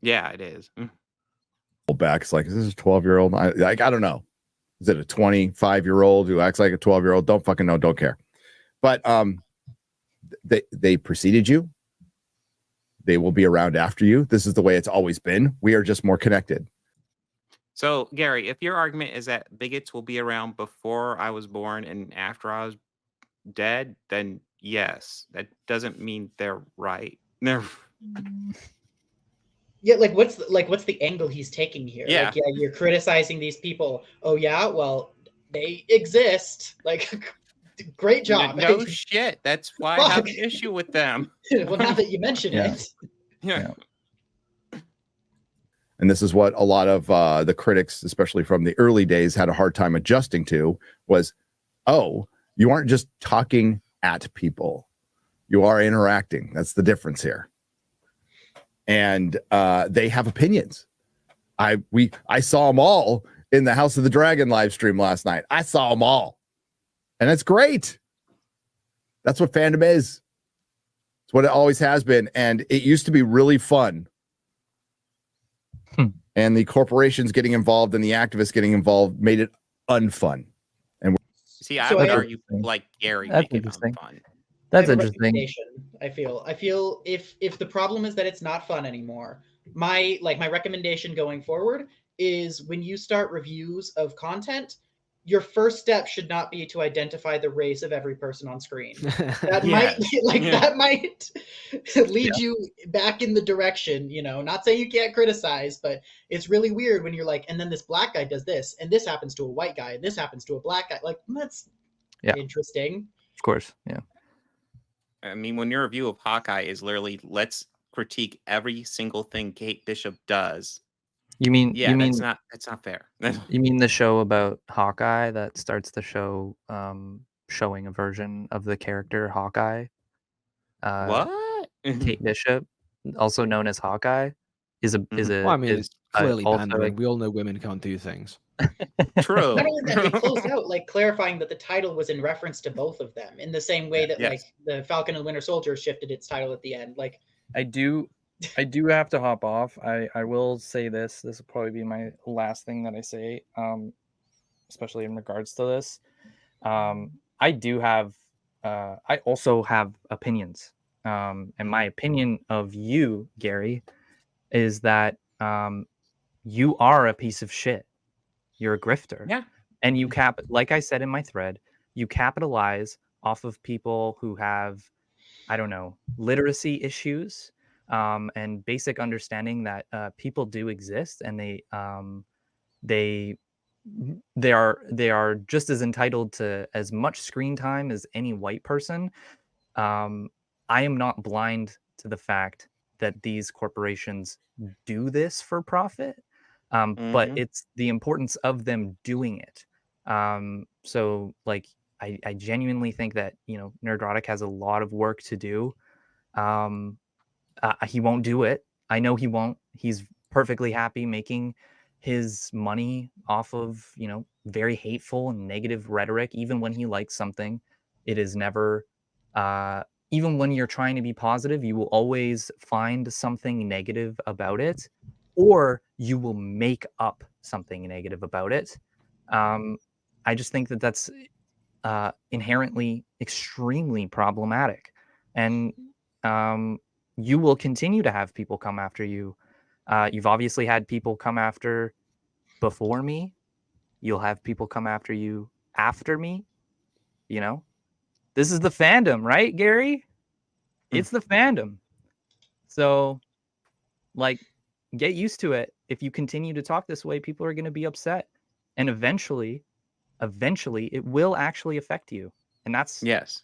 Yeah, it is.
Back. It's like, is this a 12-year-old? I don't know. Is it a 25-year-old who acts like a 12-year-old? Don't fucking know. Don't care. But they preceded you. They will be around after you. This is the way it's always been. We are just more connected.
So, Gary, if your argument is that bigots will be around before I was born and after I was dead, then yes. That doesn't mean they're right. They're
Yeah, like what's the angle he's taking here?
Yeah.
Like, yeah, you're criticizing these people. Oh yeah, well, they exist. Like, great job.
No shit. That's why I have an issue with them.
Well, now that you mention
Yeah.
it.
Yeah.
And this is what a lot of the critics, especially from the early days, had a hard time adjusting to was, oh, you aren't just talking at people. You are interacting. That's the difference here. And they have opinions. I saw them all in the House of the Dragon live stream last night. I saw them all. And it's great. That's what fandom is. It's what it always has been. And it used to be really fun. And the corporations getting involved and the activists getting involved made it unfun. And
See, I would argue like Gary
That's
make it
interesting.
unfun.
That's
I have a
interesting.
recommendation, I feel if the problem is that it's not fun anymore, my recommendation going forward is when you start reviews of content, your first step should not be to identify the race of every person on screen. That that might lead you back in the direction, not saying you can't criticize, but it's really weird when you're like, and then this black guy does this, and this happens to a white guy, and this happens to a black guy. Like, that's interesting.
Of course. Yeah.
I mean, when your review of Hawkeye is literally, let's critique every single thing Kate Bishop does.
You mean
that's not fair.
You mean the show about Hawkeye that starts the show showing a version of the character Hawkeye?
What?
Kate Bishop, also known as Hawkeye, is a
Well, I mean, it's clearly
also
pandering. We all know women can't do things.
True.
Not only that, they closed out clarifying that the title was in reference to both of them, in the same way that the Falcon and the Winter Soldier shifted its title at the end. Like,
I do have to hop off. I will say this. This will probably be my last thing that I say, especially in regards to this. I do have. I also have opinions. And my opinion of you, Gary, is that you are a piece of shit. You're a grifter.
Yeah.
And you like I said in my thread, you capitalize off of people who have, I don't know, literacy issues, and basic understanding that people do exist, and they are just as entitled to as much screen time as any white person. I am not blind to the fact that these corporations do this for profit, but it's the importance of them doing it. So like, I genuinely think that, Nerdrotic has a lot of work to do. He won't do it. I know he won't. He's perfectly happy making his money off of, very hateful and negative rhetoric. Even when he likes something, it is never, even when you're trying to be positive, you will always find something negative about it, or you will make up something negative about it. I just think that that's inherently extremely problematic. And you will continue to have people come after you. You've obviously had people come after before me. You'll have people come after you after me. You know, this is the fandom, right, Gary? It's the fandom. So, like, get used to it. If you continue to talk this way, people are going to be upset. And eventually, it will actually affect you. And that's,
yes,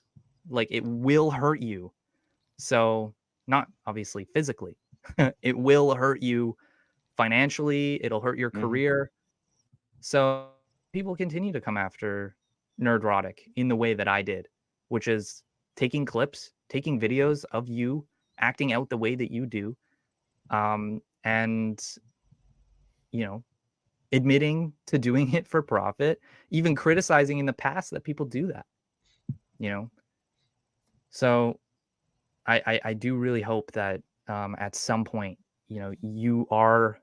like, it will hurt you. So, not obviously physically, it will hurt you financially, it'll hurt your career. So, people continue to come after Nerdrotic in the way that I did, which is taking clips, taking videos of you acting out the way that you do, and, you know, admitting to doing it for profit, even criticizing in the past that people do that, you know? So I do really hope that at some point, you know, you are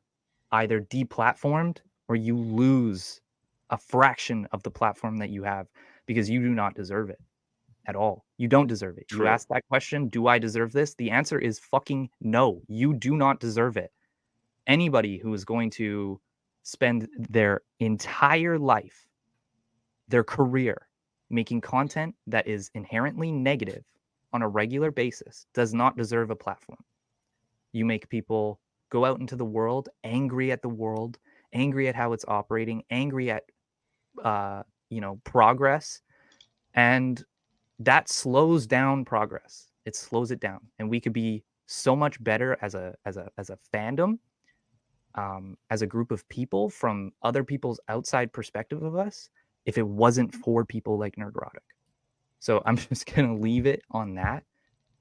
either deplatformed or you lose a fraction of the platform that you have, because you do not deserve it at all. You don't deserve it.
True.
You asked that question, do I deserve this? The answer is fucking no. You do not deserve it. Anybody who is going to spend their entire life, their career, making content that is inherently negative on a regular basis does not deserve a platform. You make people go out into the world, angry at the world, angry at how it's operating, angry at you know, progress, and that slows down progress. It slows it down, and we could be so much better as a fandom, as a group of people from other people's outside perspective of us, if it wasn't for people like Nerdrotic. So I'm just gonna leave it on that.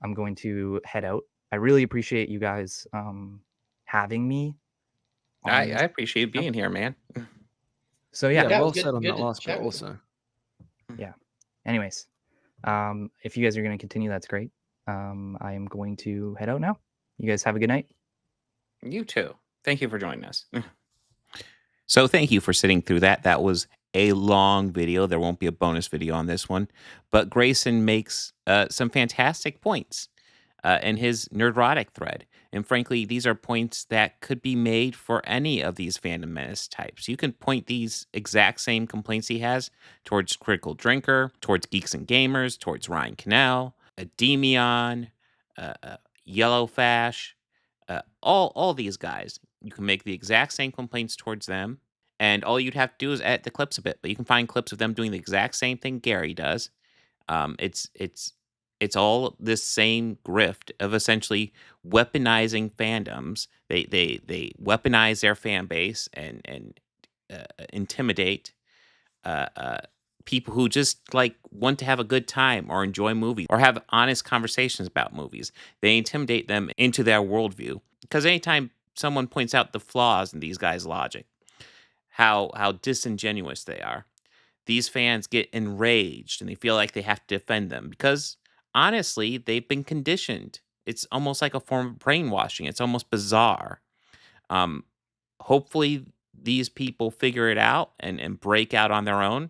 I'm going to head out. I really appreciate you guys having me.
I appreciate being here, man.
So yeah,
well said on that last bit also.
Yeah. Anyways, if you guys are going to continue, that's great. I am going to head out now. You guys have a good night.
You too. Thank you for joining us. So thank you for sitting through that. That was a long video. There won't be a bonus video on this one, but Grayson makes some fantastic points in his Nerdrotic thread. And frankly, these are points that could be made for any of these fandom menace types. You can point these exact same complaints he has towards Critical Drinker, towards Geeks and Gamers, towards Ryan Cannell, Demion, Yellow Fash, all these guys. You can make the exact same complaints towards them, and all you'd have to do is edit the clips a bit. But you can find clips of them doing the exact same thing Gary does. It's all this same grift of essentially weaponizing fandoms. They weaponize their fan base and intimidate people who just like want to have a good time or enjoy movies or have honest conversations about movies. They intimidate them into their worldview, because anytime someone points out the flaws in these guys' logic, how disingenuous they are, these fans get enraged and they feel like they have to defend them because honestly, they've been conditioned. It's almost like a form of brainwashing. It's almost bizarre. Hopefully, these people figure it out and break out on their own.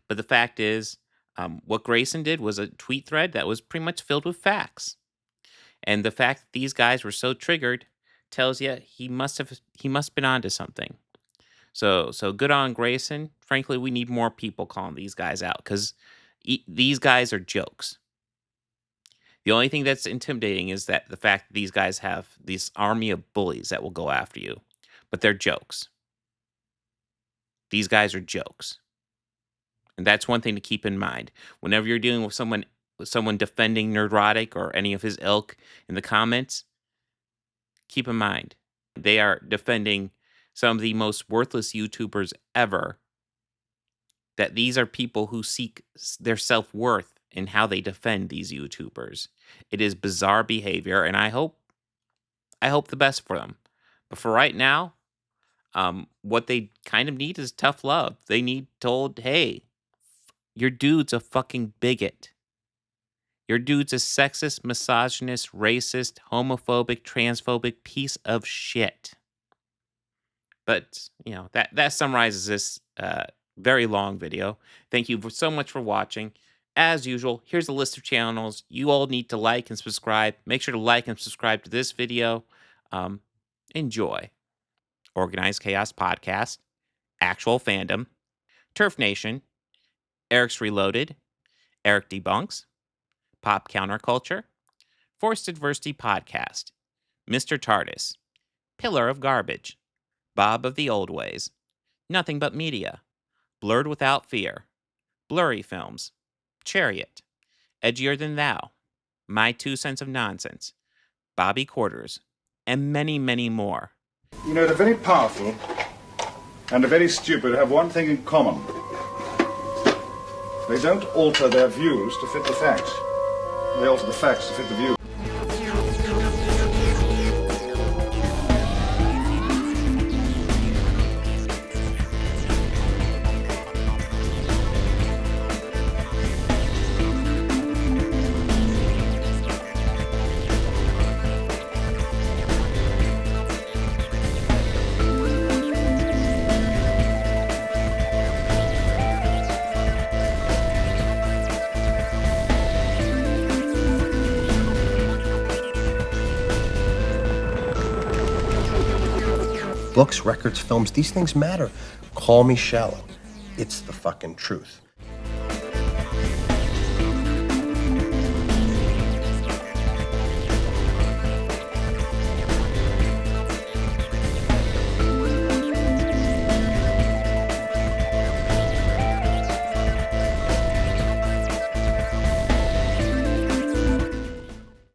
But the fact is, what Grayson did was a tweet thread that was pretty much filled with facts. And the fact that these guys were so triggered tells you he must been onto something. So good on Grayson. Frankly, we need more people calling these guys out because these guys are jokes. The only thing that's intimidating is that the fact that these guys have this army of bullies that will go after you, but they're jokes. These guys are jokes. And that's one thing to keep in mind. Whenever you're dealing with someone defending Nerdrotic or any of his ilk in the comments, keep in mind, they are defending some of the most worthless YouTubers ever. That these are people who seek their self-worth in how they defend these YouTubers. It is bizarre behavior, and I hope the best for them. But for right now, what they kind of need is tough love. They need told, hey, your dude's a fucking bigot. Your dude's a sexist, misogynist, racist, homophobic, transphobic piece of shit. But, you know, that summarizes this Very long video. Thank you so much for watching. As usual, here's a list of channels you all need to like and subscribe. Make sure to like and subscribe to this video. Enjoy. Organized Chaos Podcast, Actual Fandom, TurfNation, AirricksReloaded, AirrickDebunks, Pop Counterculture, Forced Adversity Podcast, Mr. TARDIS, Pillar of Garbage, Bob of the Old Ways, Nothing But Media, Blurred Without Fear, Blurry Films, Chariot, Edgier Than Thou, My 2 Cents of Nonsense, Bobby Quarters, and many, many more.
You know, the very powerful and the very stupid have one thing in common. They don't alter their views to fit the facts. They alter the facts to fit the views.
Books, records, films, these things matter. Call me shallow. It's the fucking truth.